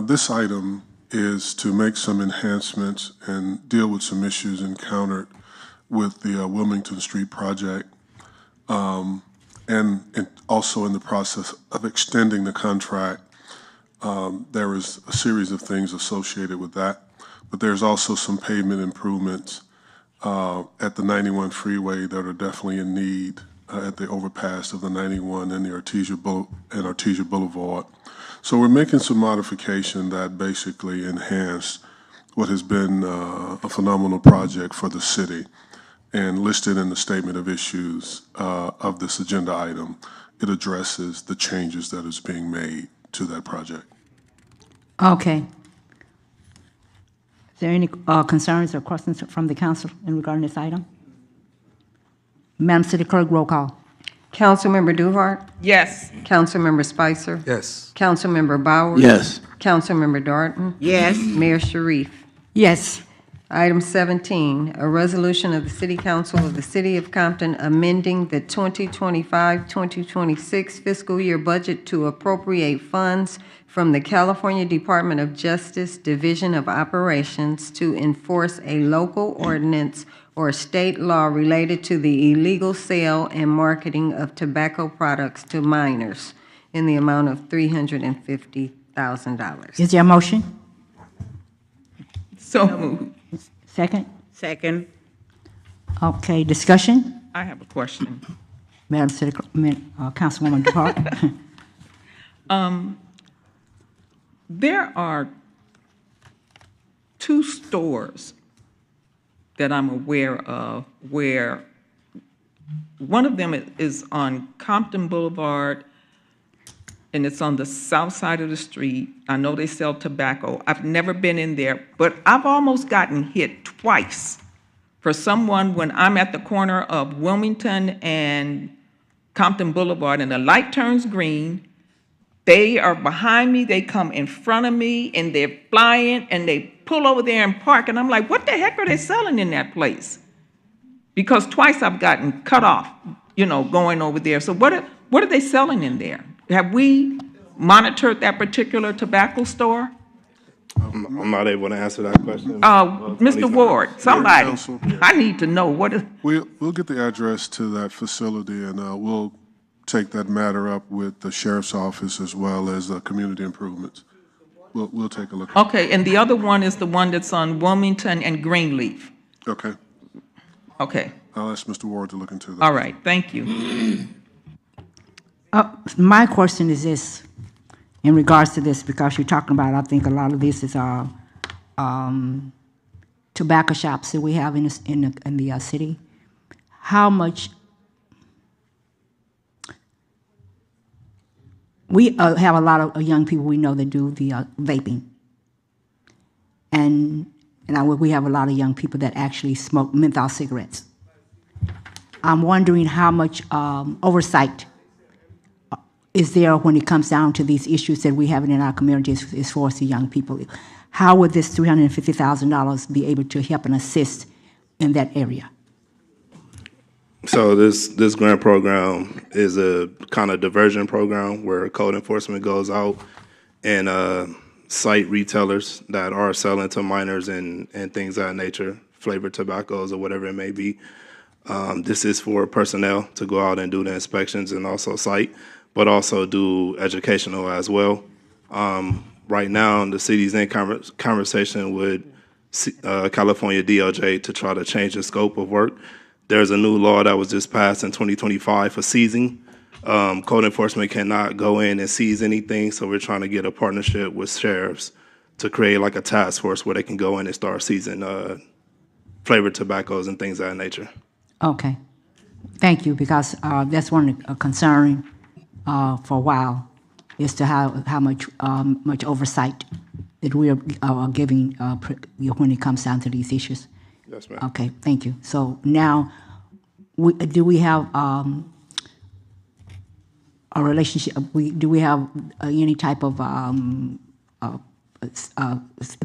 this item is to make some enhancements and deal with some issues encountered with the Wilmington Street project, and also in the process of extending the contract. There is a series of things associated with that, but there's also some pavement improvements at the 91 freeway that are definitely in need at the overpass of the 91 and the Artesia Boulevard. So we're making some modification that basically enhance what has been a phenomenal project for the city. And listed in the statement of issues of this agenda item, it addresses the changes that is being made to that project. Okay. Is there any concerns or questions from the council in regarding this item? Madam City Clerk, roll call. Councilmember Duhart? Yes. Councilmember Spicer? Yes. Councilmember Bowers? Yes. Councilmember Darton? Yes. Mayor Sharif? Yes. Item 17, a resolution of the City Council of the City of Compton amending the 2025-2026 fiscal year budget to appropriate funds from the California Department of Justice Division of Operations to enforce a local ordinance or state law related to the illegal sale and marketing of tobacco products to minors in the amount of $350,000. Is there a motion? So moved. Second? Second. Okay, discussion? I have a question. Madam City Clerk, Councilwoman Duhart? There are 2 stores that I'm aware of where one of them is on Compton Boulevard, and it's on the south side of the street. I know they sell tobacco. I've never been in there, but I've almost gotten hit twice for someone when I'm at the corner of Wilmington and Compton Boulevard, and the light turns green. They are behind me, they come in front of me, and they're flying, and they pull over there and park, and I'm like, what the heck are they selling in that place? Because twice I've gotten cut off, going over there. So what are they selling in there? Have we monitored that particular tobacco store? I'm not able to answer that question. Mr. Ward, somebody, I need to know what is. We'll get the address to that facility, and we'll take that matter up with the sheriff's office as well as community improvements. We'll take a look. Okay, and the other one is the one that's on Wilmington and Greenleaf. Okay. Okay. I'll ask Mr. Ward to look into that. All right, thank you. My question is this, in regards to this, because you're talking about, I think a lot of this is tobacco shops that we have in the city. How much we have a lot of young people we know that do the vaping, and we have a lot of young people that actually smoke menthol cigarettes. I'm wondering how much oversight is there when it comes down to these issues that we have in our communities as far as the young people? How would this $350,000 be able to help and assist in that area? So this grant program is a kind of diversion program where code enforcement goes out and cite retailers that are selling to minors and things of that nature, flavored tobaccos or whatever it may be. This is for personnel to go out and do the inspections and also cite, but also do educational as well. Right now, the city's in conversation with California DOJ to try to change the scope of work. There's a new law that was just passed in 2025 for seizing. Code enforcement cannot go in and seize anything, so we're trying to get a partnership with sheriffs to create like a task force where they can go in and start seizing flavored tobaccos and things of that nature. Okay, thank you, because that's one concern for a while, is to how much oversight that we are giving when it comes down to these issues. Yes, ma'am. Okay, thank you. So now, do we have a relationship? Do we have any type of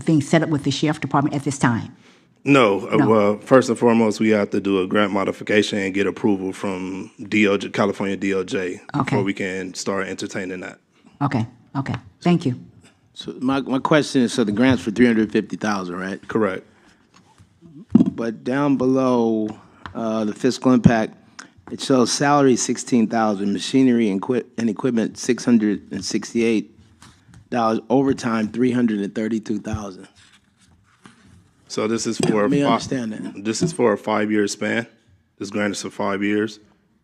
thing set up with the sheriff department at this time? No. Well, first and foremost, we have to do a grant modification and get approval from DOJ, California DOJ, before we can start entertaining that. Okay, thank you. So my question is, so the grant's for $350,000, right? Correct. But down below the fiscal impact, it shows salary $16,000, machinery and equipment $668, overtime $332,000. So this is for Help me understand that. This is for a 5-year span. This grant is for 5 years,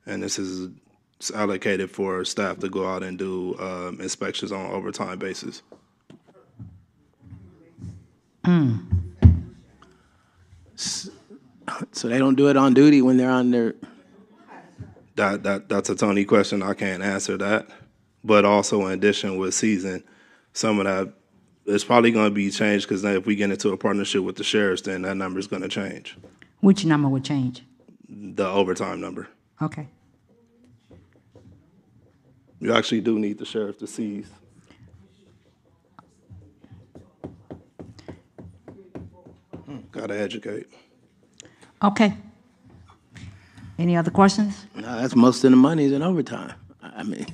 and this is it's allocated for staff to go out and do inspections on an overtime basis. So they don't do it on duty when they're on their. That's a Tony question. I can't answer that. But also, in addition, with season, some of that it's probably going to be changed because if we get into a partnership with the sheriffs, then that number is going to change. Which number would change? The overtime number. Okay. You actually do need the sheriff to seize. Got to educate. Okay. Any other questions? No, that's most of the money is in overtime. I mean.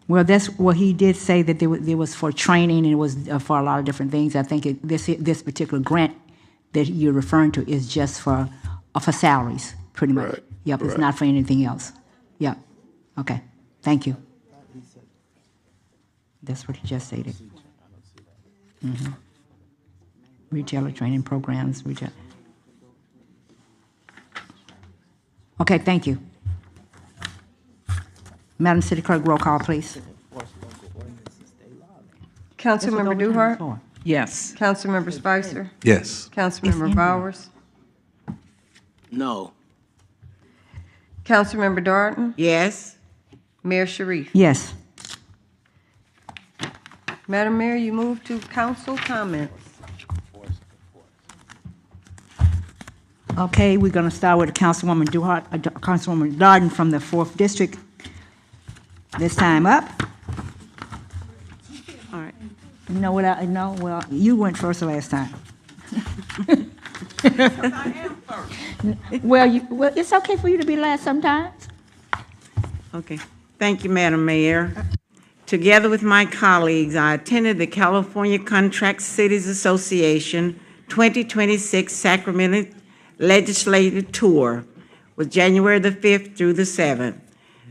Well, that's what he did say, that there was for training and it was for a lot of different things. I think this particular grant that you're referring to is just for salaries, pretty much. Right. Yep, it's Right. not for anything else. Yep. Okay. Thank you. That's what he just stated. Mm-hmm. Retailer training programs, retail. Okay, thank you. Madam City Clerk, roll call, please. Councilmember Duhart? Yes. Councilmember Spicer? Yes. Councilmember Bowers? No. Councilmember Darden? Yes. Mayor Sharif? Yes. Madam Mayor, you move to council comments. Okay, we're going to start with Councilwoman Councilwoman Darden from the 4th District. This time up. All right. You know what well, you went first the last time. Well, it's okay for you to be last sometimes. Okay. Thank you, Madam Mayor. Together with my colleagues, I attended the California Contract Cities Association 2026 Sacramento Legislative Tour was January the 5th through the 7th.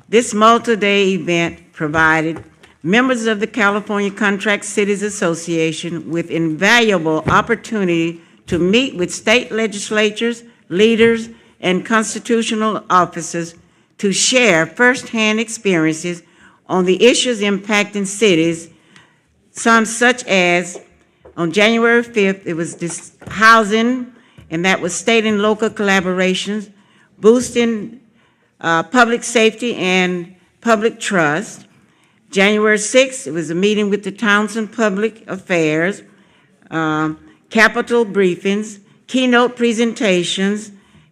This multi-day event provided members of the California Contract Cities Association with invaluable opportunity to meet with state legislatures, leaders, and constitutional officers to share firsthand experiences on the issues impacting cities, some such as on January 5th, it was this housing, and that was state and local collaborations, boosting public safety and public trust. January 6th, it was a meeting with the Townsend Public Affairs, Capitol briefings, keynote presentations,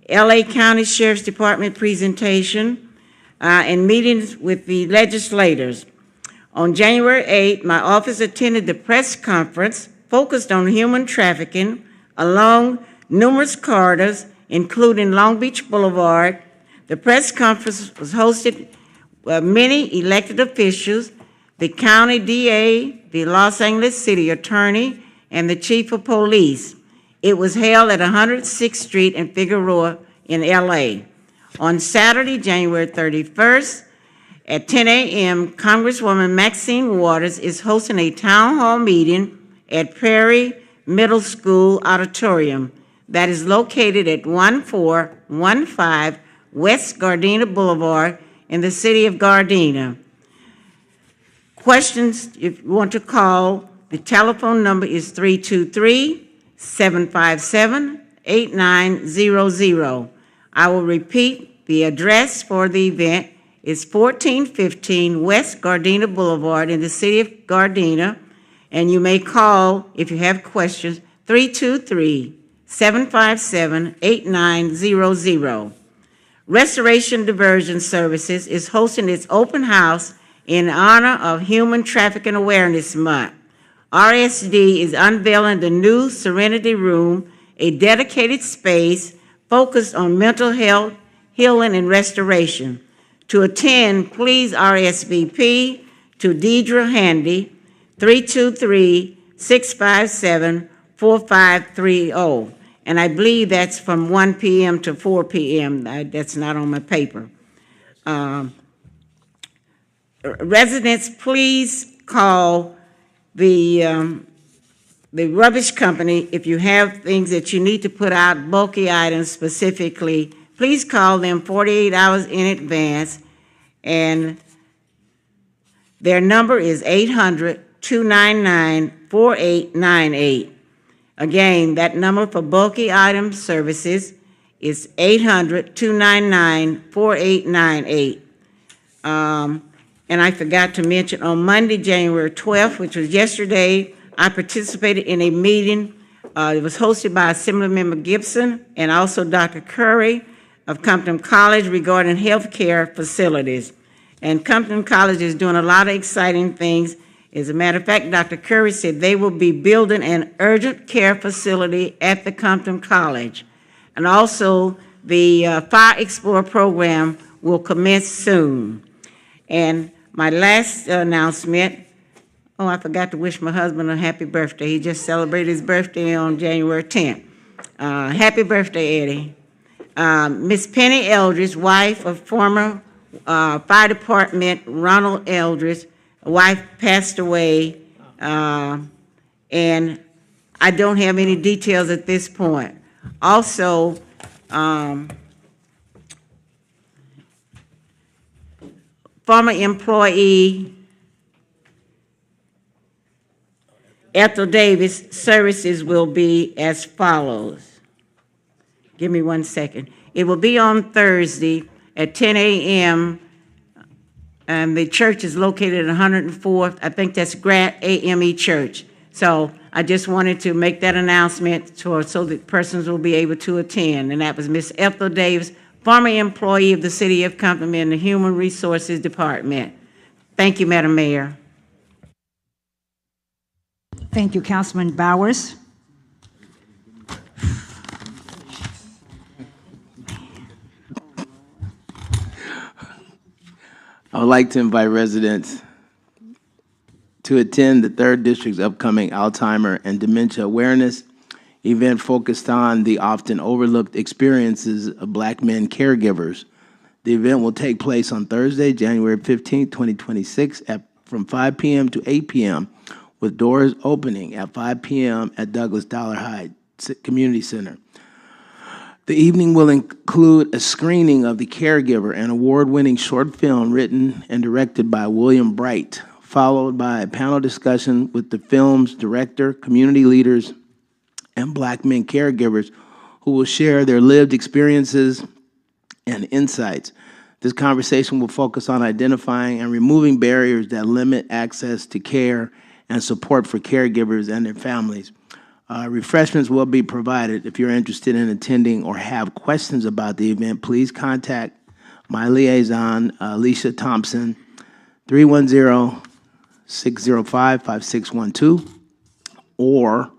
LA County Sheriff's Department presentation, and meetings with the legislators. On January 8th, my office attended the press conference focused on human trafficking along numerous corridors, including Long Beach Boulevard. The press conference was hosted by many elected officials, the county DA, the Los Angeles City Attorney, and the Chief of Police. It was held at 106th Street and Figueroa in LA. On Saturday, January 31st, at 10 a.m., Congresswoman Maxine Waters is hosting a town hall meeting at Prairie Middle School Auditorium that is located at 1415 West Gardena Boulevard in the city of Gardena. Questions, if you want to call, the telephone number is 323-757-8900. I will repeat, the address for the event is 1415 West Gardena Boulevard in the city of Gardena, and you may call, if you have questions, 323-757-8900. Restoration Diversion Services is hosting its open house in honor of Human Trafficking Awareness Month. RSD is unveiling the new Serenity Room, a dedicated space focused on mental health, healing, and restoration. To attend, please RSVP to Deidre Handy, 323-657-4530. And I believe that's from 1 p.m. to 4 p.m. That's not on my paper. Residents, please call the the rubbish company, if you have things that you need to put out, bulky items specifically, please call them 48 hours in advance, and their number is 800-299-4898. Again, that number for bulky item services is 800-299-4898. And I forgot to mention, on Monday, January 12th, which was yesterday, I participated in a meeting. It was hosted by Assemblymember Gibson and also Dr. Curry of Compton College regarding healthcare facilities. And Compton College is doing a lot of exciting things. As a matter of fact, Dr. Curry said they will be building an urgent care facility at the Compton College. And also, the Fire Explorer program will commence soon. And my last announcement, oh, I forgot to wish my husband a happy birthday. He just celebrated his birthday on January 10th. Happy birthday, Eddie. Miss Penny Eldridge, wife of former Fire Department Ronald Eldridge, wife passed away, and I don't have any details at this point. Also, former employee Ethel Davis services will be as follows. Give me 1 second. It will be on Thursday at 10 a.m. And the church is located at 104th. I think that's Grant AME Church. So I just wanted to make that announcement so that persons will be able to attend. And that was Miss Ethel Davis, former employee of the City of Compton in the Human Resources Department. Thank you, Madam Mayor. Thank you, Councilman Bowers. I would like to invite residents to attend the 3rd District's upcoming Alzheimer and Dementia Awareness event focused on the often overlooked experiences of Black men caregivers. The event will take place on Thursday, January 15, 2026, from 5 p.m. to 8 p.m., with doors opening at 5 p.m. at Douglas Dollar High Community Center. The evening will include a screening of The Caregiver, an award-winning short film written and directed by William Bright, followed by a panel discussion with the film's director, community leaders, and Black men caregivers who will share their lived experiences and insights. This conversation will focus on identifying and removing barriers that limit access to care and support for caregivers and their families. Refreshments will be provided. If you're interested in attending or have questions about the event, please contact my liaison, Alicia Thompson, 310-605-5612, or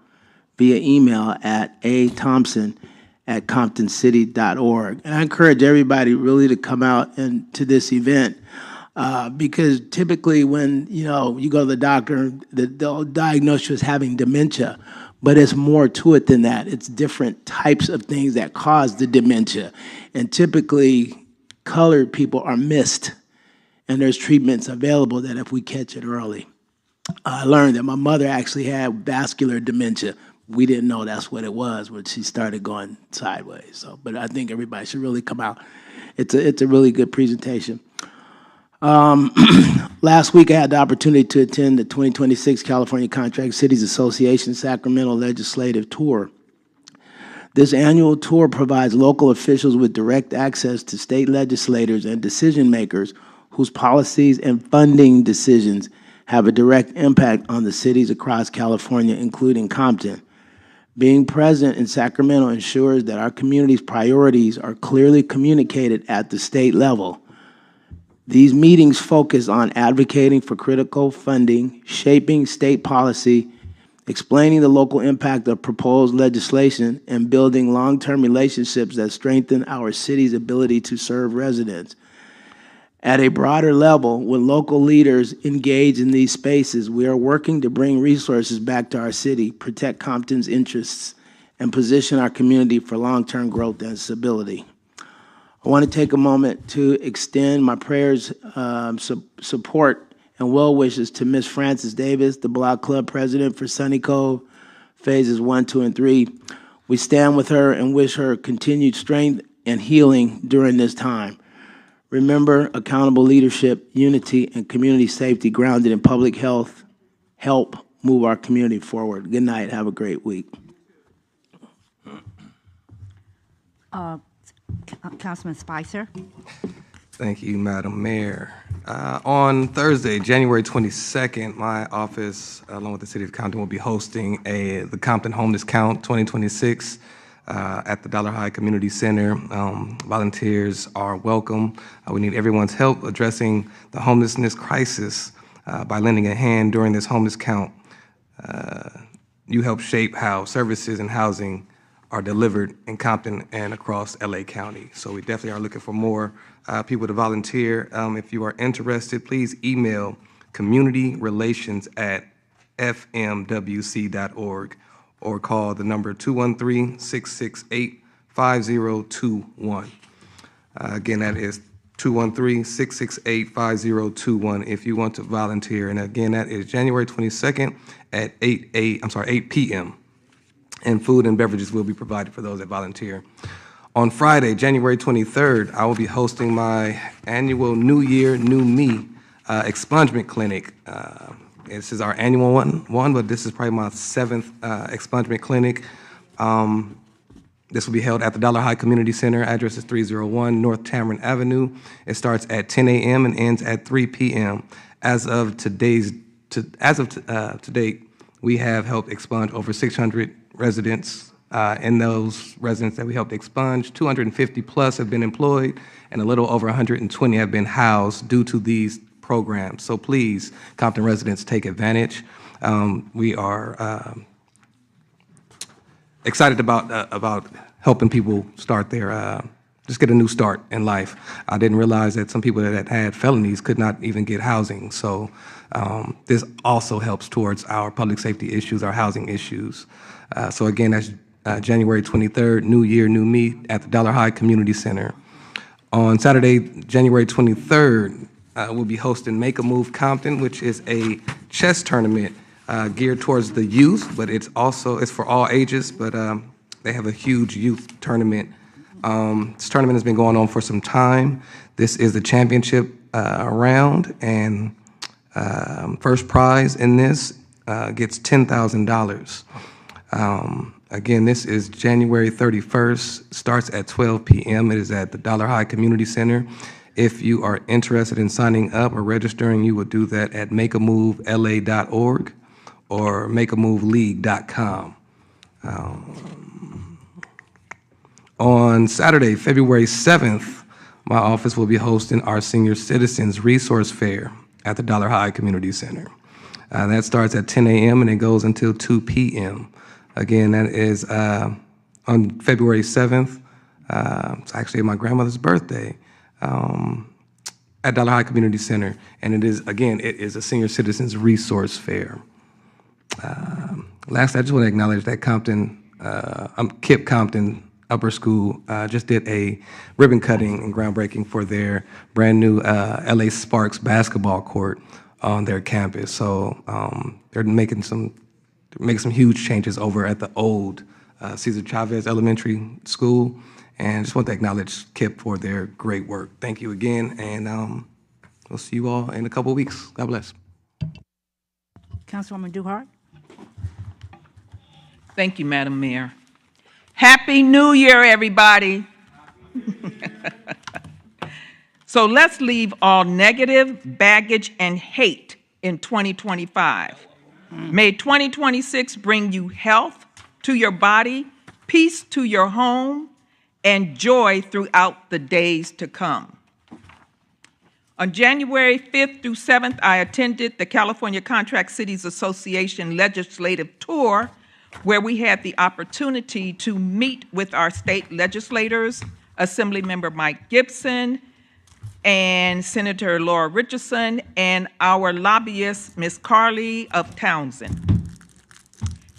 via email at athompson@comptoncity.org. And I encourage everybody really to come out and to this event. Because typically when, you go to the doctor, they'll diagnose you as having dementia, but it's more to it than that. It's different types of things that cause the dementia. And typically, colored people are missed, and there's treatments available that if we catch it early. I learned that my mother actually had vascular dementia. We didn't know that's what it was when she started going sideways. So, but I think everybody should really come out. It's a really good presentation. Last week, I had the opportunity to attend the 2026 California Contract Cities Association Sacramento Legislative Tour. This annual tour provides local officials with direct access to state legislators and decision makers whose policies and funding decisions have a direct impact on the cities across California, including Compton. Being present in Sacramento ensures that our community's priorities are clearly communicated at the state level. These meetings focus on advocating for critical funding, shaping state policy, explaining the local impact of proposed legislation, and building long-term relationships that strengthen our city's ability to serve residents. At a broader level, when local leaders engage in these spaces, we are working to bring resources back to our city, protect Compton's interests, and position our community for long-term growth and stability. I want to take a moment to extend my prayers, support, and well wishes to Ms. Frances Davis, the Block Club President for Sunny Cove, phases 1, 2, and 3. We stand with her and wish her continued strength and healing during this time. Remember, accountable leadership, unity, and community safety grounded in public health help move our community forward. Good night. Have a great week. Councilman Spicer. Thank you, Madam Mayor. On Thursday, January 22nd, my office, along with the City of Compton, will be hosting the Compton Homeless Count 2026 at the Dollar High Community Center. Volunteers are welcome. We need everyone's help addressing the homelessness crisis by lending a hand during this homeless count. You help shape how services and housing are delivered in Compton and across LA County. So we definitely are looking for more people to volunteer. If you are interested, please email communityrelations@fmwc.org or call the number 213-668-5021. Again, that is 213-668-5021 if you want to volunteer. And again, that is January 22nd at 8 p.m. And food and beverages will be provided for those that volunteer. On Friday, January 23rd, I will be hosting my annual New Year, New Me expungement clinic. This is our annual one, but this is probably my 7th expungement clinic. This will be held at the Dollar High Community Center. Address is 301 North Tamarind Avenue. It starts at 10 a.m. and ends at 3 p.m. As of to date, we have helped expunge over 600 residents. In those residents that we helped expunge, 250 plus have been employed, and a little over 120 have been housed due to these programs. So please, Compton residents, take advantage. We are excited about helping people start their, just get a new start in life. I didn't realize that some people that had felonies could not even get housing. So this also helps towards our public safety issues, our housing issues. So again, that's January 23rd, New Year, New Me at the Dollar High Community Center. On Saturday, January 23rd, we'll be hosting Make a Move Compton, which is a chess tournament geared towards the youth, but it's for all ages, but they have a huge youth tournament. This tournament has been going on for some time. This is the championship round, and first prize in this gets $10,000. Again, this is January 31st, starts at 12 p.m. It is at the Dollar High Community Center. If you are interested in signing up or registering, you would do that at makeamovela.org or makeamoveleague.com. On Saturday, February 7th, my office will be hosting our Senior Citizens Resource Fair at the Dollar High Community Center. That starts at 10 a.m. and it goes until 2 p.m. Again, that is on February 7th. It's actually my grandmother's birthday at Dollar High Community Center. And it is a Senior Citizens Resource Fair. Lastly, I just want to acknowledge that KIPP Compton Upper School just did a ribbon cutting and groundbreaking for their brand new LA Sparks basketball court on their campus. So they're making some huge changes over at the old Cesar Chavez Elementary School. And just want to acknowledge KIPP for their great work. Thank you again, and we'll see you all in a couple of weeks. God bless. Councilwoman Duhart. Thank you, Madam Mayor. Happy New Year, everybody. So let's leave all negative baggage and hate in 2025. May 2026 bring you health to your body, peace to your home, and joy throughout the days to come. On January 5th through 7th, I attended the California Contract Cities Association legislative tour, where we had the opportunity to meet with our state legislators, Assemblymember Mike Gibson, and Senator Laura Richardson, and our lobbyist, Ms. Carly of Townsend.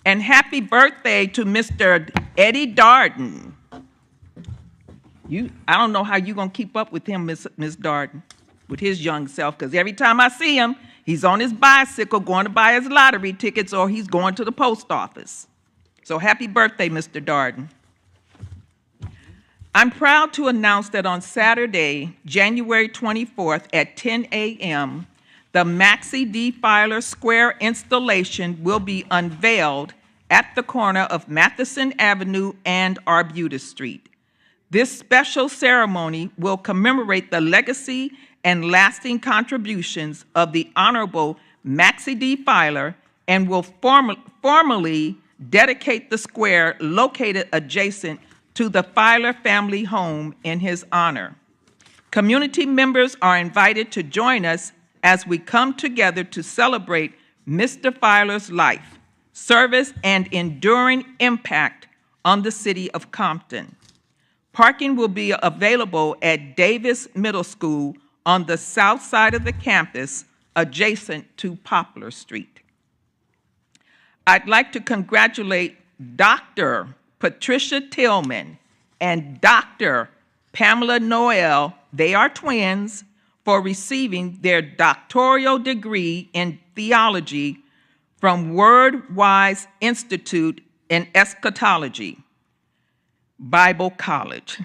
And happy birthday to Mr. Eddie Darden. I don't know how you're going to keep up with him, Ms. Darden, with his young self, because every time I see him, he's on his bicycle going to buy his lottery tickets or he's going to the post office. So happy birthday, Mr. Darden. I'm proud to announce that on Saturday, January 24th at 10 a.m., the Maxi D. Filer Square installation will be unveiled at the corner of Matheson Avenue and Arbutus Street. This special ceremony will commemorate the legacy and lasting contributions of the Honorable Maxi D. Filer and will formally dedicate the square located adjacent to the Filer family home in his honor. Community members are invited to join us as we come together to celebrate Mr. Filer's life, service, and enduring impact on the city of Compton. Parking will be available at Davis Middle School on the south side of the campus, adjacent to Poplar Street. I'd like to congratulate Dr. Patricia Tillman and Dr. Pamela Noel, they are twins, for receiving their doctoral degree in theology from Word-Wise Institute in Eschatology, Bible College.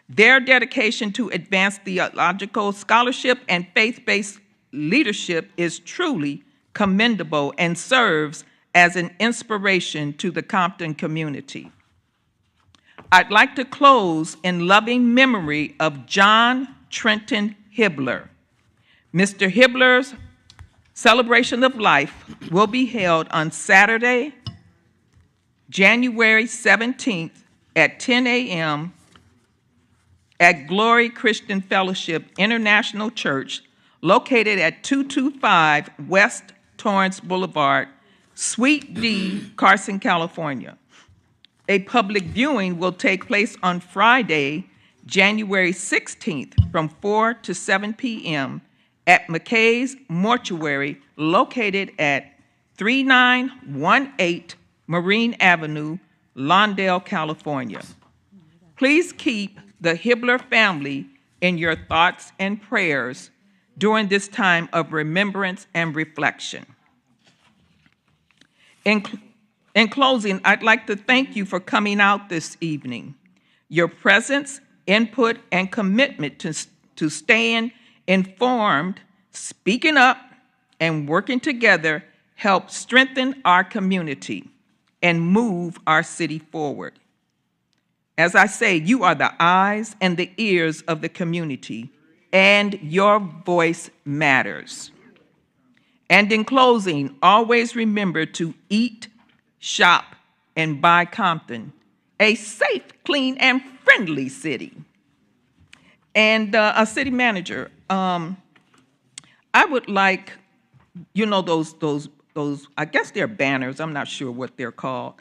Their dedication to advance theological scholarship and faith-based leadership is truly commendable and serves as an inspiration to the Compton community. I'd like to close in loving memory of John Trenton Hibbler. Mr. Hibbler's celebration of life will be held on Saturday, January 17th at 10 a.m. at Glory Christian Fellowship International Church, located at 225 West Torrance Boulevard, Suite D, Carson, California. A public viewing will take place on Friday, January 16th from 4 to 7 p.m. at McKay's Mortuary, located at 3918 Marine Avenue, Lawndale, California. Please keep the Hibbler family in your thoughts and prayers during this time of remembrance and reflection. In closing, I'd like to thank you for coming out this evening. Your presence, input, and commitment to staying informed, speaking up, and working together help strengthen our community and move our city forward. As I say, you are the eyes and the ears of the community, and your voice matters. And in closing, always remember to eat, shop, and buy Compton, a safe, clean, and friendly city. And a city manager, I would like, you know, those, I guess they're banners, I'm not sure what they're called,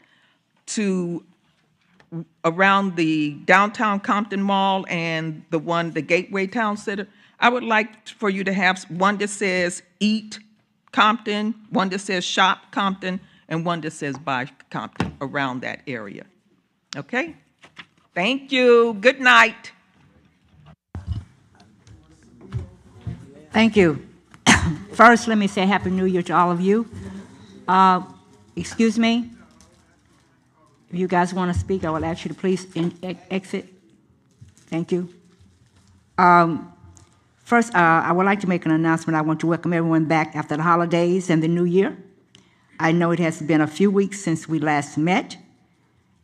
to around the downtown Compton Mall and the Gateway Town Center. I would like for you to have one that says Eat Compton, one that says Shop Compton, and one that says Buy Compton around that area. Okay? Thank you. Good night. Thank you. First, let me say Happy New Year to all of you. Excuse me. If you guys want to speak, I will ask you to please exit. Thank you. First, I would like to make an announcement. I want to welcome everyone back after the holidays and the new year. I know it has been a few weeks since we last met,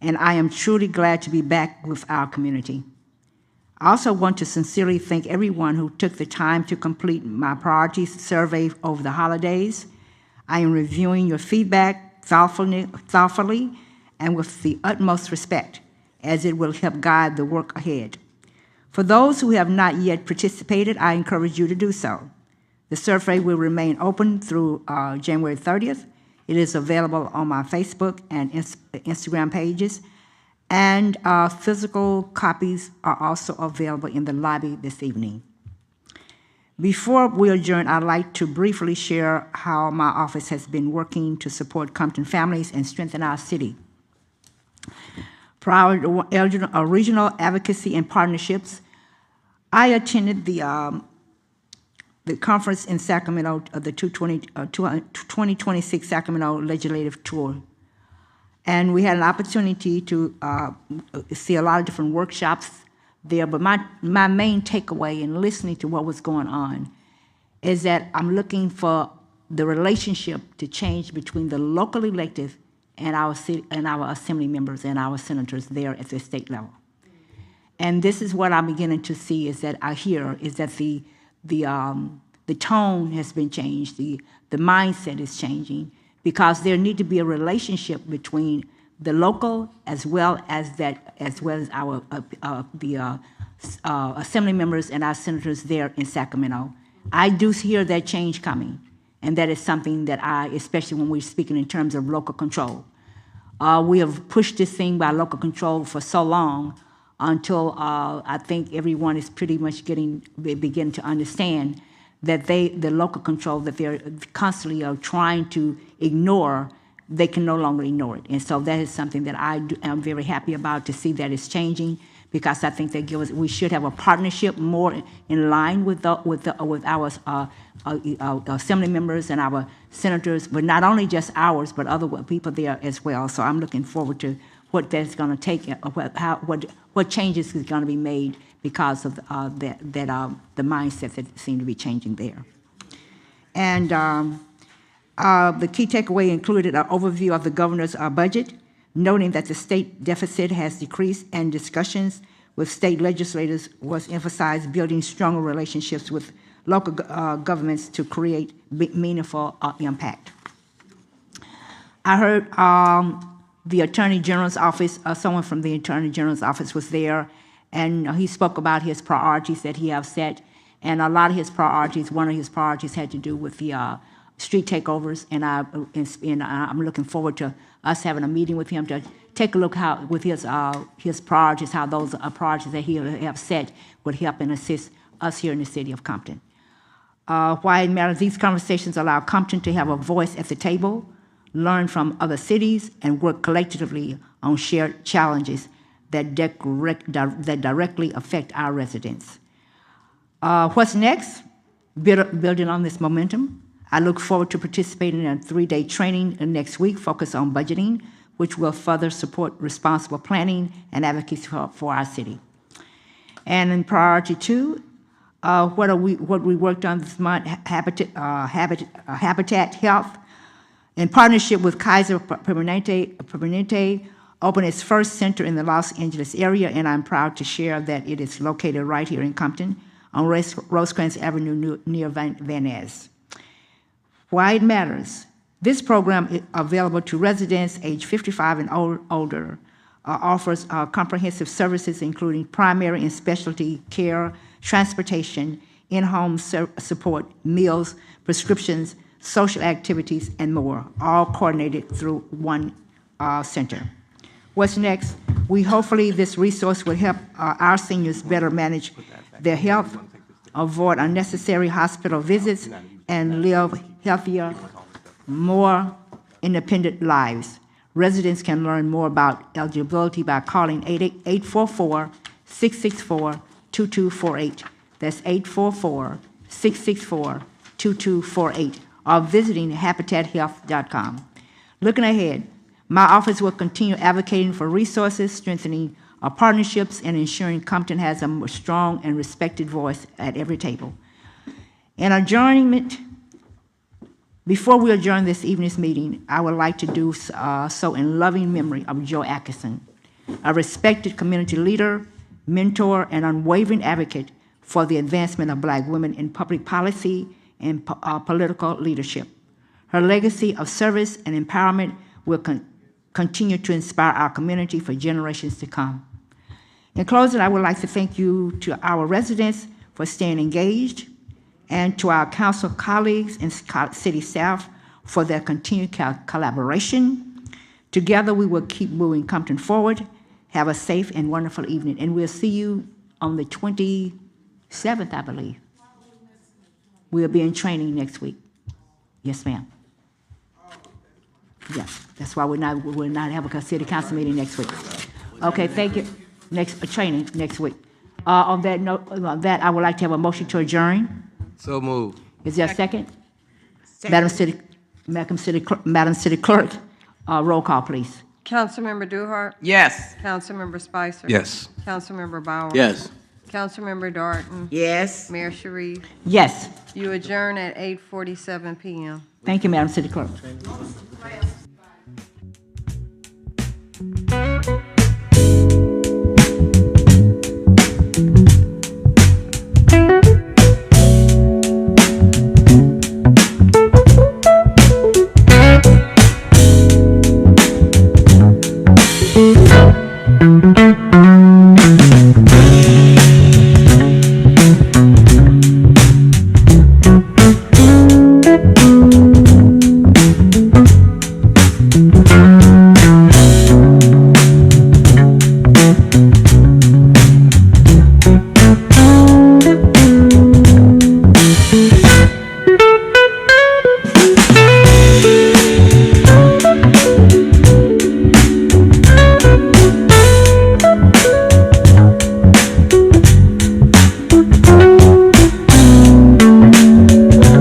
and I am truly glad to be back with our community. I also want to sincerely thank everyone who took the time to complete my priorities survey over the holidays. I am reviewing your feedback thoughtfully and with the utmost respect, as it will help guide the work ahead. For those who have not yet participated, I encourage you to do so. The survey will remain open through January 30th. It is available on my Facebook and Instagram pages, and physical copies are also available in the lobby this evening. Before we adjourn, I'd like to briefly share how my office has been working to support Compton families and strengthen our city. For our regional advocacy and partnerships, I attended the conference in Sacramento of the 2026 Sacramento Legislative Tour. And we had an opportunity to see a lot of different workshops there, but my main takeaway in listening to what was going on is that I'm looking for the relationship to change between the local elected and our city, and our assembly members and our senators there at the state level. And this is what I'm beginning to see, is that I hear is that the tone has been changed, the mindset is changing, because there need to be a relationship between the local as well as our assembly members and our senators there in Sacramento. I do hear that change coming, and that is something that especially when we're speaking in terms of local control. We have pushed this thing by local control for so long until I think everyone is pretty much beginning to understand that the local control that they're constantly are trying to ignore, they can no longer ignore it. And so that is something that I am very happy about, to see that it's changing, because I think that we should have a partnership more in line with our assembly members and our senators, but not only just ours, but other people there as well. So I'm looking forward to what that's going to take, what changes is going to be made because of the mindset that seemed to be changing there. And the key takeaway included an overview of the governor's budget, noting that the state deficit has decreased, and discussions with state legislators was emphasized, building stronger relationships with local governments to create meaningful impact. I heard the Attorney General's office, someone from the Attorney General's office was there, and he spoke about his priorities that he has set, and a lot of his priorities, one of his priorities had to do with the street takeovers, and I'm looking forward to us having a meeting with him to take a look with his priorities, how those priorities that he have set would help and assist us here in the city of Compton. Why it matters, these conversations allow Compton to have a voice at the table, learn from other cities, and work collectively on shared challenges that directly affect our residents. What's next? Building on this momentum, I look forward to participating in a 3-day training next week focused on budgeting, which will further support responsible planning and advocacy for our city. And in priority 2, what we worked on this month, Habitat Health, in partnership with Kaiser Permanente, opened its first center in the Los Angeles area, and I'm proud to share that it is located right here in Compton on Rosecrans Avenue near Van Ness. Why it matters, this program is available to residents age 55 and older, offers comprehensive services including primary and specialty care, transportation, in-home support, meals, prescriptions, social activities, and more, all coordinated through one center. What's next? Hopefully this resource will help our seniors better manage their health, avoid unnecessary hospital visits, and live healthier, more independent lives. Residents can learn more about eligibility by calling 844-664-2248. That's 844-664-2248, or visiting habitathealth.com. Looking ahead, my office will continue advocating for resources, strengthening our partnerships, and ensuring Compton has a strong and respected voice at every table. In adjournment, before we adjourn this evening's meeting, I would like to do so in loving memory of Joe Atkinson, a respected community leader, mentor, and unwavering advocate for the advancement of Black women in public policy and political leadership. Her legacy of service and empowerment will continue to inspire our community for generations to come. In closing, I would like to thank you to our residents for staying engaged, and to our council colleagues and city staff for their continued collaboration. Together, we will keep moving Compton forward. Have a safe and wonderful evening, and we'll see you on the 27th, I believe. We'll be in training next week. Yes, ma'am. Yes, that's why we're not having a city council meeting next week. Okay, thank you. Training next week. On that note, I would like to have a motion to adjourn. So moved. Is there a second? Madam City Clerk, roll call, please. Councilmember Duhart? Yes. Councilmember Spicer? Yes. Councilmember Bauer? Yes. Councilmember Darden? Yes. Mayor Sharif? Yes. You adjourn at 8:47 PM. Thank you, Madam City Clerk.